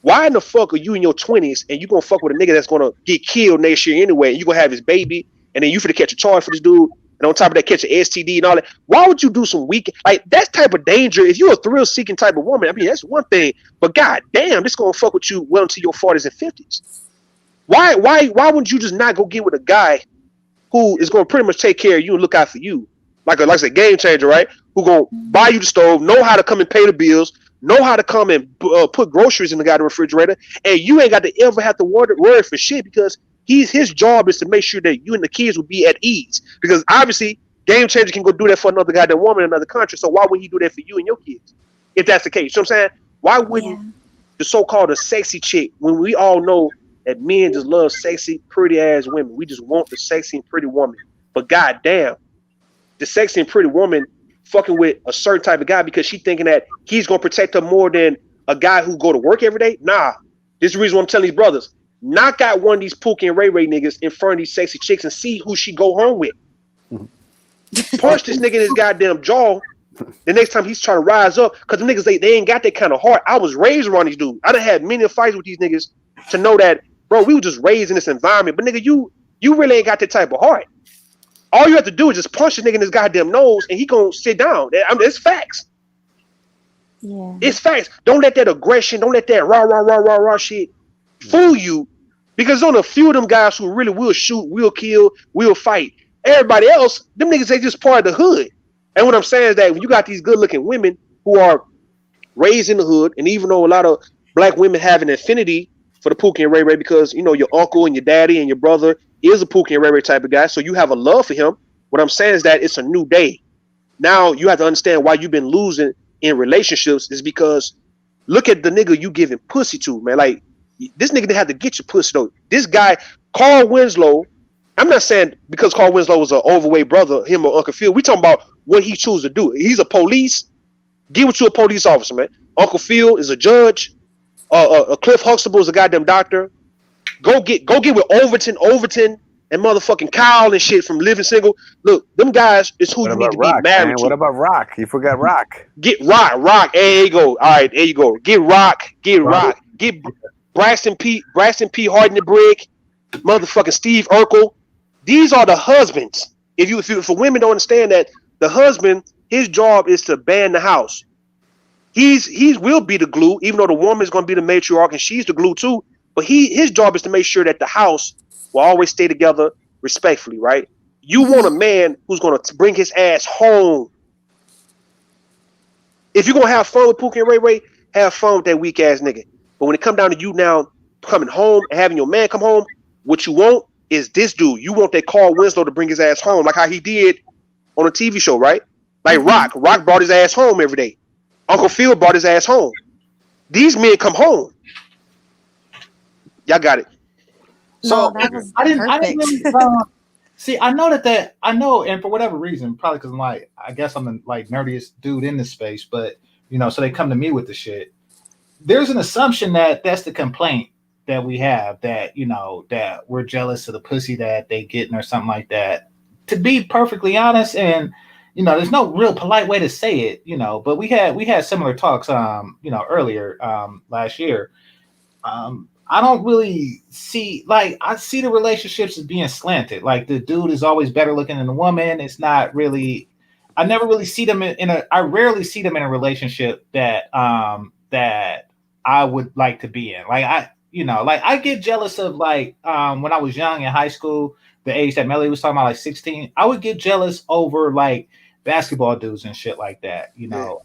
why in the fuck are you in your 20s and you gonna fuck with a nigga that's gonna get killed next year anyway, and you gonna have his baby, and then you finna catch a charge for this dude, and on top of that catch an STD and all that? Why would you do some weak, like, that type of danger? If you're a thrill-seeking type of woman, I mean, that's one thing, but god damn, this gonna fuck with you well into your 40s and 50s. Why wouldn't you just not go get with a guy who is gonna pretty much take care of you and look out for you? Like I said, game changer, right? Who gonna buy you the stove, know how to come and pay the bills, know how to come and put groceries in the goddamn refrigerator, and you ain't got to ever have to worry for shit, because his job is to make sure that you and the kids will be at ease. Because obviously, game changer can go do that for another goddamn woman in another country. So why would he do that for you and your kids? If that's the case, you know what I'm saying? Why wouldn't the so-called sexy chick, when we all know that men just love sexy, pretty ass women? We just want the sexy and pretty woman. But goddamn, the sexy and pretty woman fucking with a certain type of guy because she thinking that he's gonna protect her more than a guy who go to work every day. Nah, this is the reason why I'm telling these brothers, knock out one of these Pookie and Ray Ray niggas in front of these sexy chicks and see who she go home with. Punch this nigga in his goddamn jaw the next time he's trying to rise up, because the niggas, they ain't got that kind of heart. I was raised around these dudes. I done had many fights with these niggas to know that, bro, we were just raised in this environment. But nigga, you really ain't got that type of heart. All you have to do is just punch the nigga in his goddamn nose and he gonna sit down. I mean, it's facts. Yeah. It's facts. Don't let that aggression, don't let that rah shit fool you, Because on a few of them guys who really will shoot, will kill, will fight. Everybody else, them niggas, they just part of the hood. And what I'm saying is that when you got these good looking women who are raised in the hood, and even though a lot of black women have an affinity for the Pookie and Ray Ray because, you know, your uncle and your daddy and your brother is a Pookie and Ray Ray type of guy, so you have a love for him. What I'm saying is that it's a new day. Now you have to understand why you've been losing in relationships is because look at the nigga you giving pussy to, man. Like, this nigga didn't have to get your pussy though. This guy, Carl Winslow, I'm not saying because Carl Winslow was an overweight brother, him or Uncle Phil. We talking about what he chooses to do. He's a police. Give it to a police officer, man. Uncle Phil is a judge. Cliff Huxtable is a goddamn doctor. Go get with Overton, and motherfucking Kyle and shit from Living Single. Look, them guys is who What you about need to Rock, be married man? to. What about Rock? You forgot Rock. Get Rock. There you go. All right, there you go. Get Rock. Get Braxton P. Harden the Brick, motherfucking Steve Urkel. These are the husbands. If women don't understand that the husband, his job is to ban the house. He will be the glue, even though the woman is going to be the matriarch and she's the glue too. But his job is to make sure that the house will always stay together respectfully, right? You want a man who's going to bring his ass home. If you're going to have fun with Pookie and Ray Ray, have fun with that weak ass nigga. But when it come down to you now coming home and having your man come home, what you want is this dude. You want that Carl Winslow to bring his ass home, like how he did on a TV show, right? Like Rock brought his ass home every day. Uncle Phil brought his ass home. These men come home. Y'all got it. So No, that was I didn't perfect. really, see. I know that I know, and for whatever reason, probably because I'm like, I guess I'm the like nerdiest dude in this space, but you know, so they come to me with the shit. There's an assumption that that's the complaint that we have, that you know, that we're jealous of the pussy that they getting or something like that. To be perfectly honest, and you know, there's no real polite way to say it, you know, but we had similar talks, you know, earlier last year. I don't really see, like, I see the relationships as being slanted. Like, the dude is always better looking than the woman. It's not really, I never really see them I rarely see them in a relationship that that I would like to be in. Like, I get jealous of, like, when I was young in high school, the age that Melly was talking about, like 16, I would get jealous over like basketball dudes and shit like that, you know,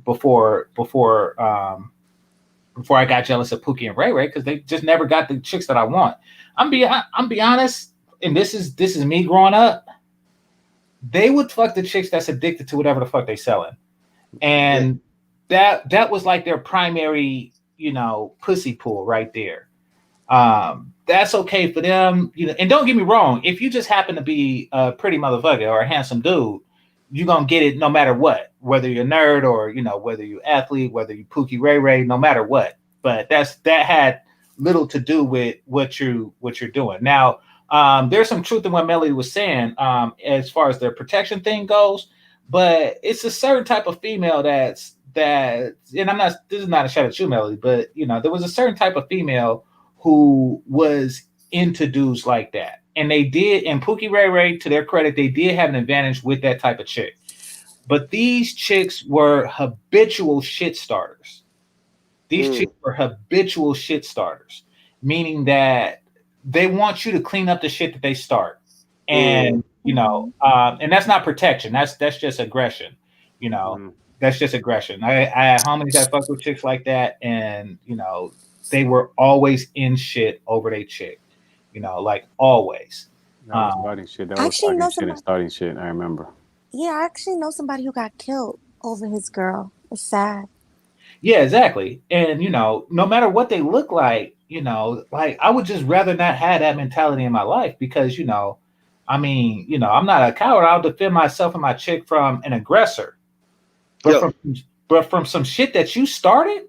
before I got jealous of Pookie and Ray Ray, because they just never got the chicks that I want. I'm be honest, and this is me growing up. They would fuck the chicks that's addicted to whatever the fuck they selling, and that was like their primary, you know, pussy pool right there. That's okay for them, you know. And don't get me wrong, if you just happen to be a pretty motherfucker or a handsome dude, you're gonna get it no matter what, whether you're a nerd or, you know, whether you're athlete, whether you Pookie Ray Ray, no matter what. But that had little to do with what you're doing. Now, there's some truth in what Melody was saying, as far as their protection thing goes, but it's a certain type of female that, and this is not a shot at you, Melody, but you know, there was a certain type of female who was into dudes like that. And they did, and Pookie Ray Ray, to their credit, they did have an advantage with that type of chick. But these chicks were habitual shit starters. These chicks were habitual shit starters, meaning that they want you to clean up the shit that they start. And, you know, and that's not protection. That's just aggression. You know, that's just aggression. I had homies that fucked with chicks like that, and, you know, they were always in shit over their chick. You know, like always. That was starting shit. That was talking shit and starting shit. I remember. Yeah, I actually know somebody who got killed over his girl. It's sad. Yeah, exactly. And, you know, no matter what they look like, you know, like I would just rather not have that mentality in my life because, you know, I mean, you know, I'm not a coward. I'll defend myself and my chick from an aggressor. But from some shit that you started,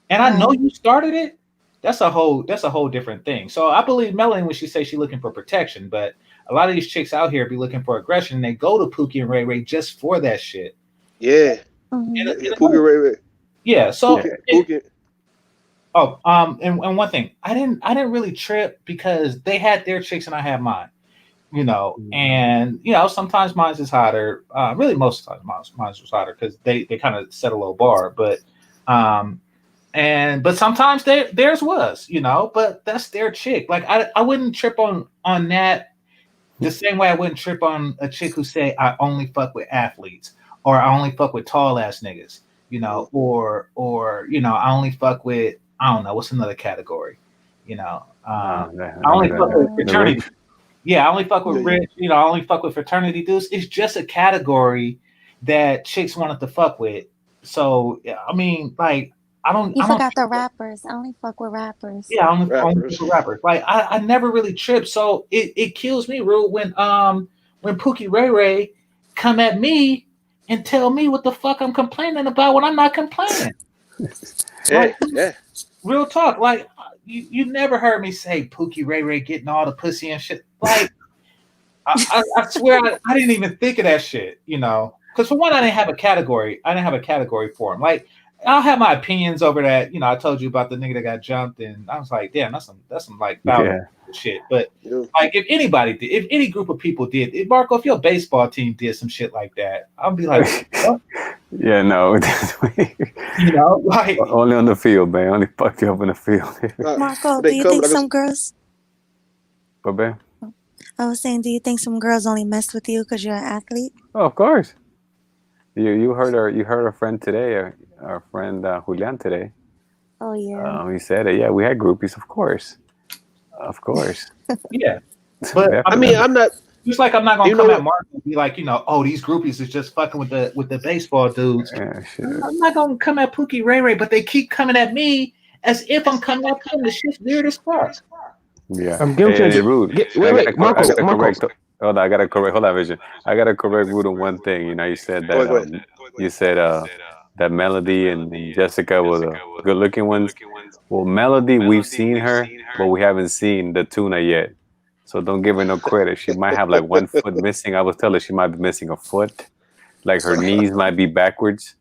and I know you started it, that's a whole different thing. So I believe Melanie when she says she's looking for protection, but a lot of these chicks out here be looking for aggression, and they go to Pookie and Ray Ray just for that shit. Yeah. Pookie Ray Ray. Yeah. So Pookie. And one thing, I didn't really trip because they had their chicks and I had mine. You know, and you know, sometimes mine's is hotter. Really most of the time mine's was hotter because they kind of set a low bar, but but sometimes theirs was, but that's their chick. Like I wouldn't trip on that the same way I wouldn't trip on a chick who say I only fuck with athletes or I only fuck with tall ass niggas, or I only fuck with, I don't know, what's another category, I only fuck with fraternity. Yeah, I only fuck with rich, I only fuck with fraternity dudes. It's just a category that chicks wanted to fuck with. So I mean, like, You forgot the rappers. I only fuck with rappers. yeah, I only fuck with rappers. Like I never really tripped. So it kills me, Rue, when Pookie Ray Ray come at me and tell me what the fuck I'm complaining about when I'm not complaining. Yeah. Real talk. Like you never heard me say Pookie Ray Ray getting all the pussy and shit. Like I swear I didn't even think of that shit, Because for one, I didn't have a category. I didn't have a category for him. Like I'll have my opinions over that. I told you about the nigga that got jumped, and I was like, damn, that's some like foul shit. But like, if anybody did, if any group of people did, if Marco, if your baseball team did some shit like that, I'll be like, what? Yeah, no, like only on the field, man. Only fuck you up in the field. Marco, do you think some girls? What, man? I was saying, do you think some girls only mess with you because you're an athlete? Oh, of course. You heard our friend today, our friend Julian today. Oh yeah. He said it. Yeah, we had groupies, of course. Yeah, but I mean, I'm not. Just like I'm not gonna come at Mark and be like, oh, these groupies is just fucking with the baseball dudes. Yeah, I'm not gonna come at Pookie Ray Ray, but they keep coming at me as if I'm coming at them. The shit's weird as fuck. Yeah, I'm game changer. Rude. Wait, Marco. Hold on, I gotta correct. Hold on, Vision. I gotta correct Rude on one thing. You said that you said that Melody and Jessica were the good-looking ones. Well, Melody, we've seen her, but we haven't seen the tuna yet. So don't give her no credit. She might have like 1 foot missing. I was telling her she might be missing a foot. Like her knees might be backwards.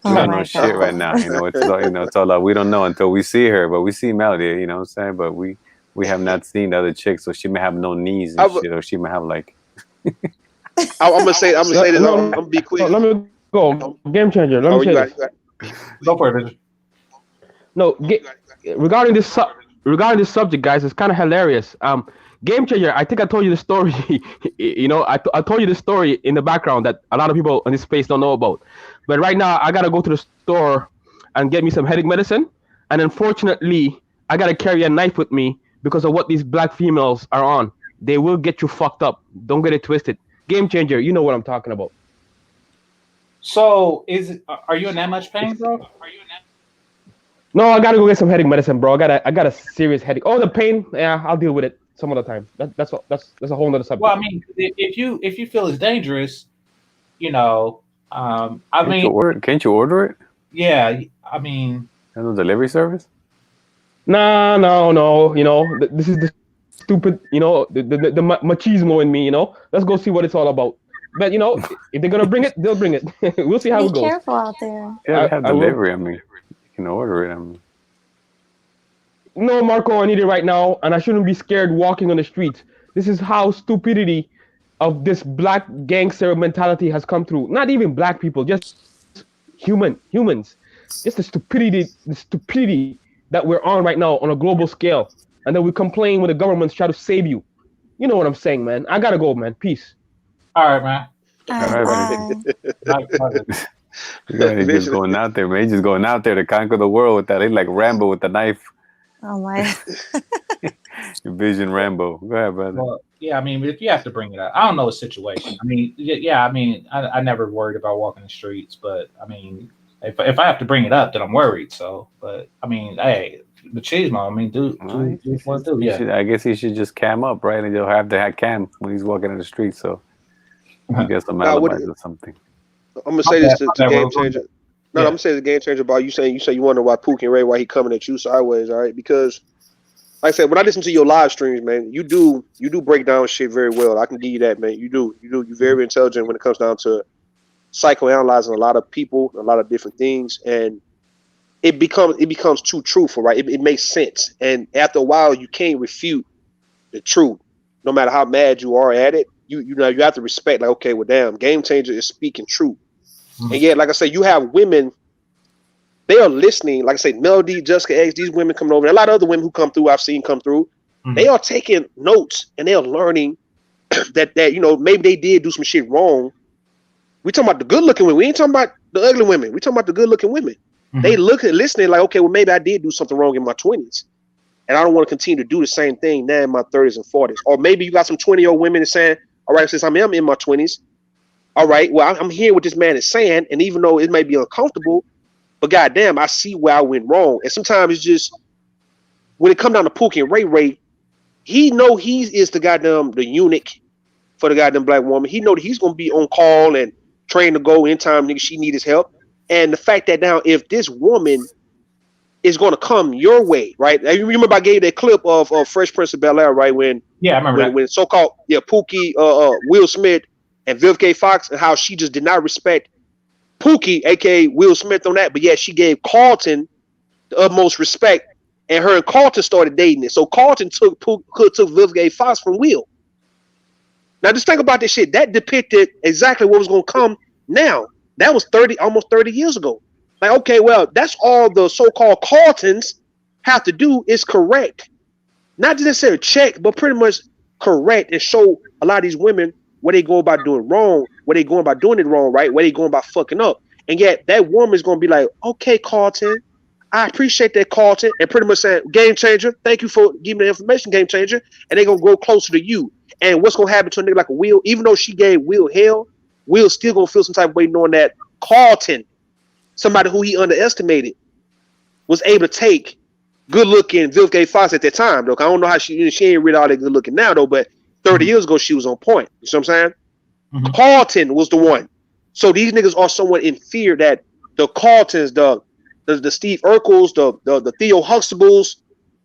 We don't know shit right now. It's all we don't know until we see her. But we see Melody. You know what I'm saying? But we have not seen the other chick, so she may have no knees and shit, or she may have like. I'm gonna say this. I'm gonna be quick. Let me go. Game changer. Let me say this. Go for it, Vision. No, regarding this subject, guys, it's kind of hilarious. Game changer. I think I told you the story. I told you the story in the background that a lot of people in this space don't know about. But right now, I gotta go to the store and get me some headache medicine, and unfortunately, I gotta carry a knife with me because of what these black females are on. They will get you fucked up. Don't get it twisted. Game changer. You know what I'm talking about. So, are you in that much pain, bro? No, I gotta go get some headache medicine, bro. I got a serious headache. Oh, the pain. Yeah, I'll deal with it some other time. That's a whole nother subject. Well, I mean, if you feel it's dangerous, Can't you order it? Yeah, I mean, no delivery service. No. This is the stupid, the machismo in me. Let's go see what it's all about. But if they're gonna bring it, they'll bring it. We'll see how it goes. Be careful out there. Yeah, they have delivery. I mean, you can order it. No, Marco, I need it right now, and I shouldn't be scared walking on the streets. This is how stupidity of this black gangster mentality has come through. Not even black people, just humans. Just the stupidity that we're on right now on a global scale, and then we complain when the governments try to save you. You know what I'm saying, man. I gotta go, man. Peace. All right, man. All right, He's just going out there, man. He's just going out there to conquer the world with that. He's like Rambo with the knife. Oh my. Vision Rambo. Go ahead, brother. Well, yeah, I mean, if you have to bring it up, I don't know the situation. I mean, I never worried about walking the streets, but I mean, if I have to bring it up, then I'm worried. So, but I mean, hey, machismo. I mean, do what do? Yeah. I guess he should just cam up, right? And he'll have to have cam when he's walking in the street. So, I guess some alibis or something. I'm gonna say this to Game Changer. No, I'm gonna say the Game Changer about you saying you wonder why Pookie and Ray, why he coming at you sideways, all right? Because like I said, when I listen to your live streams, man, you do break down shit very well. I can give you that, man. You do. You're very intelligent when it comes down to psychoanalyzing a lot of people, a lot of different things, and it becomes too truthful, right? It makes sense, and after a while, you can't refute the truth, no matter how mad you are at it. You have to respect, like, okay, well, damn, Game Changer is speaking truth. And yet, like I said, you have women they are listening. Like I say, Melody, Jessica X, these women coming over, and a lot of other women who come through, I've seen come through. They are taking notes and they are learning that maybe they did do some shit wrong. We talking about the good looking women. We ain't talking about the ugly women. We talking about the good looking women. They listening like, okay, well maybe I did do something wrong in my 20s, and I don't want to continue to do the same thing now in my 30s and 40s. Or maybe you got some 20-year-old women that's saying, all right, since I'm in my 20s, all right, well I'm hearing what this man is saying, and even though it may be uncomfortable, but goddamn, I see where I went wrong. And sometimes it's just when it comes down to Pookie and Ray, he know he is the eunuch for the goddamn black woman. He know that he's gonna be on call and trained to go anytime nigga she need his help. And the fact that now if this woman is gonna come your way, right? You remember I gave you that clip of Fresh Prince of Bel-Air, right? When I remember when so-called Pookie, Will Smith, and Vivica Fox, and how she just did not respect Pookie, aka Will Smith, on that, but yet she gave Carlton the utmost respect, and her and Carlton started dating it. So Carlton took Vivica Fox from Will. Now just think about this shit. That depicted exactly what was gonna come now. That was almost 30 years ago. Like, okay, well, that's all the so-called Carltons have to do is correct. Not just necessarily check, but pretty much correct and show a lot of these women where they go about doing wrong, where they going about doing it wrong, right? Where they going about fucking up. And yet that woman's gonna be like, okay, Carlton, I appreciate that, Carlton, and pretty much saying, game changer, thank you for giving the information, game changer, and they're gonna grow closer to you. And what's gonna happen to a nigga like a Will, even though she gave Will hell, Will still gonna feel some type of way knowing that Carlton, somebody who he underestimated, was able to take good looking Vivica Fox at that time, though. I don't know how she ain't really all that good looking now, though, but 30 years ago she was on point. You see what I'm saying? Carlton was the one. So these niggas are somewhat in fear that the Carltons, the Steve Urkels, the Theo Huxtables,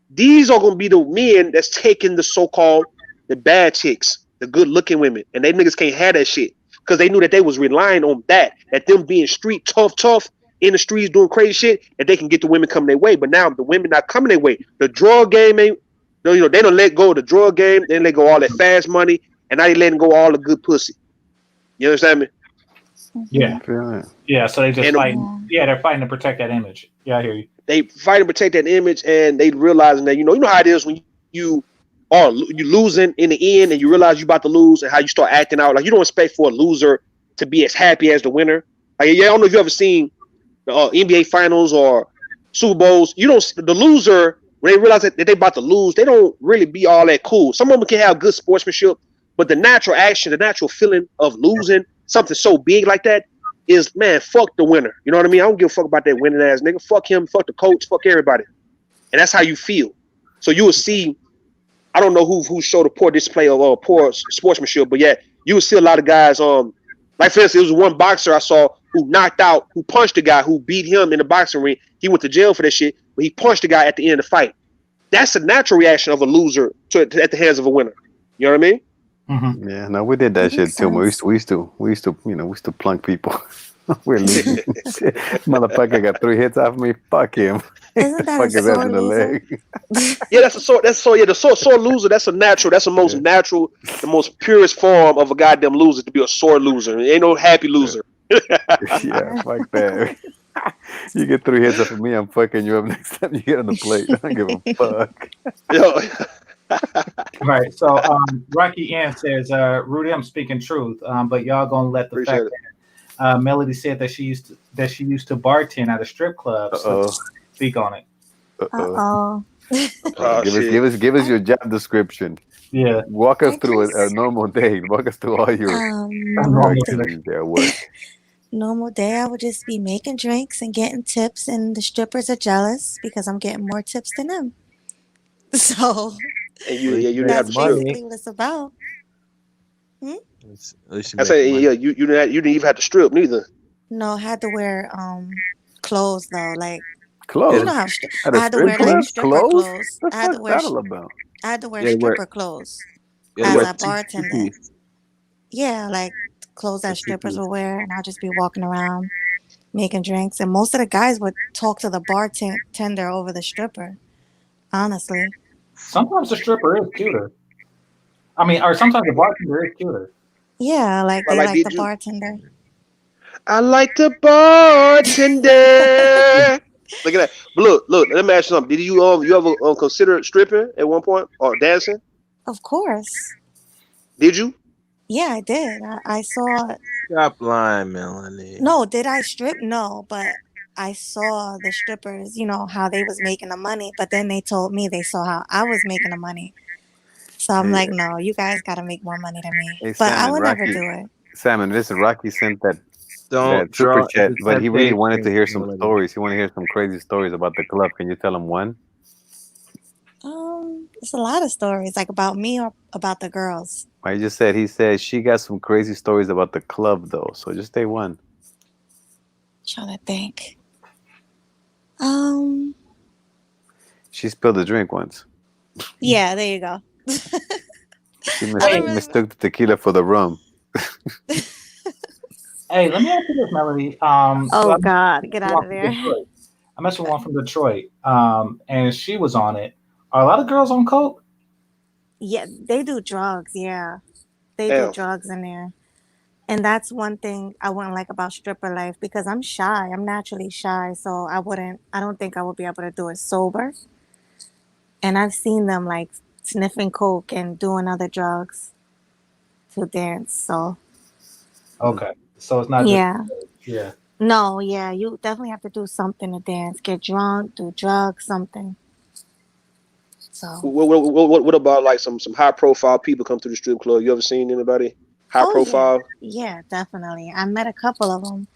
these are gonna be the men that's taking the so-called the bad chicks, the good looking women, and they niggas can't have that shit because they knew that they was relying on that them being street tough in the streets doing crazy shit, and they can get the women coming their way. But now the women not coming their way. The drug game ain't, they don't let go of the drug game. They let go all that fast money, and now they letting go all the good pussy. You understand me? Yeah. So they just fighting. Yeah, they're fighting to protect that image. Yeah, I hear you. They fight to protect that image, and they realizing that you know how it is when you losing in the end, and you realize you about to lose, and how you start acting out like you don't expect for a loser to be as happy as the winner. Like, I don't know if you ever seen the NBA Finals or Super Bowls. You don't the loser when they realize that they about to lose, they don't really be all that cool. Some of them can have good sportsmanship, but the natural action, the natural feeling of losing something so big like that is, man, fuck the winner. You know what I mean? I don't give a fuck about that winning ass nigga. Fuck him, fuck the coach, fuck everybody. And that's how you feel. So you will see, I don't know who showed a poor display of poor sportsmanship, but yeah, you will see a lot of guys, like for instance, it was one boxer I saw who punched a guy who beat him in the boxing ring. He went to jail for that shit, but he punched the guy at the end of the fight. That's a natural reaction of a loser at the hands of a winner. You know what I mean? Mm-hmm. Yeah, no, we did that shit too. We used to plunk people. We're losing. Motherfucker got 3 hits off me. Fuck him. Isn't that Fuck a his ass sore in the loser? leg. Yeah, that's a sore. Yeah, the sore loser. That's a natural. That's the most natural, the most purest form of a goddamn loser, to be a sore loser. It ain't no happy loser. Yeah, fuck that. You get 3 hits off of me, I'm fucking you up next time you get on the plate. I don't give a fuck. Yo. Right. So Rocky Ann says, Rudy, I'm speaking truth. But y'all gonna let the Appreciate fact that Melody said that she used to bartend at a strip club. So speak on it. Give us your job description. Yeah. Walk us through a normal day. Walk us through all your activities there. Work. Normal day, I would just be making drinks and getting tips, and the strippers are jealous because I'm getting more tips than them. So and you didn't have to strip. basically what it's about. I say, you didn't even have to strip neither. No, I had to wear clothes though, like clothes. You know how I had to wear like stripper clothes. I had to wear stripper clothes as a bartender. Yeah, like clothes that strippers will wear, and I'll just be walking around making drinks. And most of the guys would talk to the bartender over the stripper. Honestly, sometimes the stripper is cuter. I mean, or sometimes the bartender is cuter. Yeah, like they like the bartender. I like the bartender. Look at that. But look. Let me ask you something. Did you ever consider stripping at one point or dancing? Of course. Did you? Yeah, I did. I saw. Stop lying, Melanie. No, did I strip? No, but I saw the strippers. You know how they was making the money, but then they told me they saw how I was making the money. So I'm Hey, like, no, you guys got to make more money than me. hey, But I Salmon, would never Rocky, do it. Salmon. Listen, Rocky sent that Don't super draw chat, the but he really wanted to temptation, hear some Melanie. stories. He wanted to hear some crazy stories about the club. Can you tell him one? It's a lot of stories like about me or about the girls. I just said he said she got some crazy stories about the club though. So just say one. Trying to think. Um, She spilled a drink once. yeah, there you go. She I don't really. mistook the tequila for the rum. Hey, let me ask you this, Melody. Oh God, get out One of from there. Detroit. I met one from Detroit, and she was on it. Are a lot of girls on coke? Yeah, they do drugs. Yeah, they do Damn. drugs in there. And that's one thing I wouldn't like about stripper life because I'm shy. I'm naturally shy, so I don't think I would be able to do it sober. And I've seen them like sniffing coke and doing other drugs to dance. So Okay, so it's not just yeah, yeah. no, yeah, you definitely have to do something to dance. Get drunk, do drugs, something. So What about like some high profile people come to the strip club? You ever seen anybody high oh yeah, profile? yeah, definitely. I met a couple of them.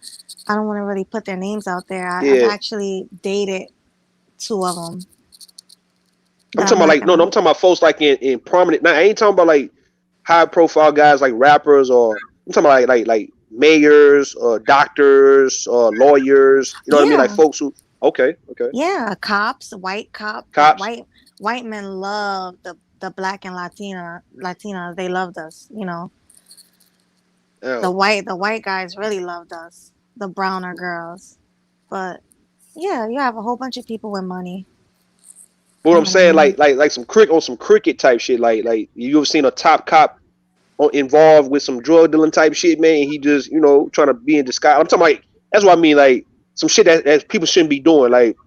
I don't want to really put their names out there. I've Yeah. actually dated two of them, I'm but I'm talking about not like no, gonna. I'm talking about folks like in prominent. Now I ain't talking about like high profile guys like rappers or I'm talking about like mayors or doctors or lawyers. You know what I mean? Like Yeah, folks who okay. yeah, cops, white cop, Cops. white men love the black and Latinas. They loved us, you know. Yeah. The white guys really loved us. The browner girls, but yeah, you have a whole bunch of people with money. But You what know I'm what I saying, mean? like some cricket type shit. Like you ever seen a top cop involved with some drug dealing type shit, man? And he just trying to be in disguise. I'm talking like that's what I mean. Like some shit that people shouldn't be doing. Like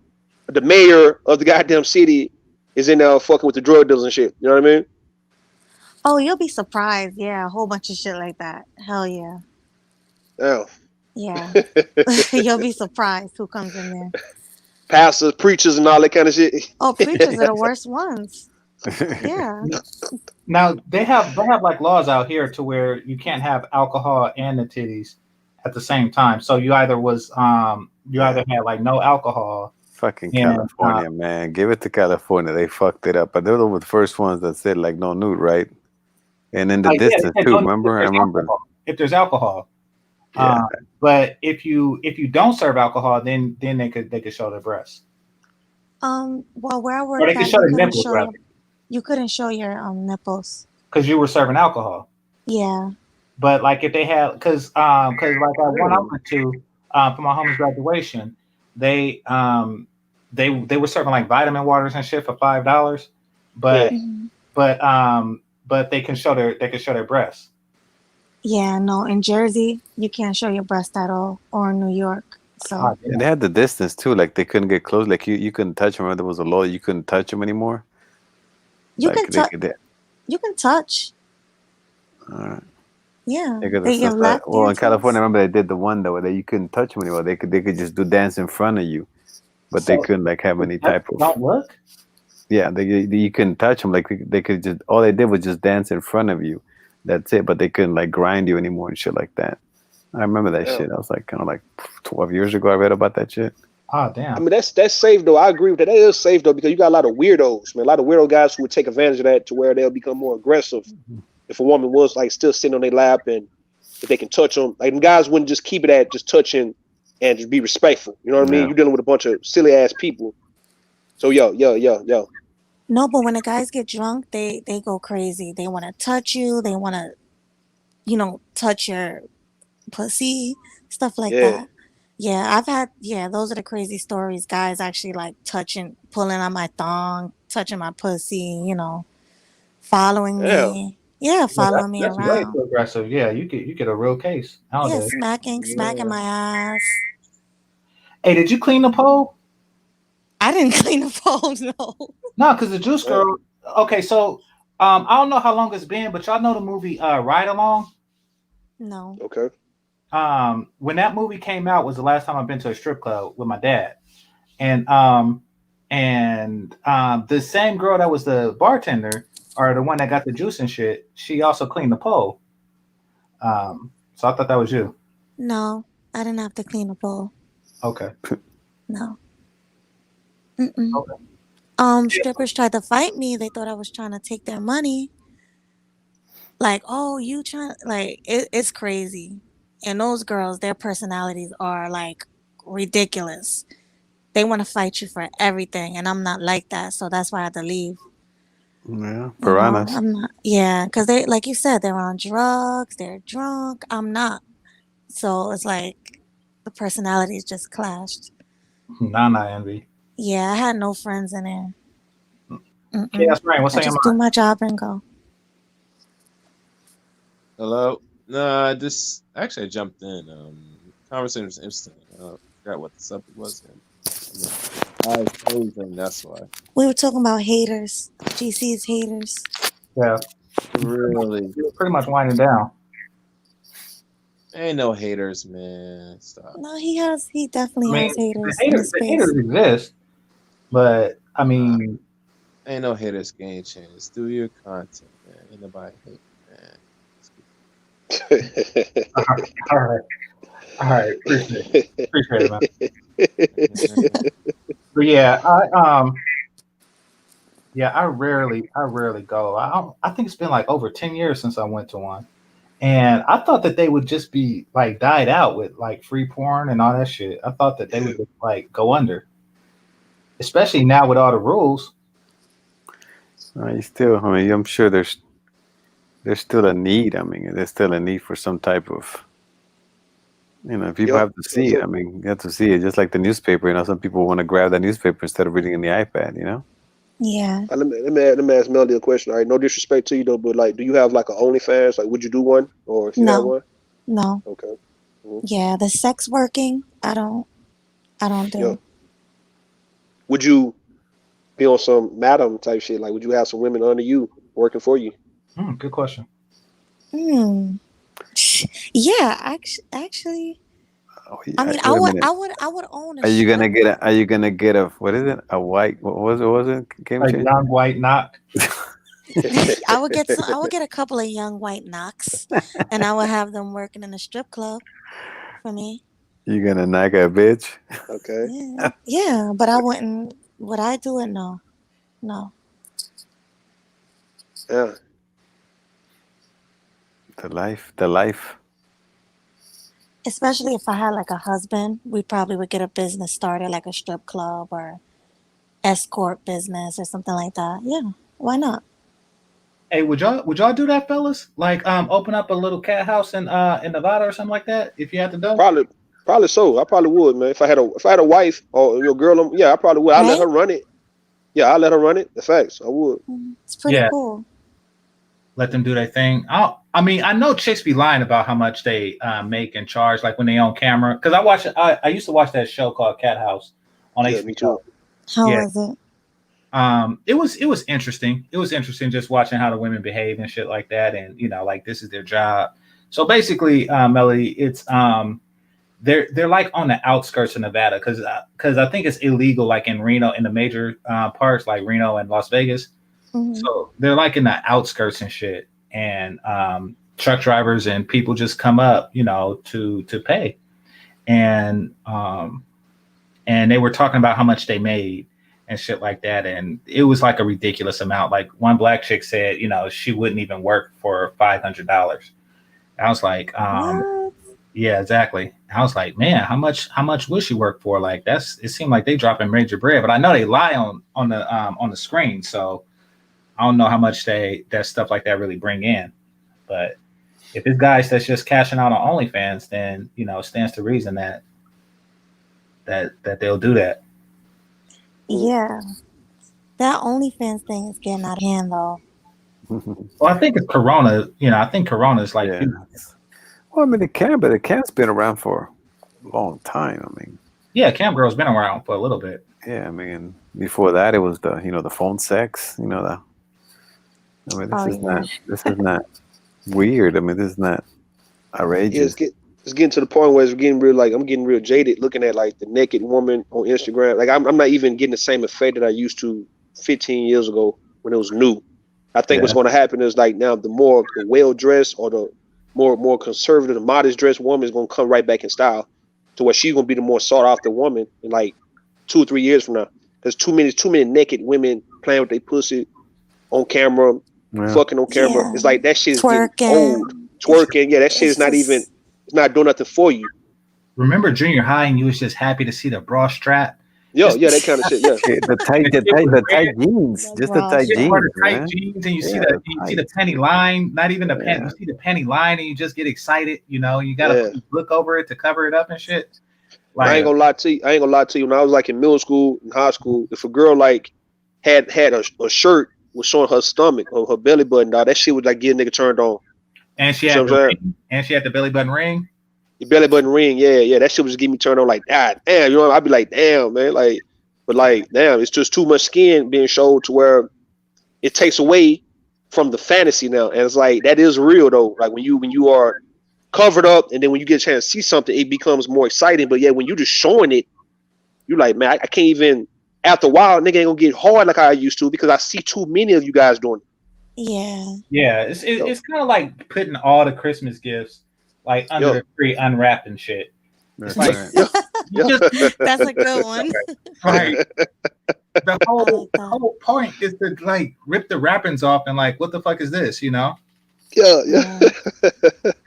the mayor of the goddamn city is in there fucking with the drug dealers and shit. You know what I mean? Oh, you'll be surprised. Yeah, a whole bunch of shit like that. Hell yeah, Yeah. yeah. You'll be surprised who comes in there. Pastors, preachers, and all that kind of shit. Oh, preachers are the worst ones. Yeah. Now they have like laws out here to where you can't have alcohol and the titties at the same time. So you either had like no alcohol Fucking and California, man. Give it to California. They fucked it up. But they were the first ones that said like no nude, right? And in the yeah, distance too. Remember? I remember. if there's alcohol. Yeah. But if you don't serve alcohol, then they could show their breasts. Well, where I Or they worked could at, show their nipples rather, you couldn't show your nipples. because you were serving alcohol. Yeah. But like if they had, because like one I went to for my homie's graduation, they they were serving like vitamin waters and shit for $5, but Yeah. but they can show their breasts. Yeah, no, in Jersey, you can't show your breast at all, or in New York. So And they had the distance too. Like they couldn't get close. Like you couldn't touch them. There was a law you couldn't touch them anymore. you Like can touch. You can touch. Alright. Yeah, Because they give lap well, in dances. California, remember they did the one though where you couldn't touch them anymore. They could just do dance in front of you, but they couldn't like have any type of. Don't work. Yeah, you couldn't touch them. Like they could just all they did was just dance in front of you. That's it. But they couldn't like grind you anymore and shit like that. I remember that shit. I was like kind of like 12 years ago. I read about that shit. Oh damn. I mean that's safe though. I agree with that. That is safe though because you got a lot of weirdos, man. A lot of weirdo guys who would take advantage of that to where they'll become more aggressive. If a woman was like still sitting on their lap and if they can touch them, like them guys wouldn't just keep it at just touching and just be respectful. You know what I mean? You're dealing with a bunch of silly ass people. So yo. No, but when the guys get drunk, they go crazy. They want to touch you. They want to, touch your pussy, stuff like that. Yeah, I've had. Yeah, those are the crazy stories. Guys actually like pulling on my thong, touching my pussy. Following me. Yeah, following me That's way around. too aggressive. Yeah, you get a real case Yeah, nowadays. smacking my ass. Hey, did you clean the pole? I didn't clean the pole. No. No, because the Juice Girl. Okay, so I don't know how long it's been, but y'all know the movie Ride Along. No. Okay. When that movie came out was the last time I've been to a strip club with my dad, and the same girl that was the bartender or the one that got the juice and shit, she also cleaned the pole. So I thought that was you. No. I didn't have to clean the pole. Okay. No. Mm-mm. Okay. Strippers tried to fight me. They thought I was trying to take their money. Like, oh, you trying like it's crazy. And those girls, their personalities are like ridiculous. They want to fight you for everything, and I'm not like that, so that's why I had to leave. Yeah, You know, piranhas. I'm not. Yeah, because they, like you said, they're on drugs. They're drunk. I'm not. So it's like the personalities just clashed. Nana envy. Yeah, I had no friends in there. Chaos Rain, what's I on your just do mind? my job and go. Hello. No, this actually I jumped in. Conversation was interesting. I forgot what the subject was. I froze in. That's why. We were talking about haters. GC's haters. Yeah, Really, you're pretty much winding down. ain't no haters, man. Stop. No, he I definitely mean, has haters in his the space. haters exist, but I mean, Ain't no haters game changers. Do your content, man. Ain't nobody hate, man. all right, appreciate it, man. But yeah, I rarely go. I think it's been like over 10 years since I went to one, and I thought that they would just be like died out with like free porn and all that shit. I thought that they would just like go under, especially now with all the rules. You still, I mean, I'm sure there's still a need. I mean, there's still a need for some type of, people Yep. have to see it. I mean, you have to see it, just like the newspaper. Some people want to grab the newspaper instead of reading in the iPad. Yeah. Let me ask Melody a question. All right, no disrespect to you though, but like, do you have like an OnlyFans? Like, would you do one, or if you had No. one? No. Okay. Yeah, the sex working, I don't do. Yep. Would you be on some madam type shit? Like, would you have some women under you working for you? Good question. Yeah, actually, I mean, Wait a minute. I would own a Are you gonna strip. get a? Are you gonna get a? What is it? A white? What was it? What was it? Game A changer. young white knock. I would get a couple of young white knocks, and I would have them working in a strip club for me. You gonna knock a bitch? Okay. Yeah, but I wouldn't. Would I do it? No. Yeah. The life. Especially if I had like a husband, we probably would get a business started, like a strip club or escort business or something like that. Yeah, why not? Hey, would y'all do that, fellas? Like, open up a little cat house in Nevada or something like that if you had to do. Probably so. I probably would, man. If I had a wife or your girl, yeah, I probably would. I'd let Right? her run it. Yeah, I'll let her run it. The facts. I would. It's pretty Yeah. cool. Let them do their thing. I mean, I know chicks be lying about how much they make and charge, like when they on camera. Because I used to watch that show called Cat House on Yeah, HBO. me too. How Yeah. was it? It was interesting. It was interesting just watching how the women behave and shit like that, and like this is their job. So basically, Melody, it's they're like on the outskirts of Nevada because I think it's illegal like in Reno in the major parts like Reno and Las Vegas. So they're like in the outskirts and shit, and truck drivers and people just come up, to pay, and they were talking about how much they made and shit like that, and it was like a ridiculous amount. Like one black chick said, she wouldn't even work for $500. I was like, What? yeah, exactly. I was like, man, how much would she work for? Like it seemed like they dropping major bread, but I know they lie on the screen, so I don't know how much that stuff like that really bring in. But if it's guys that's just cashing out on OnlyFans, then it stands to reason that they'll do that. Yeah. That OnlyFans thing is getting out of hand, though. Well, I think it's Corona. I think Corona is like. Yeah. Well, I mean, the can's been around for a long time. I mean, Yeah, cam girl's been around for a little bit. Yeah, I mean, before that it was the phone sex. I mean, Oh yeah. this is not weird. I mean, this is not Yeah, outrageous. it's getting to the point where it's getting real. Like I'm getting real jaded looking at like the naked woman on Instagram. Like I'm not even getting the same effect that I used to 15 years ago when it was new. I think what's Yeah. going to happen is like now the more the well dressed or the more conservative, the modest dressed woman is going to come right back in style to where she's going to be the more sought after woman in like 2 or 3 years from now. There's too many naked women playing with their pussy on camera, Yeah. fucking on camera. Yeah. It's like that shit is getting Twerking. old. Twerking, yeah, that shit is It's not even. just It's not doing nothing for you. Remember junior high, and you was just happy to see the bra strap. Yeah, Just yeah, that kind of shit. Yeah, Okay, the tight, the shit was the tight red. jeans, the just the bra tight Yeah, strap. or jeans, the tight man. jeans, and you see Yeah, the the you see the tights. penny line, not even the pen. You Yeah, see the penny line, and you just get excited. You got to yeah. put a book over it to cover it up and shit. And I ain't Like, gonna lie to you. I ain't gonna lie to you. When I was like in middle school and high school, if a girl like had a shirt was showing her stomach or her belly button, dog, that shit would like get a nigga turned on. and she You see had what the I'm saying? ring, and she had the belly button ring. Your belly button ring, yeah, yeah. That shit would just get me turned on. Like, God damn, I'd be like, damn, man, like, but like, damn, it's just too much skin being showed to where it takes away from the fantasy now, and it's like that is real though. Like when you are covered up, and then when you get a chance to see something, it becomes more exciting. But yeah, when you just showing it, you like, man, I can't even. After a while, nigga ain't gonna get hard like I used to because I see too many of you guys doing Yeah. Yeah, it's it. it's kind of like putting all the Christmas gifts like under Yo, the tree, unwrapped and shit. It's that's like right. yo, you yo, just That's a good one. right. The I like the that. whole point is to like rip the wrappings off and like, what the fuck is this? yeah, Yeah. yeah.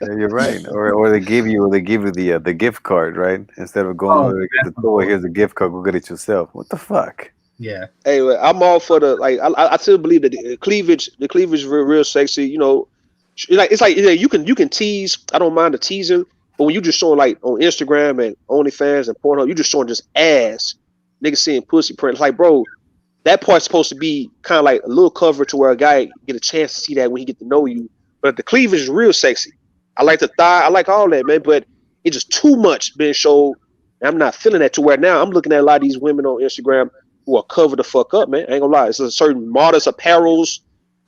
Yeah, you're right. Or they give you the gift card, right? Instead of going Oh, over to get that's the the toy, most. here's a gift card. Go get it yourself. What the fuck? Yeah. Anyway, I'm all for the like. I still believe that the cleavage is real sexy. It's like yeah, you can tease. I don't mind the teasing, but when you just showing like on Instagram and OnlyFans and Pornhub, you just showing just ass, niggas seeing pussy print. It's like, bro, that part's supposed to be kind of like a little cover to where a guy get a chance to see that when he get to know you. But the cleavage is real sexy. I like the thigh. I like all that, man. But it's just too much being showed. And I'm not feeling that to where now I'm looking at a lot of these women on Instagram who are covered the fuck up, man. I ain't gonna lie. It's a certain modest apparels.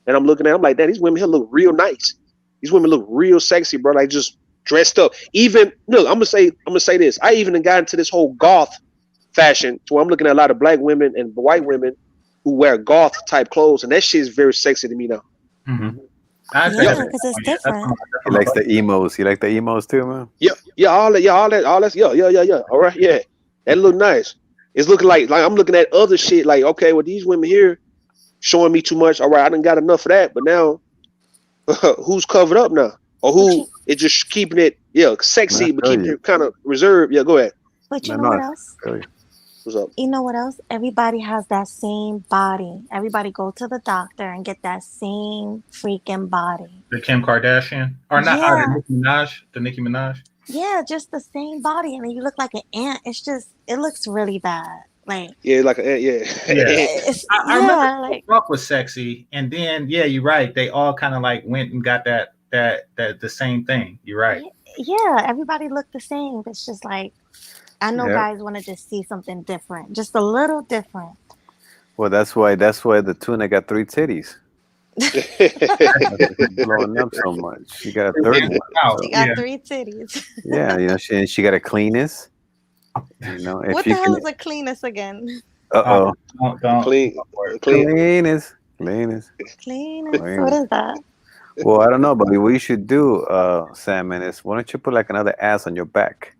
And I'm looking at, I'm like, damn, these women here look real nice. These women look real sexy, bro. Like just dressed up. Even look, I'm gonna say this. I even got into this whole goth fashion to where I'm looking at a lot of black women and white women who wear goth type clothes, and that shit is very sexy to me now. Mm-hmm. I say Yeah, that's because it's yeah, that's different. He likes the emos. You like the emos too, man? Yeah, yeah, all that, yeah. All right, yeah, that look nice. It's looking like I'm looking at other shit. Like, okay, well, these women here showing me too much. All right, I done got enough of that. But now, who's covered up now, or But who you is just keeping it, I sexy, but feel keeping you. it kind of reserved? Yeah, go ahead. but you No, know no, what I else? feel you. What's up? You know what else? Everybody has that same body. Everybody go to the doctor and get that same freaking body. the Kim Kardashian or not? Or the Yeah. Nicki Minaj. The Nicki Minaj. Yeah, just the same body, and then you look like an ant. It looks really bad. Like, Yeah, like yeah, Yeah. I remember yeah, like, Trump was sexy, and then yeah, you're right. They all kind of like went and got that the same thing. You're right. yeah, everybody looked the same. It's just like, I know Yeah. guys want to just see something different, just a little different. Well, that's why the tuna got 3 titties. She's blowing up so much. She got a third one. Out. She got Yeah. 3 titties. Yeah, she got a cleanest. If What you the hell can. is a cleanest again? Uh-oh. Don't clean, go for it. clean. Cleanest. Cleanest. What Cleanest. is that? Well, I don't know, but what you should do, Salmon, is why don't you put like another ass on your back?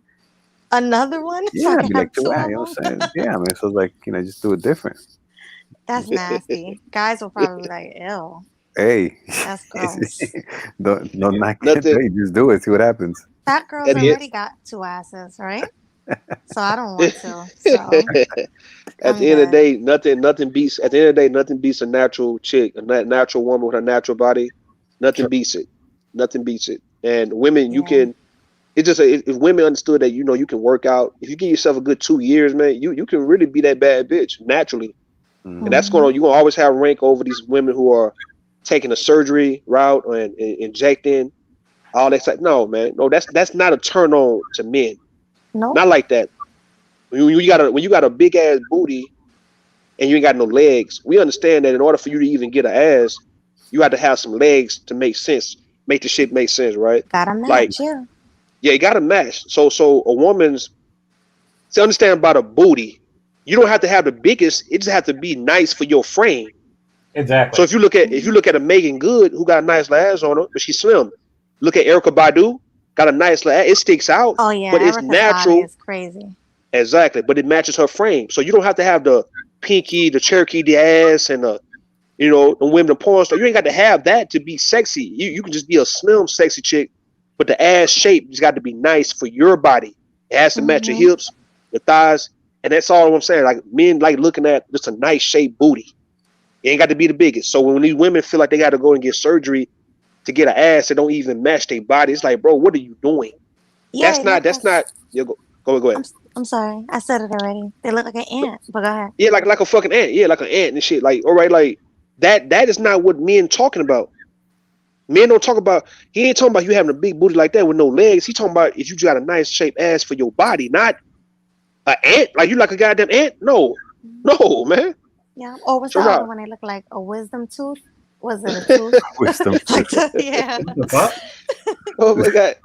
Another one? So Yeah, I it'd can be have like 2 two ass. of You know what them? I'm saying? Yeah, I mean, so it's like, just do it different. That's nasty. Guys will probably be like, ew, Hey, that's gross. don't knock it. Nothing. Hey, just do it. See what happens. Fat girls At the already got 2 asses, right? So I don't want to. So at I'm the end of the good. day, nothing beats. At the end of the day, nothing beats a natural chick, a natural woman with a natural body. Nothing Sure. beats it. Nothing beats it. And women, you Yeah. can. It's just if women understood that you can work out. If you give yourself a good 2 years, man, you can really be that bad bitch naturally. And that's Mhm. you're gonna always have rank over these women who are taking a surgery route and injecting all that stuff. No, man, no, that's not a turn on to men. Nope. Not like that. when you got a big ass booty and you ain't got no legs, we understand that in order for you to even get an ass, you have to have some legs to make sense, make the shit make sense, right? Gotta Like, match, yeah. yeah, you gotta match. So a woman's to understand about a booty, you don't have to have the biggest. It just have to be nice for your frame. Exactly. So if you look at a Megan Good who got a nice little ass on her, but she's slim. Look at Erica Badu, got a nice little ass. It sticks out, Oh yeah, but it's Erica's body natural. is crazy. Exactly, but it matches her frame. So you don't have to have the pinky, the Cherokee, the ass, and the the women, the porn star. You ain't got to have that to be sexy. You can just be a slim, sexy chick, but the ass shape just got to be nice for your body. It has to match your hips, your thighs, and that's all I'm saying. Like men like looking at just a nice shaped booty. It ain't got to be the biggest. So when these women feel like they got to go and get surgery to get an ass that don't even match their body, it's like, bro, what are you doing? Yeah, That's not. Yeah, go ahead. I'm sorry, I said it already. They look like an ant, but go ahead. Yeah, like a fucking ant. Yeah, like an ant and shit. Like, all right, like that is not what men talking about. Men don't talk about. He ain't talking about you having a big booty like that with no legs. He talking about if you got a nice shaped ass for your body, not an ant. Like you like a goddamn ant. No, man. Yeah. Or what's So the other right. one? They look like a wisdom tooth. Was it a tooth? Wisdom. Yeah. What the fuck? Oh my god.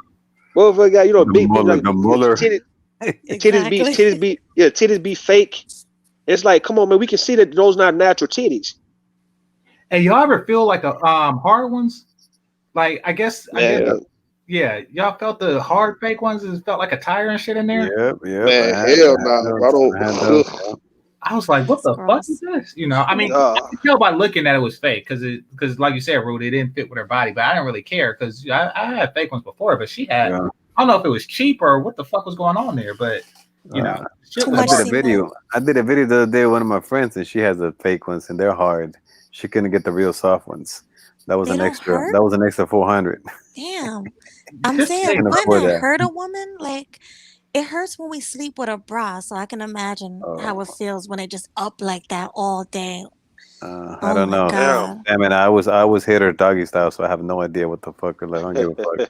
Oh my god. You know, The big molar, like the molar. Exactly. titties be fake. It's like, come on, man. We can see that those not natural titties. Hey, y'all ever feel like a hard ones? Like I guess yeah, y'all felt the hard fake ones. It felt like a tire and shit in there. Yep. Man, hell no. I don't. I was like, what the fuck is this? I mean, I could tell by looking that it was fake because like you said, Rude, it didn't fit with her body. But I didn't really care because I had fake ones before, but she had. Yeah. I don't know if it was cheap or what the fuck was going on there, but shit was I did a video the other day with one of my friends, and she has the fake ones, and they're hard. She couldn't get the real soft ones. That was an extra. Hurt? That was an extra 400. Damn, I'm saying wouldn't it hurt a woman? Like it hurts when we sleep with a bra, so I can imagine how it feels when it just up like that all day. I don't know. God. I mean, I was hit her doggy style, so I have no idea what the fuck. Like, I don't give a fuck.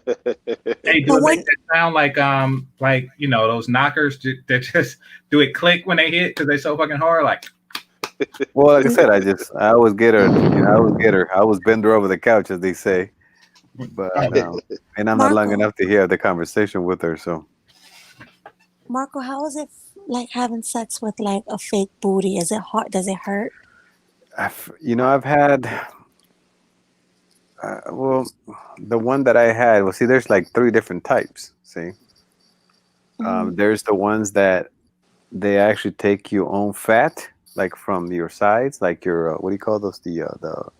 Hey, do it make that sound like those knockers that just do it click when they hit because they're so fucking hard? Like, well, like I said, I always get her. I always bend her over the couch, as they say. But and I'm not long enough to hear the conversation with her. So, Marco, how is it like having sex with like a fake booty? Is it hard? Does it hurt? I've had. Well, the one that I had. Well, see, there's like 3 different types. See, there's the ones that they actually take your own fat, like from your sides, like your what do you call those? The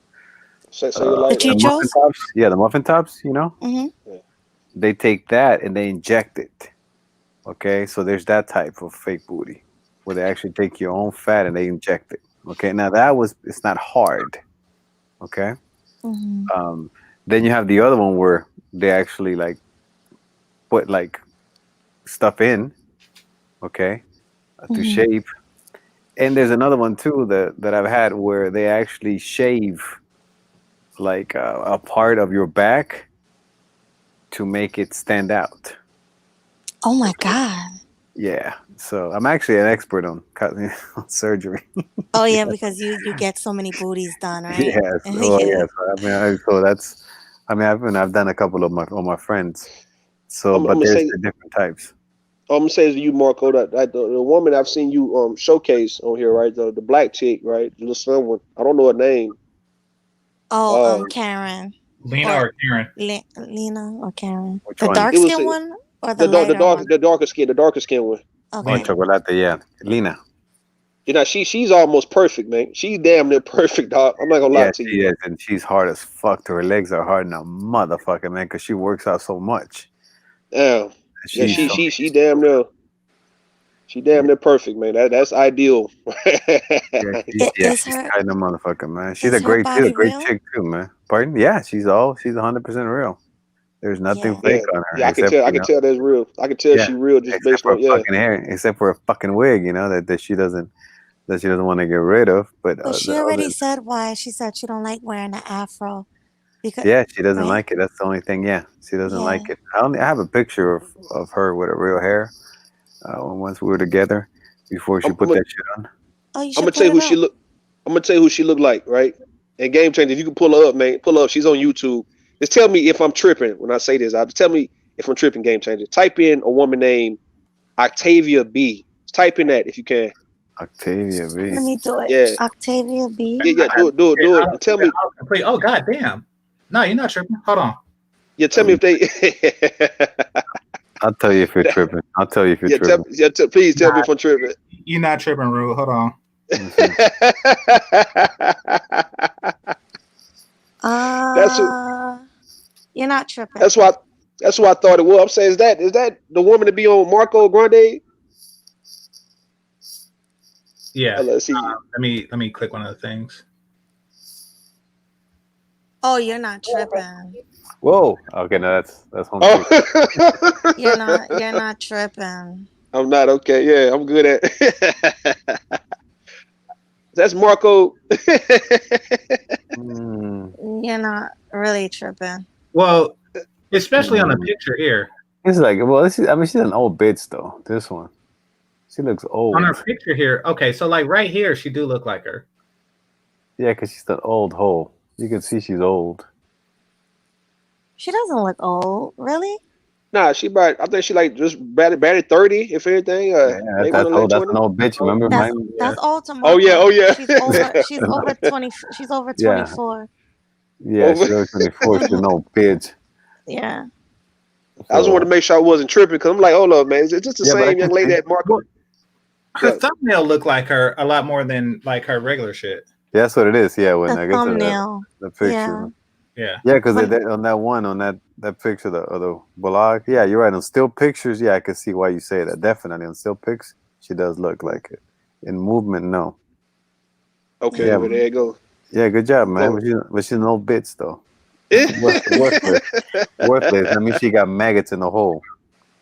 muffin tops. Yeah, the muffin tops. They take that and they inject it. Okay, so there's that type of fake booty where they actually take your own fat and they inject it. Okay, now it's not hard. Okay. Then you have the other one where they actually like put like stuff in, okay, to shape. And there's another one too that I've had where they actually shave like a part of your back to make it stand out. Oh my God. Yeah. So I'm actually an expert on surgery. Oh yeah, because you get so many booties done, right? Yes. Yes. I've done a couple of my friends. So, but there's the different types. I'm gonna say to you, Marco, that the woman I've seen you showcase on here, right? The black chick, right? The little slim one. I don't know her name. Oh, Karen. Lena or Karen? Lena or Karen. Which the dark skin one or the darker skin one. Okay. Chocolate, yeah. Lena. She's almost perfect, man. She's damn near perfect, dog. I'm not gonna lie to you. Yes, and she's hard as fuck. Her legs are hard now, motherfucker, man, because she works out so much. Yeah. She damn near. She damn near perfect, man. That's ideal. She's kind of motherfucker, man. She's a great chick too, man. Pardon? Yeah, she's 100% real. There's nothing fake on her. Yeah, I can tell that's real. I can tell she's real just based on fucking hair, except for a fucking wig, that she doesn't want to get rid of. But she already said why. She said she don't like wearing an afro. Because, she doesn't like it. That's the only thing. Yeah, she doesn't like it. I have a picture of her with a real hair. Once we were together, before she I'm put gonna that shit on. Oh, you I'm should gonna put tell you it who she up. look. I'm gonna tell you who she looked like, right? And Game Changer, if you can pull her up, man, pull her up. She's on YouTube. Just tell me if I'm tripping when I say this. Tell me if I'm tripping, Game Changer. Type in a woman named Octavia B. Type in that if you can. Octavia B. Let me do it. Yeah, Octavia B. yeah. Do it, do it, do it. And tell me, Oh god damn. No, you're not tripping. Hold on. yeah. Tell me if they. I'll tell you if you're tripping. I'll tell you if you're yeah, tripping. please tell me if I'm tripping. You're not tripping, Rue. Hold on. That's who. You're not tripping. That's why. That's what I thought it was. I'm saying, is that the woman to be on Marco Grande? Yeah. Let's see. Let me click one of the things. Oh, you're not tripping. Whoa. Okay, no, that's home. Oh. You're not tripping. I'm not okay. Yeah, I'm good at. That's Marco. You're not really tripping. Well, especially on the picture here. It's like, well, she's an old bitch though. This one, she looks old. On her picture here, okay, so like right here, she do look like her. Yeah, because she's an old hoe. You can see she's old. She doesn't look old, really. Nah, I think she like just batted 30, if anything. Yeah, that's old. That's an old bitch. Remember? That's old to Oh yeah, oh yeah. She's over 20. She's over 24. Yeah, she's over 24. She's an old bitch. Yeah. I just wanted to make sure I wasn't tripping because I'm like, hold up, man. Is it just the same young lady that Marco? Her thumbnail looked like her a lot more than like her regular shit. Yeah, that's what it is. Yeah, when the I get thumbnail. to the picture. Yeah, because on that one, on that picture, the blog. Yeah, you're right. On still pictures, yeah, I can see why you say that. Definitely on still pics, she does look like it. In movement, no. Okay, well, there you go. Yeah, good job, man. But she's an old bitch though. Worthless. I mean, she got maggots in the hole.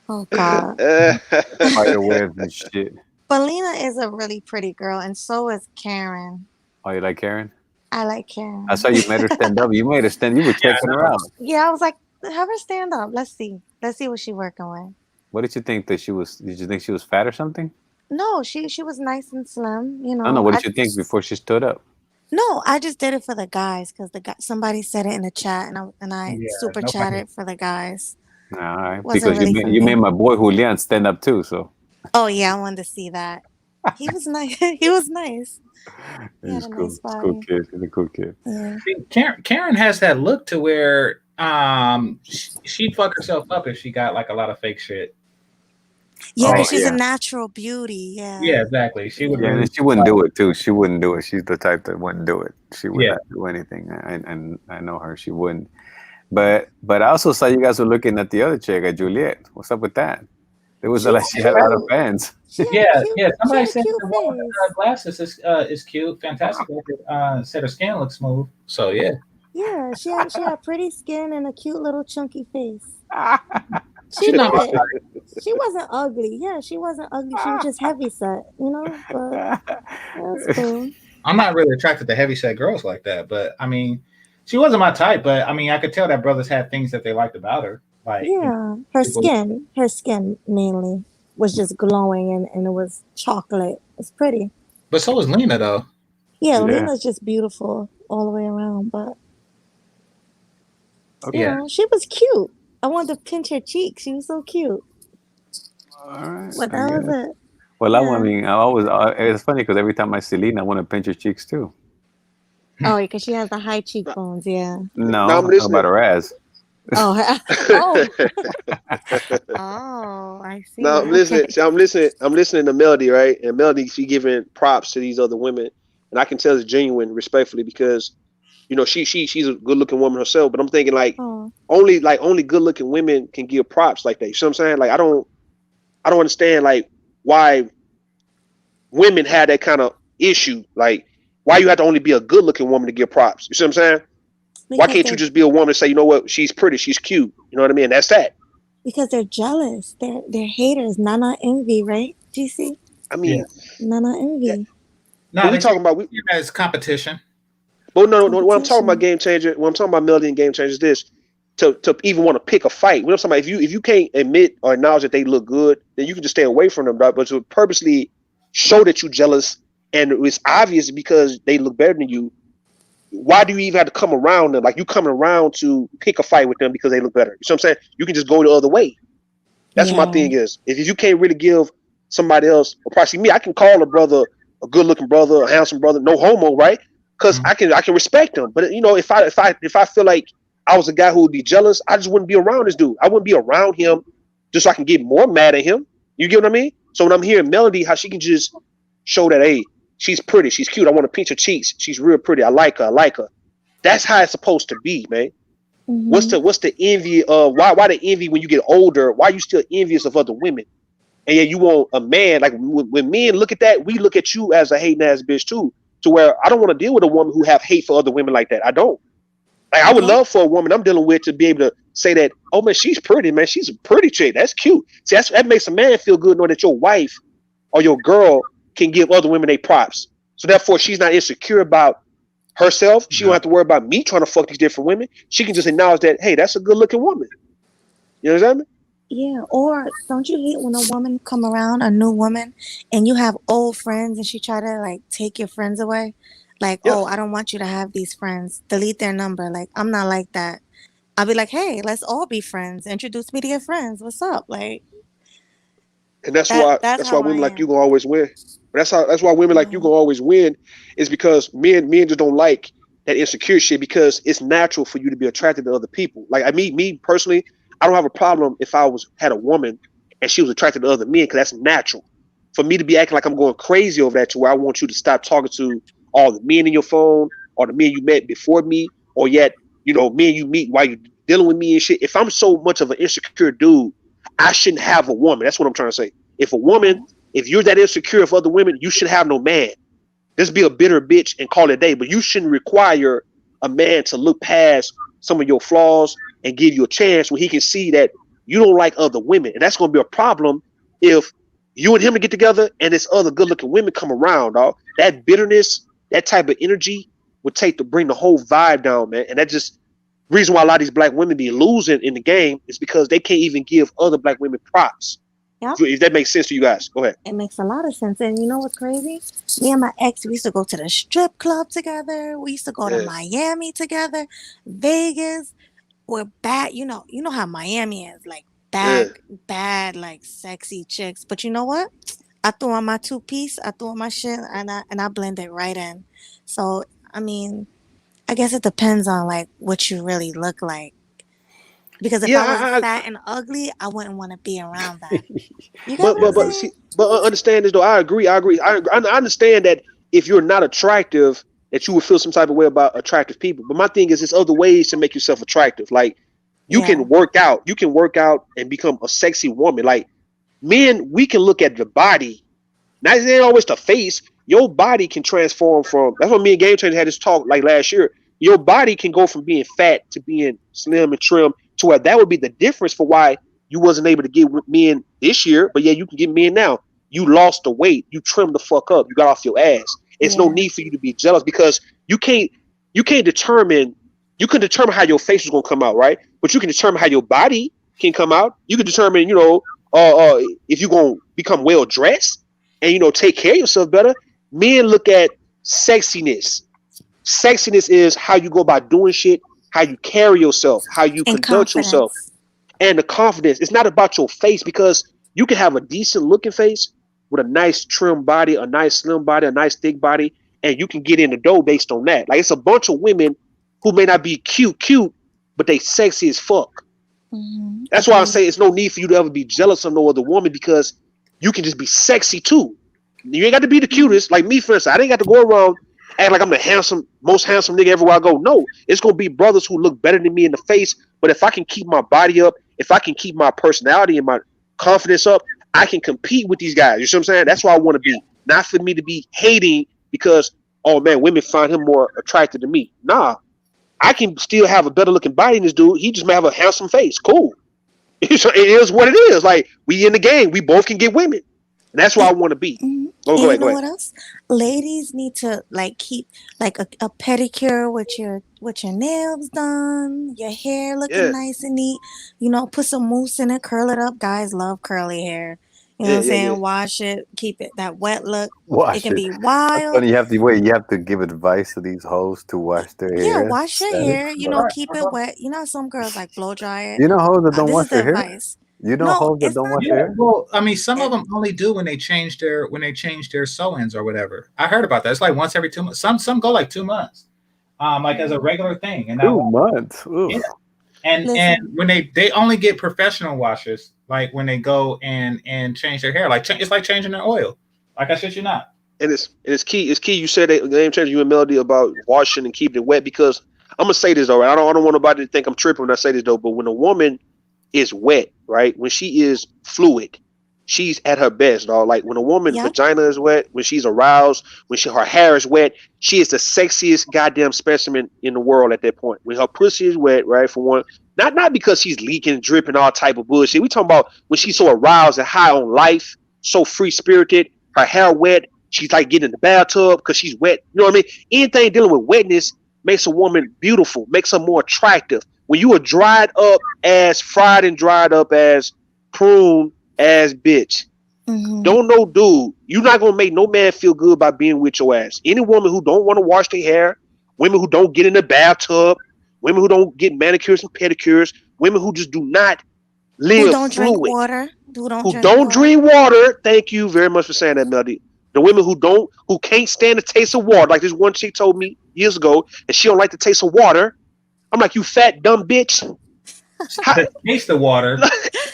Oh God. Spider webs and shit. But Lena is a really pretty girl, and so is Karen. Oh, you like Karen? I like Karen. I saw you made her stand up. You made her stand. You were checking her out. Yeah, I was like, have her stand up. Let's see what she's working with. What did you think that she was? Did you think she was fat or something? No, she was nice and slim. You know. I don't know. What did you think before she stood up? No, I just did it for the guys because somebody said it in the chat, and I super chatted for the guys. All right, Wasn't because really you made my boy Julian stand up too. So. Oh yeah, I wanted to see that. He was nice. He was nice. He's cool. Nice cool kid. He's a cool kid. Yeah. Karen has that look to where she'd fuck herself up if she got like a lot of fake shit. Yeah, because she's a natural beauty. Yeah. Yeah, exactly. She would. Yeah, she wouldn't do it too. She wouldn't do it. She's the type that wouldn't do it. She would not do anything. And I know her. She wouldn't. But I also saw you guys were looking at the other chick, at Juliet. What's up with that? It was like she had a lot of fans. Yeah. Somebody said the woman with her glasses is cute, fantastic. Said her skin looks smooth. So yeah. Yeah, she had pretty skin and a cute little chunky face. She wasn't ugly. Yeah, she wasn't ugly. She was just heavy set, you know. But that's cool. I'm not really attracted to heavy set girls like that, but I mean, she wasn't my type. But I mean, I could tell that brothers had things that they liked about her. Like her skin mainly was just glowing and it was chocolate. It's pretty. But so was Lena though. Yeah, Lena's just beautiful all the way around. But you know, she was cute. I wanted to pinch her cheek. She was so cute. All right. But that was it. Well, it's funny because every time I see Lena, I want to pinch her cheeks too. Oh, because she has the high cheekbones. Yeah. No, I'm about her ass. Oh, I see. No, I'm listening. I'm listening to Melody, right? And Melody, she giving props to these other women, and I can tell it's genuine, respectfully, because you know she's a good looking woman herself. But I'm thinking only good looking women can give props like that. You see what I'm saying? Like I don't understand like why women have that kind of issue. Like why you have to only be a good looking woman to give props. You see what I'm saying? Why can't you just be a woman and say, you know what, she's pretty, she's cute. You know what I mean? That's that. Because they're jealous. They're haters. Nana envy, right? GC? I mean, Nana envy. Yeah. No, we're talking about as competition. But no. What I'm talking about, Game Changer. What I'm talking about, Melody and Game Changer, is this: to even want to pick a fight. What I'm talking about, if you can't admit or acknowledge that they look good, then you can just stay away from them. But to purposely show that you're jealous, and it's obvious because they look better than you. Why do you even have to come around them? Like you coming around to pick a fight with them because they look better. You know what I'm saying? You can just go the other way. That's what my Yeah. thing is. If you can't really give somebody else, or probably me, I can call a brother a good looking brother, a handsome brother, no homo, right? Because I can respect him. But you know, if I feel like I was a guy who would be jealous, I just wouldn't be around this dude. I wouldn't be around him just so I can get more mad at him. You get what I mean? So when I'm hearing Melody, how she can just show that, hey, she's pretty, she's cute. I want to pinch her cheeks. She's real pretty. I like her. I like her. That's how it's supposed to be, man. What's Mm-hmm. the envy of why the envy when you get older? Why you still envious of other women? And yeah, you want a man like when men look at that, we look at you as a hating ass bitch too. To where I don't want to deal with a woman who have hate for other women like that. I don't. Like I would Yeah. love for a woman I'm dealing with to be able to say that, oh man, she's pretty, man. She's a pretty chick. That's cute. See, that makes a man feel good knowing that your wife or your girl can give other women their props. So therefore, she's not insecure about herself. She don't have to worry about me trying to fuck these different women. She can just acknowledge that, hey, that's a good looking woman. You know what I mean? Yeah, or don't you hate when a woman come around, a new woman, and you have old friends and she try to like take your friends away? Like, Yeah. oh, I don't want you to have these friends. Delete their number. Like, I'm not like that. I'll be like, hey, let's all be friends. Introduce me to your friends. What's up? Like And that's that. why That's that's why how I women like you am. gonna always win. That's why women like you Yeah. gonna always win is because men just don't like that insecure shit because it's natural for you to be attracted to other people. Like me personally, I don't have a problem if I was had a woman and she was attracted to other men because that's natural. For me to be acting like I'm going crazy over that to where I want you to stop talking to all the men in your phone or the men you met before me or yet men you meet while you're dealing with me and shit. If I'm so much of an insecure dude, I shouldn't have a woman. That's what I'm trying to say. If a woman, Yeah. if you're that insecure of other women, you should have no man. Just be a bitter bitch and call it a day. But you shouldn't require a man to look past some of your flaws and give you a chance when he can see that you don't like other women. And that's going to be a problem if you and him to get together and this other good looking women come around, dog. That bitterness, that type of energy would take to bring the whole vibe down, man. And that just reason why a lot of these black women be losing in the game is because they can't even give other black women props. Yep. If that makes sense to you guys, go ahead. It makes a lot of sense. And you know what's crazy? Me and my ex, we used to go to the strip club together. We used to go to Yeah, Miami together, Vegas. We're bad. You know how Miami is, like yeah. bad, like sexy chicks. But you know what? I threw on my two piece. I threw on my shit, and I blended right in. So I mean, I guess it depends on like what you really look like. Because if Yeah, I was fat and ugly, I wouldn't want to be around that. You get but what I'm but but saying? see, but understand this though. I agree. I understand that if you're not attractive, that you would feel some type of way about attractive people. But my thing is, there's other ways to make yourself attractive. Like you Yeah. can work out. You can work out and become a sexy woman. Like men, we can look at the body. Not it ain't always the face. Your body can transform from. That's what me and Game Changer had this talk like last year. Your body can go from being fat to being slim and trim to where that would be the difference for why you wasn't able to get with men this year, but yeah, you can get men now. You lost the weight. You trimmed the fuck up. You got off your ass. It's no Yeah. need for you to be jealous because you can't. You can't determine. You can determine how your face is gonna come out, right? But you can determine how your body can come out. You can determine, if you're gonna become well dressed and take care of yourself better. Men look at sexiness. Sexiness is how you go about doing shit, how you carry yourself, how you And conduct yourself, confidence. and the confidence. It's not about your face because you can have a decent looking face with a nice trim body, a nice slim body, a nice thick body, and you can get in the dough based on that. Like it's a bunch of women who may not be cute, but they sexy as fuck. That's why I Agreed. say it's no need for you to ever be jealous of no other woman because you can just be sexy too. You ain't got to be the cutest. Like me, for instance, I ain't got to go around acting like I'm the most handsome nigga everywhere I go. No, it's gonna be brothers who look better than me in the face. But if I can keep my body up, if I can keep my personality and my confidence up, I can compete with these guys. You see what I'm saying? That's why I want to be. Not for me to be hating because oh man, women find him more attractive than me. Nah, I can still have a better looking body than this dude. He just may have a handsome face. Cool. It is what it is. Like we in the game, we both can get women, and that's why I And, want to be. mhm. Oh, And go you ahead, go know ahead. what else? Ladies need to like keep like a pedicure with your nails done, your hair looking Yeah, nice and neat. Put some mousse in it, curl it up. Guys love curly hair. You know what I'm Yeah. saying? Wash it, keep it that wet look. It Wash can it. be That's wild. funny. You have to wait. You have to give advice to these hoes to wash their Yeah, hair. wash your That is hair. funny. Keep it wet. You know, some girls like blow dry it. You know hoes that don't This is wash the their hair. advice. You know No, hoes that it's don't not. wash their Yeah, hair. well, I mean, some of It, them only do when they change their sew-ins or whatever. I heard about that. It's like once every 2 months. Some go like 2 months, like as a regular thing. And now, 2 months. Oof. yeah, and listen, when they only get professional washes, like when they go and change their hair, like it's like changing their oil. Like I shit you not. And it's key. It's key. You said that game changer. You and Melody about washing and keeping it wet because I'm gonna say this though. Right? I don't want nobody to think I'm tripping when I say this though. But when a woman is wet, right? When she is fluid, she's at her best, dog. Like when a woman yep. vagina is wet, when she's aroused, when her hair is wet, she is the sexiest goddamn specimen in the world at that point. When her pussy is wet, right? For one, not because she's leaking, dripping, all type of bullshit. We talking about when she's so aroused and high on life, so free spirited, her hair wet. She's like getting in the bathtub because she's wet. You know what I mean? Anything dealing with wetness makes a woman beautiful, makes her more attractive. When you are dried up as fried and dried up as prune as bitch, don't know, dude. You're not gonna make no man feel good by being with your ass. Any woman who don't want to wash their hair, women who don't get in the bathtub, women who don't get manicures and pedicures, women who just do not Who live don't drink fluid, water? Who don't who drink don't water? drink water. Thank you very much for saying that, Melody. The women who can't stand the taste of water, like this one chick told me years ago, and she don't like the taste of water. I'm like, you fat dumb bitch. The taste of water.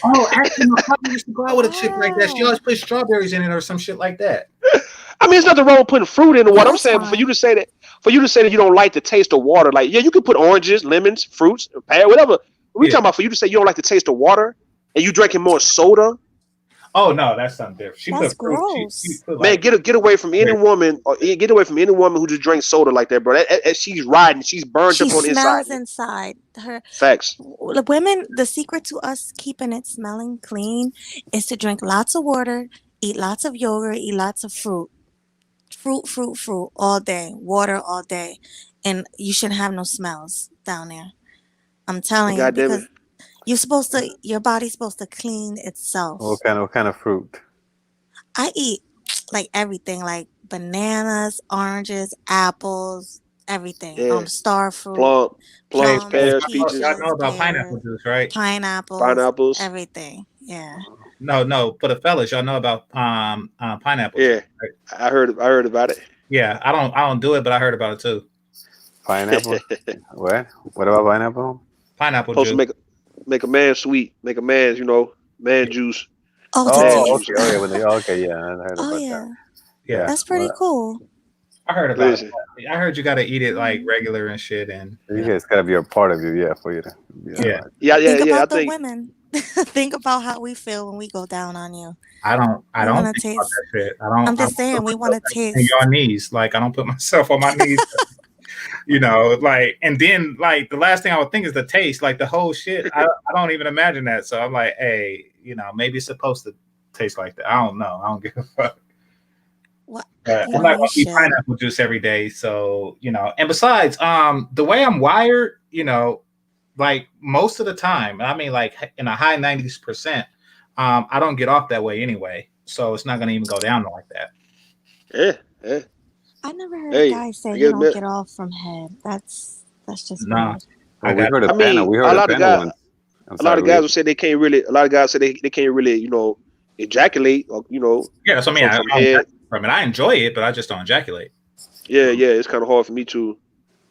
Oh, actually, my partner used to go out with a chick like that. She always put strawberries in it or some shit like that. I mean, there's nothing wrong with putting fruit in the Yeah, water. I'm that's saying for you fine. to say that you don't like the taste of water, like yeah, you can put oranges, lemons, fruits, pear, whatever. We Yeah. talking about for you to say you don't like the taste of water and you drinking more soda. Oh no, that's something different. She That's put fruit. She gross. put Man, like get away from any woman or get away from any woman who just drinks soda like that, bro. She's riding, she's burned She up on the inside. smells inside. Her Facts. the women. The secret to us keeping it smelling clean is to drink lots of water, eat lots of yogurt, eat lots of fruit, fruit all day, water all day, and you shouldn't have no smells down there. I'm telling you God damn it. because your body's supposed to clean itself. What kind of fruit? I eat like everything, like bananas, oranges, apples, everything. Yeah. Star fruit, Plums, plums, pears, y'all peaches, know peaches, about pineapple pears, juice, right? pineapples, pineapples. everything. Yeah. No, for the fellas, y'all know about pineapple juice, Yeah. right? I heard about it. Yeah, I don't do it, but I heard about it too. Pineapple. What? What about pineapple? Pineapple Supposed to juice. make a man sweet, make a man, man juice. Oh, to Man Oh, taste. juice. okay. Oh, yeah. Okay. Yeah, I heard Oh about that. yeah, Yeah, that's pretty cool. I heard about Listen, it. I heard you got to eat it like regular and shit, and You guys gotta be a part of you, yeah, for you to. yeah. Think I about the think women. Think about how we feel when we go down on you. I don't We want to think about taste. that shit. I'm I just don't saying, put we want to myself in taste. your knees. Like I don't put myself on my knees. Like, and then like the last thing I would think is the taste, like the whole shit. I don't even imagine that. So I'm like, hey, maybe it's supposed to taste like that. I don't know. I don't give a fuck. What I'm you not know, gonna you eat should. pineapple juice every day. So and besides, the way I'm wired, like most of the time, I mean, like in a high 90%, I don't get off that way anyway. So it's not gonna even go down like that. yeah. I never heard a Hey, guy say I he guess don't get off from head. That's just Nah, weird. I Well, we got. heard a I mean, panel. We a heard a lot of panel guys, once. I'm a lot sorry, of guys will say they can't really. A lot of guys say they can't really, ejaculate or Yeah, so I mean, I from don't head. ejaculate from it. I enjoy it, but I just don't ejaculate. Yeah, it's kind of hard for me too.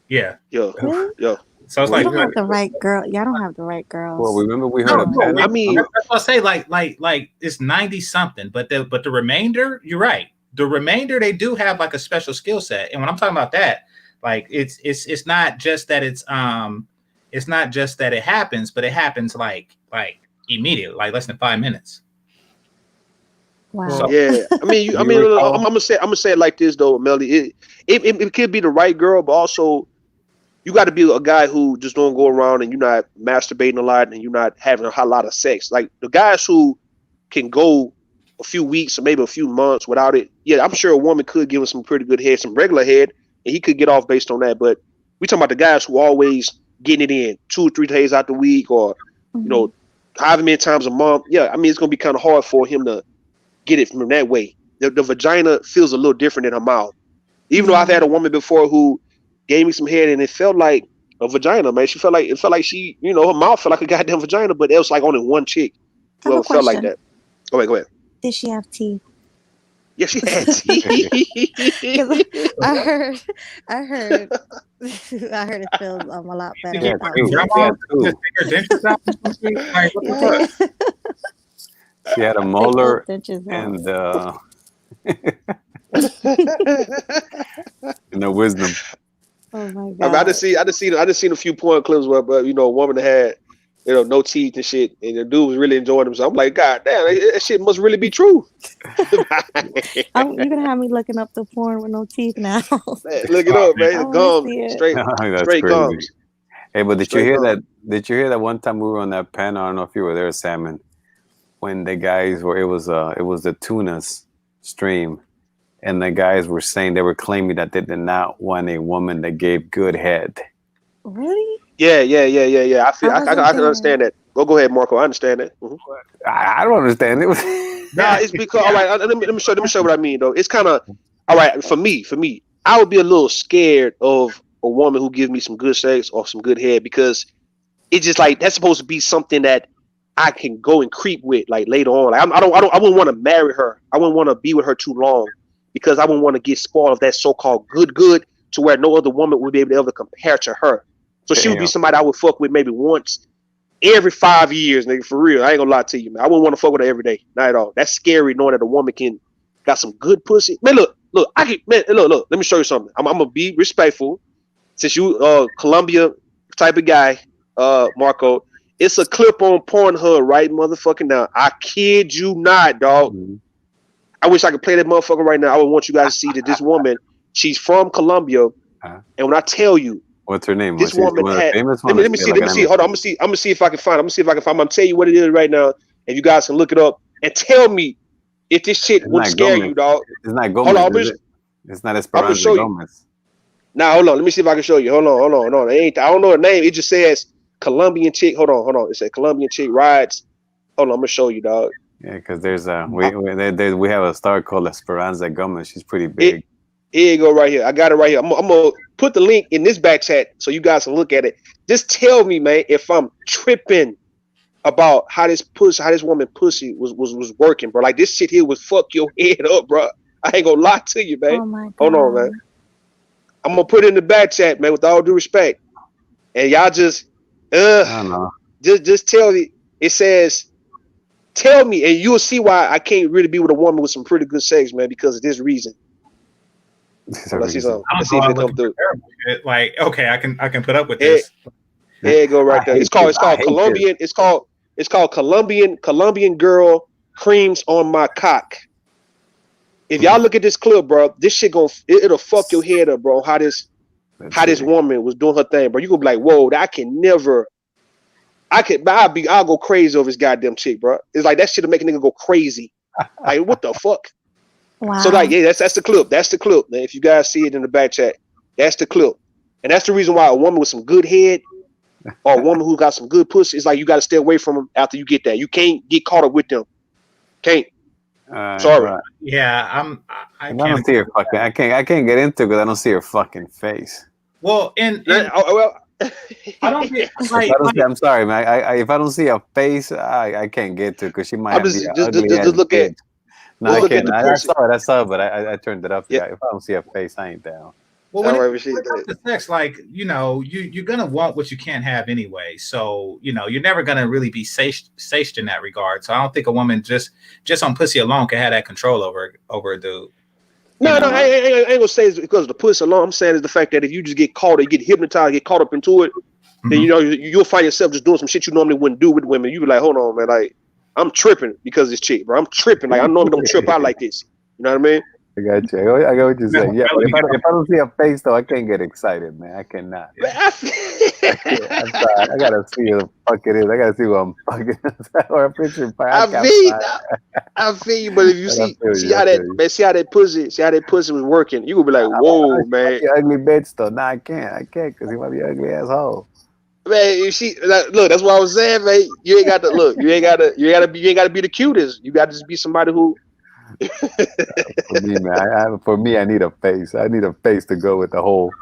Yeah. Yeah, Really? yeah. So it's Well, You like, we don't heard. have the right girl. Y'all don't have the right Well, girls. remember we heard no, a no. panel. I mean, That's what I say. Like it's 90 something, but the remainder, you're right. The remainder, they do have like a special skill set, and when I'm talking about that, like it's not just that it's not just that it happens, but it happens like immediately, like less than 5 minutes. Wow. So yeah. I mean, Do you I'm recall? gonna say it like this though, Melly. It could be the right girl, but also you got to be a guy who just don't go around and you're not masturbating a lot and you're not having a lot of sex. Like the guys who can go a few weeks or maybe a few months without it. Yeah, I'm sure a woman could give him some pretty good head, some regular head, and he could get off based on that. But we talking about the guys who always getting it in 2 or 3 days out the week or Mhm. however many times a month. Yeah, I mean it's gonna be kind of hard for him to get it from that way. The vagina feels a little different in her mouth. Even though I've had a woman before who gave me some head and it felt like a vagina, man. It felt like she, you know, her mouth felt like a goddamn vagina, but it was like only one chick who ever felt like that. Go ahead. Did she have teeth? Yeah, she had teeth. I heard it feels a lot better. Yeah, she had a molar and no wisdom. Oh my god! I mean, I just seen a few porn clips where, but you know, a woman that had, you know, no teeth and shit, and the dude was really enjoying himself. I'm like, God damn, that shit must really be true. You're gonna have me looking up the porn with no teeth now. Man, look it up, man. The gums, straight crazy. gums. Hey, but did you hear that? Did you hear that one time we were on that panel? I don't know if you were there, Salmon, when the guys were. It was the Tunas stream. And the guys were saying, they were claiming that they did not want a woman that gave good head. Really? Yeah. I can understand that. Go ahead, Marco. I understand that. Mm-hmm. I don't understand it. Nah, it's because all right. Let me show what I mean though. It's kind of all right for me. I would be a little scared of a woman who gives me some good sex or some good head because it's just like that's supposed to be something that I can go and creep with like later on. Like I wouldn't want to marry her. I wouldn't want to be with her too long. Because I wouldn't want to get spoiled of that so-called good to where no other woman would be able to ever compare to her. So she would be somebody I would fuck with maybe once every 5 years, nigga, for real. I ain't gonna lie to you, man. I wouldn't want to fuck with her every day. Not at all. That's scary knowing that a woman got some good pussy. Man, look, look, let me show you something. I'm gonna be respectful. Since you Columbia type of guy, Marco, it's a clip on Pornhub right motherfucking now. I kid you not, dog. Mm-hmm. I wish I could play that motherfucker right now. I would want you guys to see that this woman, she's from Colombia, and when I tell you, what's her name? This woman had. Let me see. Hold on. I'm gonna see if I can find. I'm gonna tell you what it is right now, and you guys can look it up and tell me if this shit would scare you, dog. It's not Gomez. Hold on, it's not Esperanza Gomez. Now hold on. Let me see if I can show you. Hold on. I don't know her name. It just says Colombian chick. Hold on. It says Colombian chick rides. Hold on. I'm gonna show you, dog. Yeah, because there's we have a star called Esperanza Gomez. She's pretty big. Here you go, right here. I got it right here. I'm gonna put the link in this back chat so you guys can look at it. Just tell me, man, if I'm tripping about how this woman pussy was working, bro. Like this shit here was fuck your head up, bro. I ain't gonna lie to you, man. Oh my God. Hold on, man. I'm gonna put it in the back chat, man, with all due respect. And y'all just tell me. It says. Tell me, and you'll see why I can't really be with a woman with some pretty good sex, man, because of this reason. Let's see something. Let's see if it comes through. Like, okay, I can put up with this. There you go, right there. It's called Colombian. It's called Colombian girl creams on my cock. If y'all look at this clip, bro, this shit it'll fuck your head up, bro. How this woman was doing her thing, bro. You gonna be like, whoa, I'll go crazy over this goddamn chick, bro. It's like that shit'll make a nigga go crazy. Like, what the fuck? Wow. So like, yeah, that's the clip. That's the clip, man. If you guys see it in the back chat, that's the clip. And that's the reason why a woman with some good head or a woman who got some good pussy, it's like you gotta stay away from them after you get that. You can't get caught up with them. Can't. Sorry. Yeah, I don't see her fucking. I can't get into it because I don't see her fucking face. Well, I don't get. I'm sorry, man. If I don't see a face, I can't get to it because she might just look at. No, I can't. I saw it, but I turned it up. Yeah. If I don't see a face, I ain't down. Well, when it comes to sex, like you're gonna want what you can't have anyway. So you're never gonna really be satiated in that regard. So I don't think a woman just on pussy alone can have that control over a dude. No, I ain't gonna say it's because of the pussy alone. I'm saying it's the fact that if you just get caught, or you get hypnotized, get caught up into it, then you'll find yourself just doing some shit you normally wouldn't do with women. You be like, hold on, man, like I'm tripping because of this chick, bro. I'm tripping. Like I normally don't trip out like this. You know what I mean? I got you. I got what you're saying. Yeah, but if I don't see a face though, I can't get excited, man. I cannot. I'm sorry. I gotta see who the fuck it is. I gotta see who I'm fucking or a picture. I feel you, but if you see how that pussy was working, you would be like, whoa, man. Ugly bitch though. Nah, I can't because he might be ugly asshole. Man, you see, look, that's what I was saying, man. You ain't got to look. You ain't got to be the cutest. You got to just be somebody who For me, man, I need a face. I need a face to go with the whole.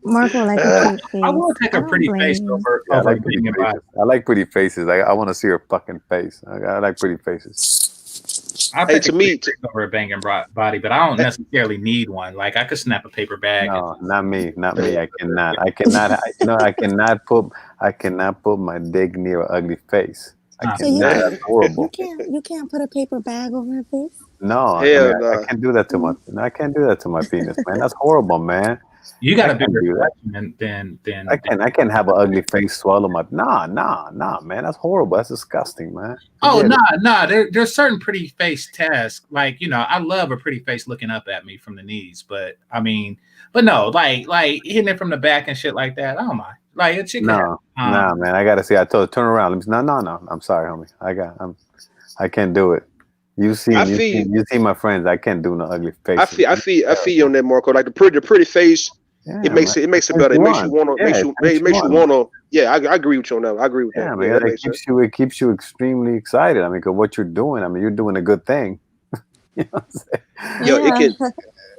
Marco like a cute face. I will take I a don't pretty blame face you. over Yeah, I over like pretty banging body. faces. I like pretty faces. I want to see her fucking face. I like pretty faces. I'll Hey, take to a me, pretty face over a banging body, but I don't necessarily need one. Like I could snap a paper bag. No, not me. Not me. I cannot. I cannot. You know, I cannot put my dick near an ugly face. I So you cannot. can't, That's horrible. you can't put a paper bag over her face. No, I hell mean, I nah. can't do that to my. No, I can't do that to my penis, man. That's horrible, man. You got I a can't bigger do that. collection than I can't have an ugly face swallow my. Nah, man. That's horrible. That's disgusting, man. Oh Forget it. no. There's certain pretty face tasks. Like, you know, I love a pretty face looking up at me from the knees, but I mean, but no, like hitting it from the back and shit like that. Oh my, like a chick. No, nah, man. I gotta see. I told her, turn around. Let me, no. I'm sorry, homie. I can't do it. You see my friends. I can't do no ugly face. I feel you on that, Marco. Like the pretty face. Yeah, It makes it better. It makes you wanna. Yeah, I agree with you on that. I agree with Yeah, that. man. It keeps you extremely excited. I mean, 'cause what you're doing. I mean, you're doing a good thing. You know what I'm saying? Yo, it can.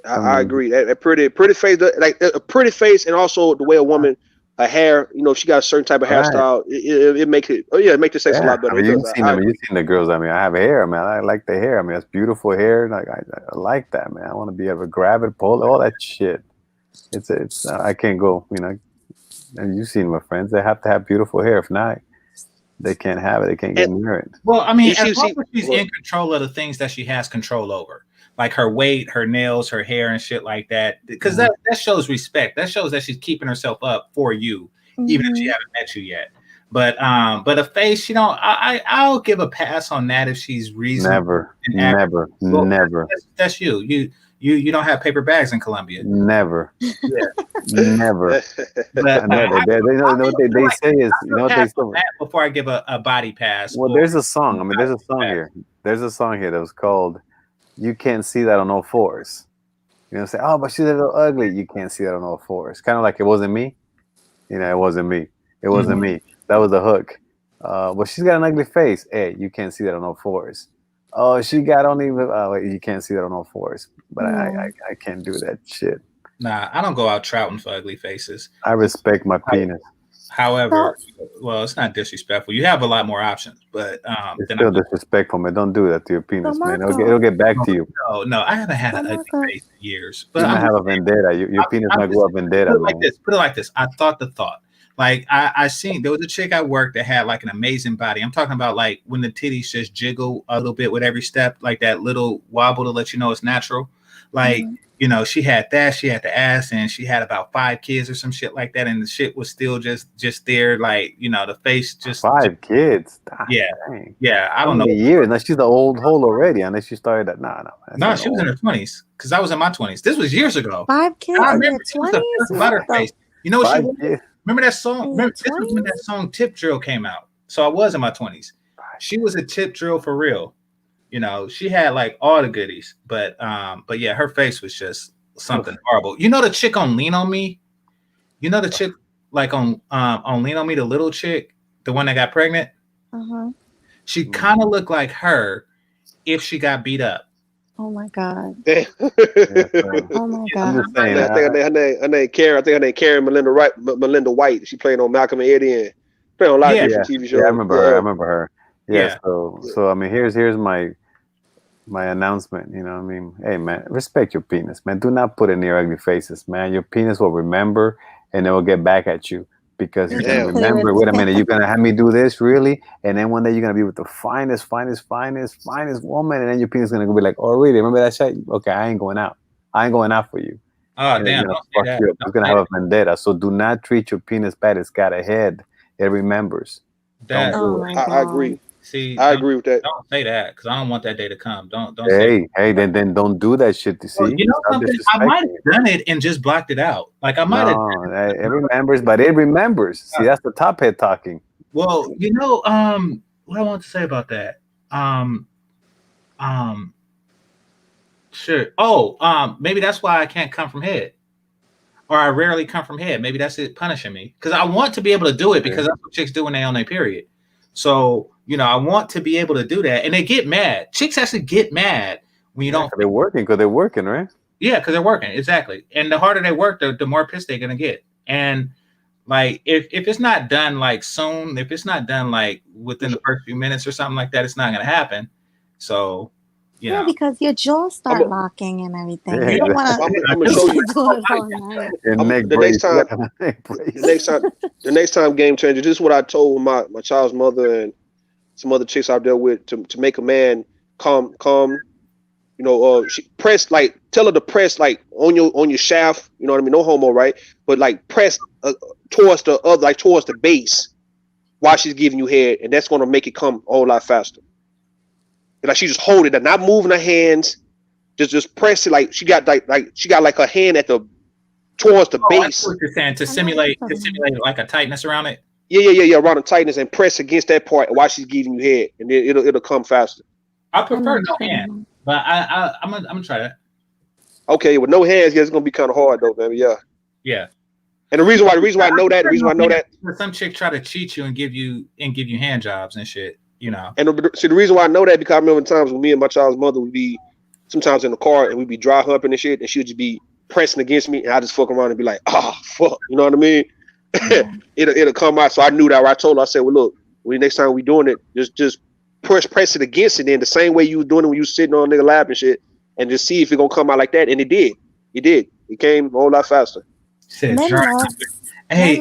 I agree. That pretty face, like a pretty face, and also the way a woman, her hair. You know, if she got a certain type of hairstyle, it makes it. Oh yeah, it makes the sex a lot better. I mean, you've seen the girls. I mean, I have hair, man. I like the hair. I mean, that's beautiful hair. Like I like that, man. I want to be able to grab it, pull all that shit. It's I can't go. You know, and you've seen my friends. They have to have beautiful hair. If not, they can't have it. They can't get near it. Well, I mean, as long as she's in control of the things that she has control over, like her weight, her nails, her hair, and shit like that, because that shows respect. That shows that she's keeping herself up for you, even if she haven't met you yet. But a face, you know, I'll give a pass on that if she's reasonable. Never. That's you. You don't have paper bags in Colombia. Never. Yeah. Never. But, never. They know what they say is, you know what they say. Before I give a body pass. Well, there's a song. I mean, there's a song here. There's a song here that was called "You Can't See That on All Fours." You know, say, oh, but she's a little ugly. You can't see that on all fours. Kind of like it wasn't me. You know, it wasn't me. It wasn't me. That was the hook. But she's got an ugly face. Hey, you can't see that on all fours. Oh, she got only. You can't see that on all fours. But I can't do that shit. Nah, I don't go out trouting for ugly faces. I respect my penis. However, well, it's not disrespectful. You have a lot more options, but it's still disrespectful, man. Don't do that to your penis, man. It'll get back to you. No, I haven't had an ugly face in years. But you might have a vendetta. Your penis might go up vendetta, man. Put it like this. I thought the thought. Like I seen there was a chick at work that had like an amazing body. I'm talking about like when the titties just jiggle a little bit with every step, like that little wobble to let you know it's natural. Like, you know, she had that, she had the ass, and she had about 5 kids or some shit like that, and the shit was still just there, like, you know, the face just 5 kids. Yeah. Dang. Yeah, I don't know. Years. Now she's the old hole already, unless she started that. No, she was in her 20s, because I was in my 20s. This was years ago. 5 kids in your 20s? You know what she was? Remember that song? This was when that song Tip Drill came out. So I was in my 20s. She was a tip drill for real. You know, she had like all the goodies, but yeah, her face was just something horrible. You know the chick on Lean on Me? You know the chick like on Lean on Me, the little chick, the one that got pregnant? She kind of looked like her if she got beat up. Oh my God. Oh my God. I think her name Karen. I think her name Karen Melinda White. She played on Malcolm and Eddie and played on a lot of different TV shows. Yeah, I remember her. Yeah. So I mean, here's my announcement. You know, I mean, hey man, respect your penis, man. Do not put it near ugly faces, man. Your penis will remember, and it will get back at you because you're gonna remember. Wait a minute, you're gonna have me do this, really? And then one day you're gonna be with the finest woman, and then your penis is gonna be like, oh really? Remember that shit? Okay, I ain't going out. I ain't going out for you. Oh damn! It's gonna have a vendetta. So do not treat your penis bad. It's got a head. It remembers. I agree. See, I agree with that. Don't say that because I don't want that day to come. Don't. Hey, then don't do that shit. To see, you know something? I might have done it and just blocked it out. Like I might have. It remembers, but it remembers. See, that's the top head talking. Well, you know, what I want to say about that. Sure. Oh, maybe that's why I can't come from head, or I rarely come from head. Maybe that's it punishing me because I want to be able to do it because that's what chicks do when they on their period. So I want to be able to do that, and they get mad. Chicks actually get mad when you don't. They're working, right? Yeah, because they're working, exactly. And the harder they work, the more pissed they're gonna get. And like if it's not done like soon, if it's not done like within the first few minutes or something like that, it's not gonna happen. So, Yeah, because your jaw start locking and everything. Yeah, You don't want I'm gonna show you. do it all night. The next time, Game Changer. This is what I told my child's mother and some other chicks out there with to make a man calm. She press, like, tell her to press like on your shaft. You know what I mean? No homo, right? But like press towards the other, like towards the base while she's giving you head, and that's gonna make it come a whole lot faster. Like she just hold it, and not moving her hands, just press it like she got like her hand at the towards the base. That's what you're saying, to simulate like a tightness around it. Yeah, around the tightness, and press against that part while she's giving you head, and then it'll come faster. I prefer no hand, but I'm gonna try that. Okay, with no hands, yeah, it's gonna be kind of hard though, man. Yeah. Yeah. And the reason why I know that, some chick try to cheat you and give you hand jobs and shit, And the reason why I know that, because I remember times when me and my child's mother would be sometimes in the car and we'd be dry humping and shit, and she would just be pressing against me, and I just fuck around and be like, fuck, you know what I mean? Yeah. it'll come out. So I knew that. I told her, I said, well, look, next time we doing it, just press it against it in the same way you was doing it when you was sitting on a nigga lap and shit, and just see if it gonna come out like that. And it did. It came a whole lot faster. Men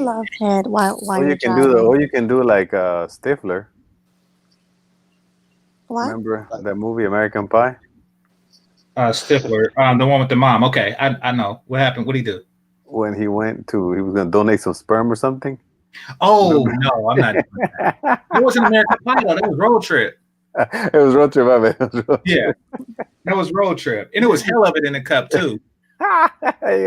love head while you're driving. Or you can do like Stifler. What? Remember that movie American Pie? Stifler, the one with the mom. Okay, I know. What happened? What did he do? When he was gonna donate some sperm or something. Oh no, I'm not doing that. It wasn't American Pie though. It was Road Trip. It was Road Trip, my man. Yeah, that was Road Trip, and it was hell of it in the cup too. Yeah,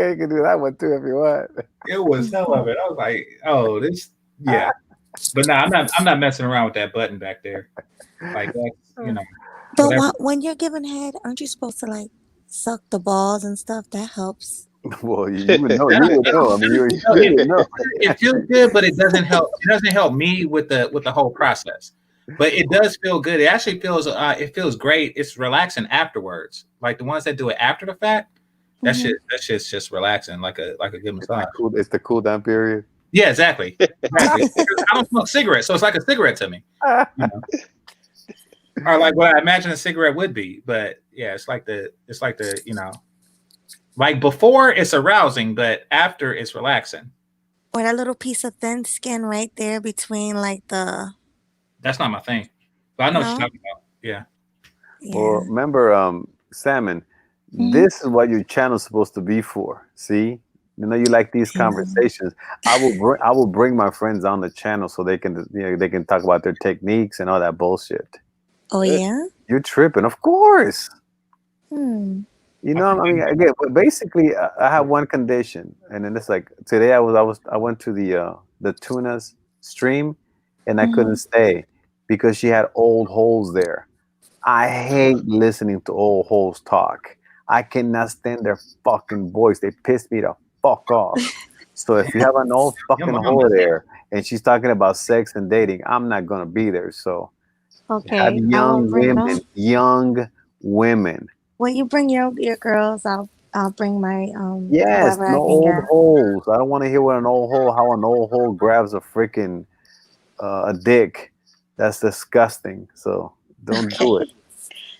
you can do that one too if you want. It was hell of it. I was like, oh, this, yeah. But no, I'm not messing around with that button back there. Like that's, But when you're giving head, aren't you supposed to like suck the balls and stuff? That helps. Well, you would know. You would know. I mean, you would know. It feels good, but it doesn't help. It doesn't help me with the whole process. But it does feel good. It actually feels great. It's relaxing afterwards. Like the ones that do it after the fact, that shit's just relaxing, like a good massage. It's the cool down period. Yeah, exactly. I don't smoke cigarettes, so it's like a cigarette to me. Or like what I imagine a cigarette would be. But yeah, it's like the like before it's arousing, but after it's relaxing. Or that little piece of thin skin right there between like the. That's not my thing, but I know what you're talking about. Yeah. Well, remember, Salmon. This is what your channel is supposed to be for. See, you like these conversations. I will bring my friends on the channel so they can they can talk about their techniques and all that bullshit. Oh yeah. You're tripping, of course. I mean, again, but basically, I have one condition, and then it's like today I went to the Tuna's stream, and I couldn't stay because she had old holes there. I hate listening to old holes talk. I cannot stand their fucking voice. They piss me the fuck off. So if you have an old fucking hole there, and she's talking about sex and dating, I'm not gonna be there. So have young women. When you bring your girls, I'll bring my yes, no old holes. I don't want to hear how an old hole grabs a freaking a dick. That's disgusting. So don't do it.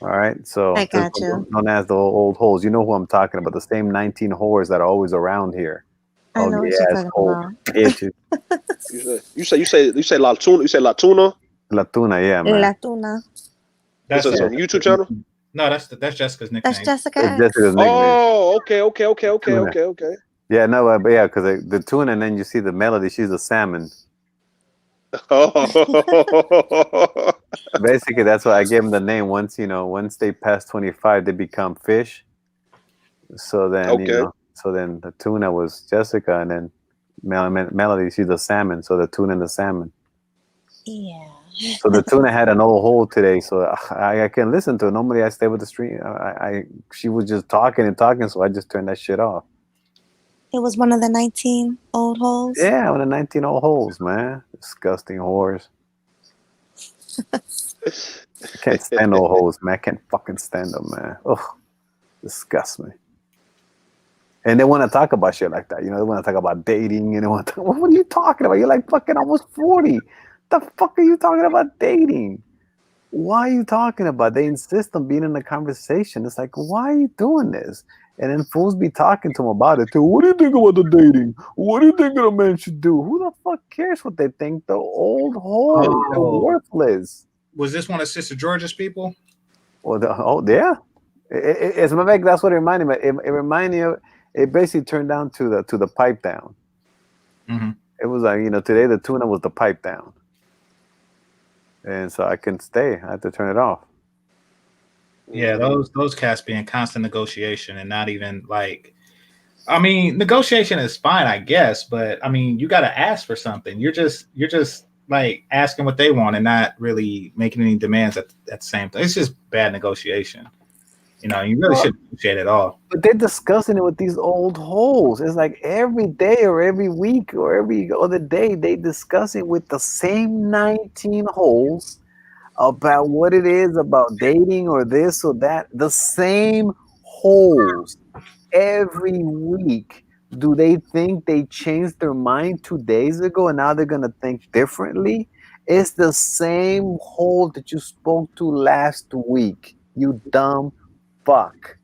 All right. So I got you. Don't ask the old holes. You know who I'm talking about. The same 19 whores that are always around here. I know what you're talking about. You say La Tuna. You say La Tuna. La Tuna, yeah, man. La Tuna. That's on YouTube channel. No, that's Jessica's nickname. That's Jessica. It's Jessica's nickname. Oh, okay. Yeah, no, but yeah, because the tuna, and then you see the melody. She's a salmon. Oh. Basically, that's why I gave them the name. Once they pass 25, they become fish. So then, so then the tuna was Jessica, and then Melody, she's a salmon. So the tuna and the salmon. Yeah. So the tuna had an old hole today, so I can listen to it. Normally I stay with the stream. She was just talking, so I just turned that shit off. It was one of the 19 old holes? Yeah, one of the 19 old holes, man. Disgusting whores. I can't stand no hoes, man. I can't fucking stand them, man. Ugh, disgust me. And they want to talk about shit like that. You know, they want to talk about dating, and they want to. What are you talking about? You're like fucking almost 40. The fuck are you talking about dating? Why are you talking about? They insist on being in the conversation. It's like, why are you doing this? And then fools be talking to them about it too. What do you think about the dating? What do you think a man should do? Who the fuck cares what they think? The old hoes, they're worthless. Was this one of Sister George's people? Well, yeah. As a matter of fact, that's what it reminded me. It reminded me of. It basically turned down to the pipe down. Mm-hmm. It was like, today the tuna was the pipe down. And so I couldn't stay. I had to turn it off. Yeah, those cats be in constant negotiation and not even like. I mean, negotiation is fine, I guess, but I mean, you got to ask for something. You're just like asking what they want and not really making any demands at the same time. It's just bad negotiation. You really shouldn't negotiate at all. But they're discussing it with these old hoes. It's like every day or every week or every other day, they discuss it with the same 19 hoes about what it is about dating or this or that. The same hoes every week. Do they think they changed their mind 2 days ago and now they're going to think differently? It's the same hole that you spoke to last week, you dumb fuck.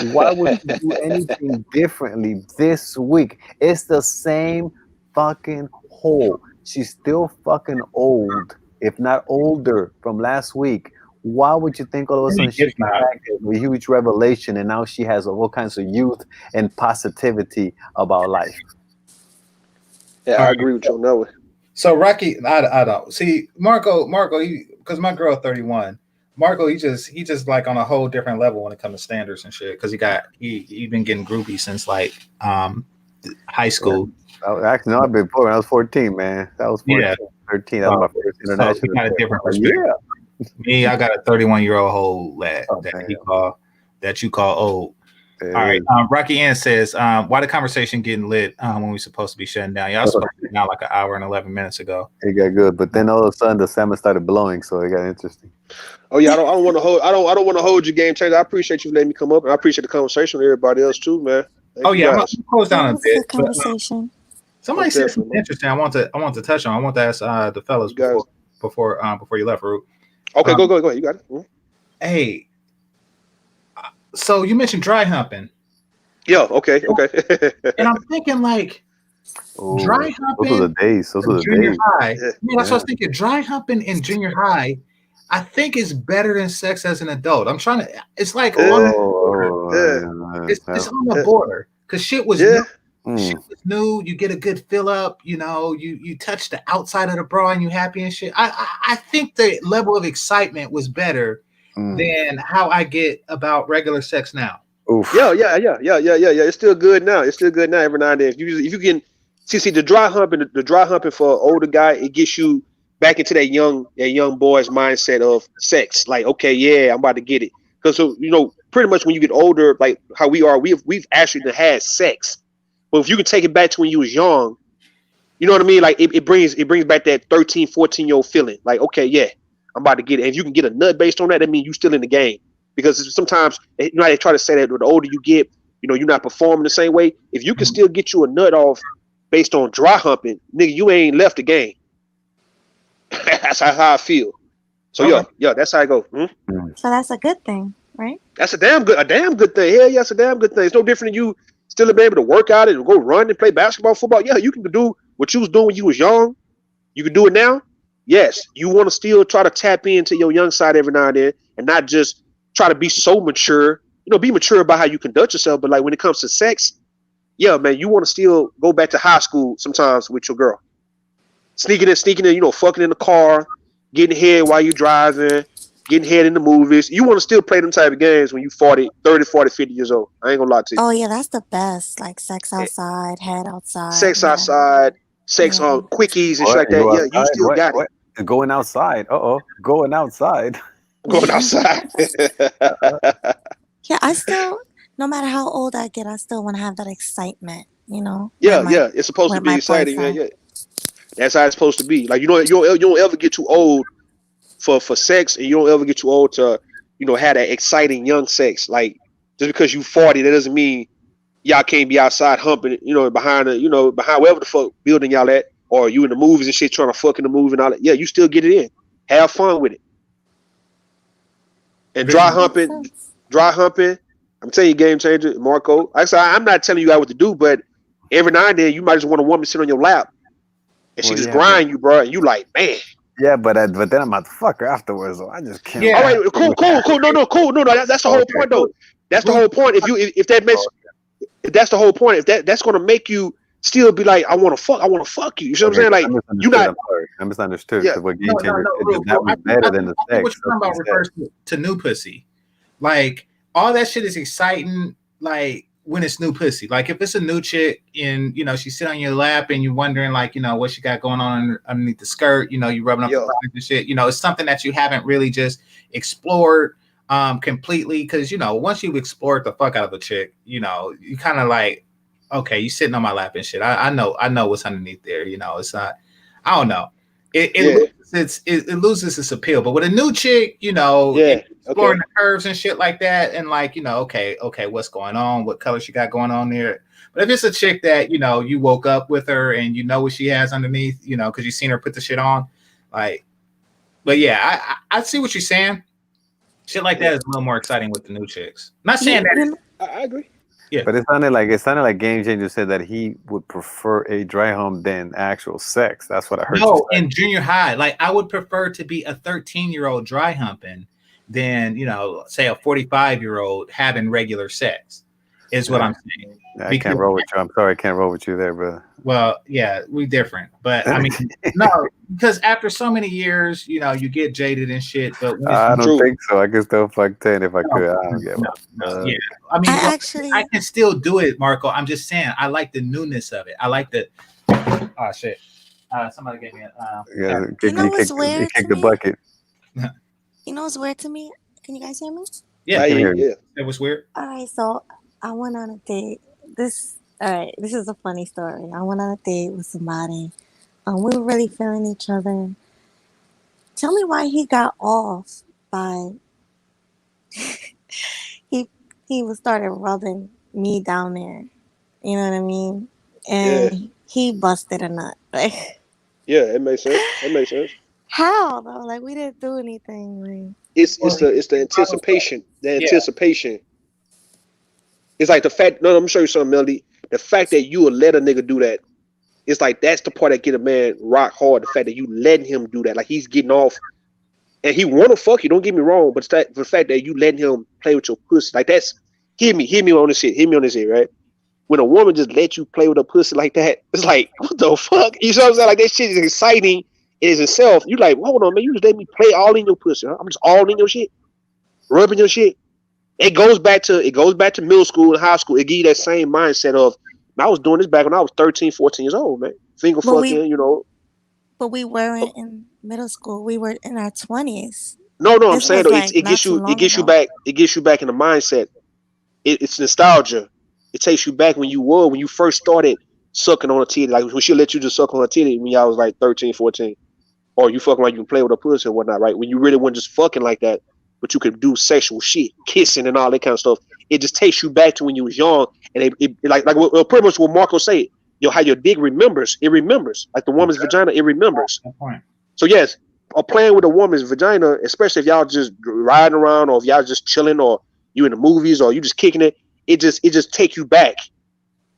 Why would you do anything differently this week? It's the same fucking hole. She's still fucking old, if not older, from last week. Why would you think all of a sudden she's back with a huge revelation and now she has all kinds of youth and positivity about life? Yeah, I agree with you on that one. So Rocky, I don't see Marco, because my girl 31. Marco, he just like on a whole different level when it comes to standards and shit. Because he been getting groupie since like high school. Yeah. Actually, no, I've been when I was 14, man. That was 14, yeah. 13. That was my first international. So he got a different perspective. Yeah. Me, I got a 31-year-old whole lad that you call old. All right. Rocky Ann says, why the conversation getting lit when we supposed to be shutting down? Y'all supposed to be down like an hour and 11 minutes ago. It got good, but then all of a sudden the salmon started blowing, so it got interesting. Oh yeah, I don't want to hold. I don't want to hold your game changer. I appreciate you letting me come up, and I appreciate the conversation with everybody else too, man. Thank I'm gonna close down a bit. Conversation. Somebody said something interesting. I want to touch on. I want to ask the fellas before you left, Root. Okay, go ahead. You got it. Mm-hmm. Hey, so you mentioned dry humping. Yeah. Okay. And I'm thinking like dry humping. Those are the days. Junior high. Yeah, that's what I was thinking. Dry humping in junior high, I think is better than sex as an adult. I'm trying to. It's like it's on the border because shit was new. Shit was new. You get a good fill up. You touch the outside of the bra and you happy and shit. I think the level of excitement was better than how I get about regular sex now. Oof. Yeah. It's still good now. Every now and then. If you can see the dry humping for an older guy, it gets you back into that young boy's mindset of sex. Like, okay, yeah, I'm about to get it. Because pretty much when you get older, like how we are, we've actually had sex. But if you can take it back to when you was young, you know what I mean? Like it brings back that 13, 14-year-old feeling. Like, okay, yeah, I'm about to get it. And if you can get a nut based on that means you still in the game. Because sometimes they try to say that the older you get, you're not performing the same way. If you can still get you a nut off based on dry humping, nigga, you ain't left the game. That's how I feel. So yeah, that's how I go. So that's a good thing, right? That's a damn good thing. Hell yeah, it's a damn good thing. It's no different than you still be able to work out and go run and play basketball, football. Yeah, you can do what you was doing when you was young. You can do it now. Yes, you want to still try to tap into your young side every now and then, and not just try to be so mature. Be mature about how you conduct yourself. But like when it comes to sex, yeah, man, you want to still go back to high school sometimes with your girl. Sneaking in, fucking in the car, getting head while you driving, getting head in the movies. You want to still play them type of games when you 30, 40, 50 years old. I ain't gonna lie to you. Oh yeah, that's the best. Like sex outside, head outside. Sex outside, sex on quickies and shit like that. Yeah, you still got it. Going outside. Going outside. Going outside. Yeah, I still, no matter how old I get, I still want to have that excitement, Yeah, it's supposed to be exciting, man. Yeah. That's how it's supposed to be. Like you don't ever get too old for sex, and you don't ever get too old to, you know, have that exciting young sex. Like just because you 40, that doesn't mean y'all can't be outside humping, you know, behind wherever the fuck building y'all at, or you in the movies and shit trying to fuck in the movie and all that. Yeah, you still get it in. Have fun with it. And dry humping. I'm telling you, game changer, Marco. Like I said, I'm not telling you guys what to do, but every now and then you might just want a woman to sit on your lap and she just grind you, bro. And you like, man. Yeah, but then I'm about to fuck her afterwards, so I just can't. Yeah. All right, cool. No, cool. No, that's the whole point, though. That's the whole point. If that's the whole point. If that's gonna make you still be like, I want to fuck you. You see what I'm saying? Like you not. I misunderstood. Yeah. What game changer that was better than the sex. What you're talking about refers to new pussy. Like all that shit is exciting. Like when it's new pussy. Like if it's a new chick and you know she sit on your lap and you're wondering like you know what she got going on underneath the skirt. You know you rubbing up the thighs and shit. You know it's something that you haven't really just explored completely because you know once you've explored the fuck out of a chick, you know you kind of like okay, you sitting on my lap and shit. I know what's underneath there. You know it's not. I don't know. It loses its appeal. But with a new chick, you know, exploring the curves and shit like that, and like, you know, okay, what's going on? What color she got going on there? But if it's a chick that, you know, you woke up with her and you know what she has underneath, you know, because you've seen her put the shit on, like, but yeah, I see what you're saying. Shit like that is a little more exciting with the new chicks. Not saying that. I agree. Yeah, but it sounded like Game Changer said that he would prefer a dry hump than actual sex. That's what I heard. No, in junior high, like I would prefer to be a 13-year-old dry humping than you know, say a 45-year-old having regular sex. Is what I'm saying. I can't roll with you. I'm sorry, I can't roll with you there, brother. Well, yeah, we different, but I mean, no, because after so many years, you know, you get jaded and shit. But I don't think so. I could still fuck 10 if I could. I don't get yeah, I mean, I can still do it, Marco. I'm just saying, I like the newness of it. I like the. Oh shit! Somebody gave me a. You know what's weird? Kick the bucket. You know what's weird to me? Can you guys hear me? Yeah, it was weird. All right, so I went on a date. This is a funny story. I went on a date with somebody. We were really feeling each other. Tell me why he got off by he was started rubbing me down there. You know what I mean? And he busted a nut. Like, yeah, it makes sense. It makes sense. How though? Like we didn't do anything. Like it's the anticipation. The anticipation. It's like the fact. No, I'm gonna show you something, Melody. The fact that you will let a nigga do that, it's like that's the part that get a man rock hard. The fact that you letting him do that, like he's getting off, and he wanna fuck you. Don't get me wrong, but it's the fact that you letting him play with your pussy, like that's hear me on this shit. Hear me on this shit, right? When a woman just let you play with a pussy like that, it's like what the fuck? You know what I'm saying? Like that shit is exciting. It is itself. You like, hold on, man. You just let me play all in your pussy. Huh? I'm just all in your shit, rubbing your shit. It goes back to middle school and high school. It give you that same mindset of, I was doing this back when I was 13, 14 years old, man. Finger fucking, you know. But we weren't in middle school. We were in our 20s. No, I'm saying though, it gets you back in the mindset. It's nostalgia. It takes you back when you first started sucking on a titty. Like when she let you just suck on a titty when y'all was like 13, 14. Or you fucking like you can play with a pussy and whatnot, right? When you really weren't just fucking like that, but you could do sexual shit, kissing and all that kind of stuff. It just takes you back to when you was young, and it like pretty much what Marco said. How your dick remembers. It remembers. Like the woman's vagina, it remembers. So yes, or playing with a woman's vagina, especially if y'all just riding around or if y'all just chilling or you in the movies or you just kicking it, it just take you back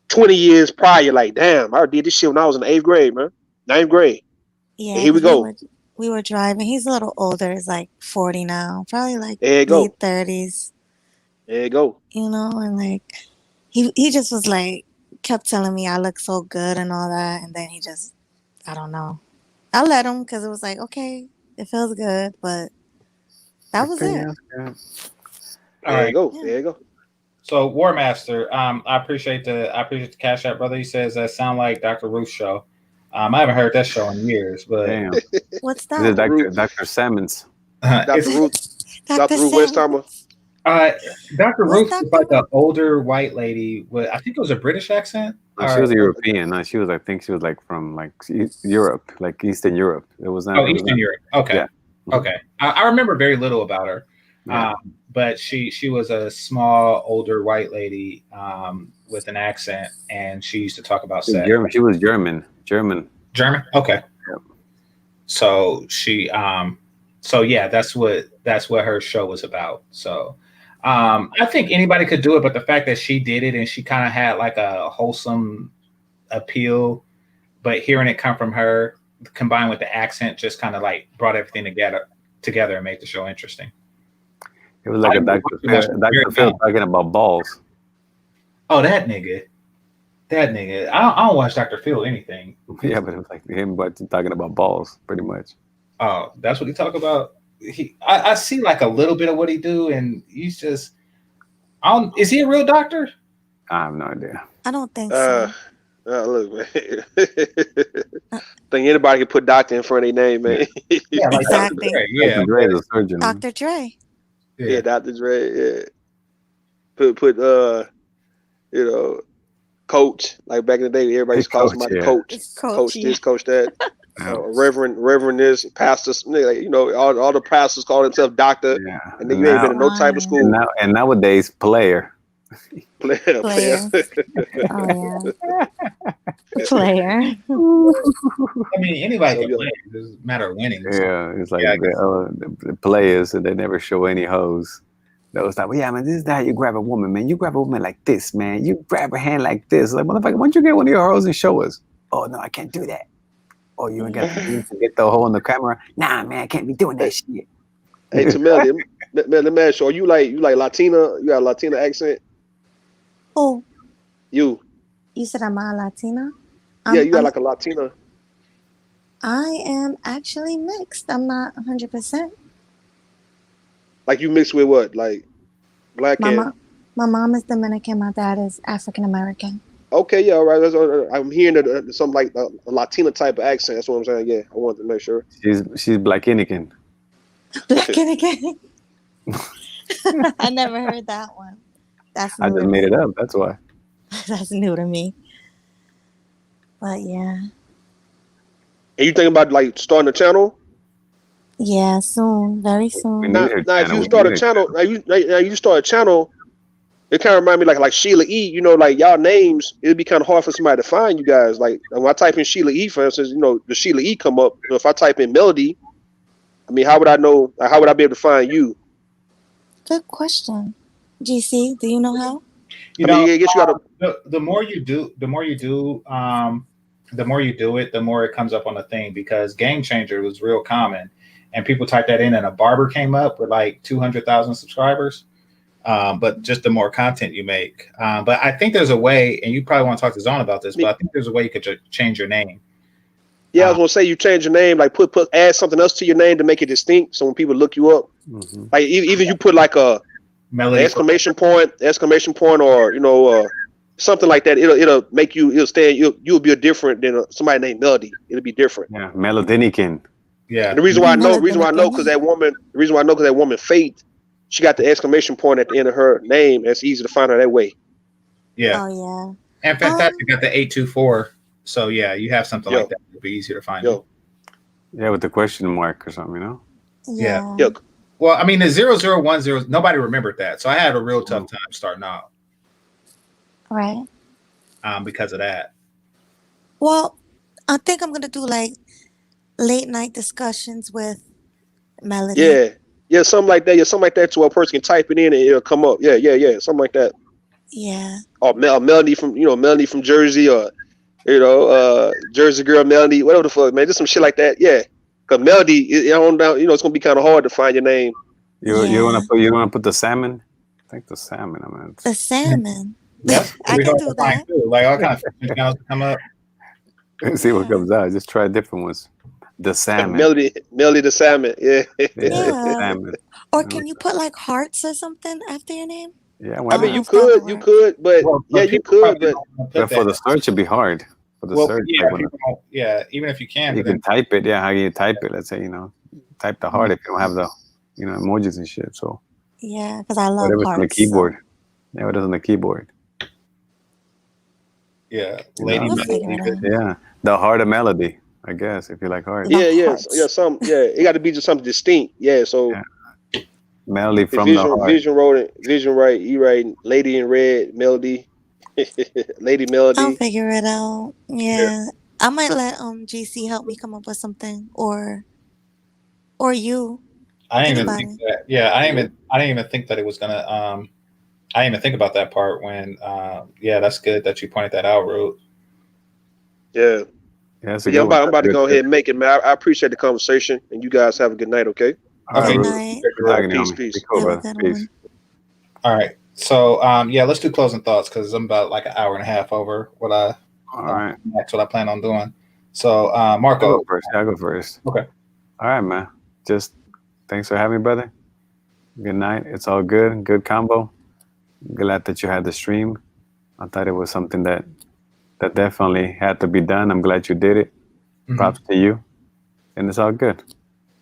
20 years prior. Like, damn, I did this shit when I was in the 8th grade, man. 9th grade. Yeah. And here we go. We were driving. He's a little older. He's like 40 now. Probably like late 30s. There you go. You know, and like he just was like kept telling me I look so good and all that, and then he just I don't know. I let him because it was like, okay, it feels good, but that was it. There you go. There you go. So War Master, I appreciate the Cash App, brother. He says that sound like Dr. Ruth's show. I haven't heard that show in years, but damn. What's that? Dr. Salmons. Dr. Ruth. Dr. Ruth Westheimer. Dr. Ruth is like an older white lady with, I think it was a British accent. No, she was a European. No, I think she was like from like Europe, like Eastern Europe. It was not. Eastern Europe. Okay. Okay, I remember very little about her, Yeah. but she was a small, older white lady with an accent, and she used to talk about She was sex. German. She was German. German. German. Okay, Yep. so she so yeah, that's what her show was about. So I think anybody could do it, but the fact that she did it and she kind of had like a wholesome appeal, but hearing it come from her combined with the accent just kind of like brought everything together and made the show interesting. It was like I a Dr. remember watching Phil, that Dr. Phil talking about balls. Oh, that nigga. I don't watch Dr. Phil anything. Yeah, but it was like him but talking about balls, pretty much. Oh, that's what he talk about. I see like a little bit of what he do, and he's just. Is he a real doctor? I have no idea. I don't think so. Look, man. Think anybody can put doctor in front of their name, man. Yeah, like Exactly. Dr. Dre, yeah. Dr. Dre is a surgeon. man. Dr. Dre. Yeah, Dr. Dre. Yeah. Put you know, coach, like back in the day, everybody used to call Coach, somebody yeah. coach. Coach, Coach yeah. this, coach that. Yeah. Reverend this, pastor, you know, all the pastors call themselves doctor, Yeah. and then you ain't been in no type of school. And nowadays, player. Player. Oh yeah. Player. I mean, anybody So, can yeah. play. It doesn't matter winning. Yeah, it's like Yeah, I guess. the players, and they never show any hoes. They was like, well, yeah, man, this is how you grab a woman, man. You grab a woman like this, man. You grab her hand like this. Like, motherfucker, why don't you get one of your hoes and show us? Oh, no, I can't do that. Oh, you ain't got to get the hole in the camera? Nah, man, I can't be doing that shit. Hey, Tamelli, let me ask you, are you like Latina? You got a Latina accent? Oh, You said I'm a Latina? yeah, you got like a Latina. I am actually mixed. I'm not 100%. Like you mixed with what? Like black and My mom is Dominican. My dad is African American. okay, yeah, all right. I'm hearing some like a Latina type of accent. That's what I'm saying. Yeah, I wanted to make sure. She's Black Inican. Black and again. I never heard that one. That's new I just to made me. it up. That's why. That's new to me. But yeah. And you thinking about like starting a channel? Yeah, soon. Very We soon. need Now, her if channel. you We start need a her channel, now you start a channel. It kind of remind me like Sheila E. You know, like y'all names, it'd be kind of hard for somebody to find you guys. Like when I type in Sheila E, for instance, you know, the Sheila E come up. If I type in Melody, I mean, how would I know? Like, how would I be able to find you? Good question. GC, do you know how? You I know, mean, I guess you got to. the more you do, the more you do it, the more it comes up on the thing, because Game Changer was real common, and people typed that in, and a barber came up with like 200,000 subscribers. But just the more content you make. But I think there's a way, and you probably want to talk to Zone about this, but I think there's a way you could change your name. Yeah, I was gonna say you change your name, like add something else to your name to make it distinct. So when people look you up, like even you put like a Melody exclamation point, or you know something like that. It'll make you. It'll stand. You'll be different than somebody named Melody. It'll be different. Yeah, Melodinican. Yeah. And the reason why I know, because that woman Faith, she got the exclamation point at the end of her name. It's easy to find her that way. Yeah. Oh And Fantastic got the 824. So yeah, you have something like that. It'll be easier to find you. Yeah, with the question mark or something, you know? yeah. Yeah. Well, I mean, the 0010, nobody remembered that. So I had a real tough time starting out. Right. Because of that. Well, I think I'm going to do like late night discussions with Melody. Yeah, something like that. Yeah, something like that to where a person can type it in and it'll come up. Yeah, something like that. Yeah. Or Melody from Jersey, or Jersey girl Melody, whatever the fuck, man. Just some shit like that. Yeah, because Melody, it's gonna be kind of hard to find your name. You wanna put the salmon? I think the salmon. I mean, The salmon. Yes, I can do that. Like all kinds of channels come up. see what comes out. Just try different ones. The salmon. Melody the salmon. Yeah. Yeah. Salmon. Or can you put like hearts or something after your name? Yeah, I mean, you could, but you could, but for the search, it'd be hard. For the search, even if you can, you can type it. Yeah, how you type it? Let's say type the heart if you don't have the emojis and shit. So yeah, because I love whatever's hearts. on the keyboard. Yeah, whatever's on the keyboard. Yeah, We'll figure it out. Yeah, the heart of melody. I guess, if you like heart. The Yeah, heart. it got to be just something distinct. Yeah, so Yeah. Melody if from the heart. Vision wrote it, Vision right, you writing Lady in Red, Melody, Lady I'll Melody. figure it out. Yeah. Yeah. I might let GC help me come up with something, or you, I didn't even think anybody. that. Yeah, I didn't even think that it was gonna. I didn't even think about that part when. Yeah, that's good that you pointed that out, Rude. Yeah. Yeah, that's a But yeah, good one. I'm about to Good go tip. ahead and make it, man. I appreciate the conversation, and you guys have a good night. Okay. All right, Okay. Good Rude. night. Good talking to you, Peace, homie. peace. Be cool, Have a brother. good Peace. one. All right. So yeah, let's do closing thoughts because I'm about like an hour and a half over what I. All right. That's what I plan on doing. So I'll Marco. go first. I'll go first. Okay. All right, man. Just thanks for having me, brother. Good night. It's all good. Good combo. Glad that you had the stream. I thought it was something that definitely had to be done. I'm glad you did it. Mhm. Props to you. And it's all good.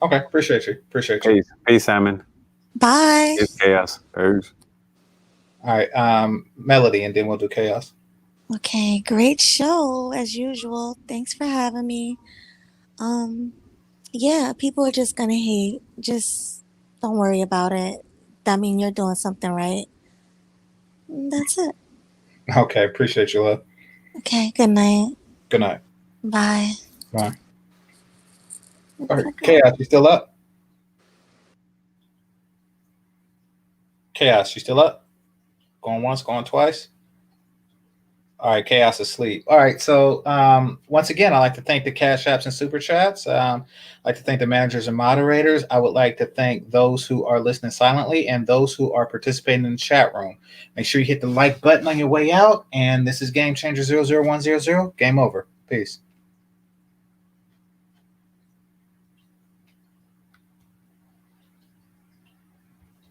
Okay. Appreciate you. Appreciate you. Peace. Peace, Simon. Bye. Peace, Chaos. Peace. All right. Melody, and then we'll do chaos. Okay, great show as usual. Thanks for having me. Yeah, people are just gonna hate. Just don't worry about it. That means you're doing something right. That's it. Okay. Appreciate you, love. Okay, good night. Good night. Bye. Bye. All right. Chaos, you still up? Chaos, you still up? Going once, going twice. All right, Chaos asleep. All right, so once again, I'd like to thank the Cash Apps and Super Chats. I'd like to thank the managers and moderators. I would like to thank those who are listening silently and those who are participating in the chat room. Make sure you hit the like button on your way out. And this is Game Changer 00100. Game over. Peace.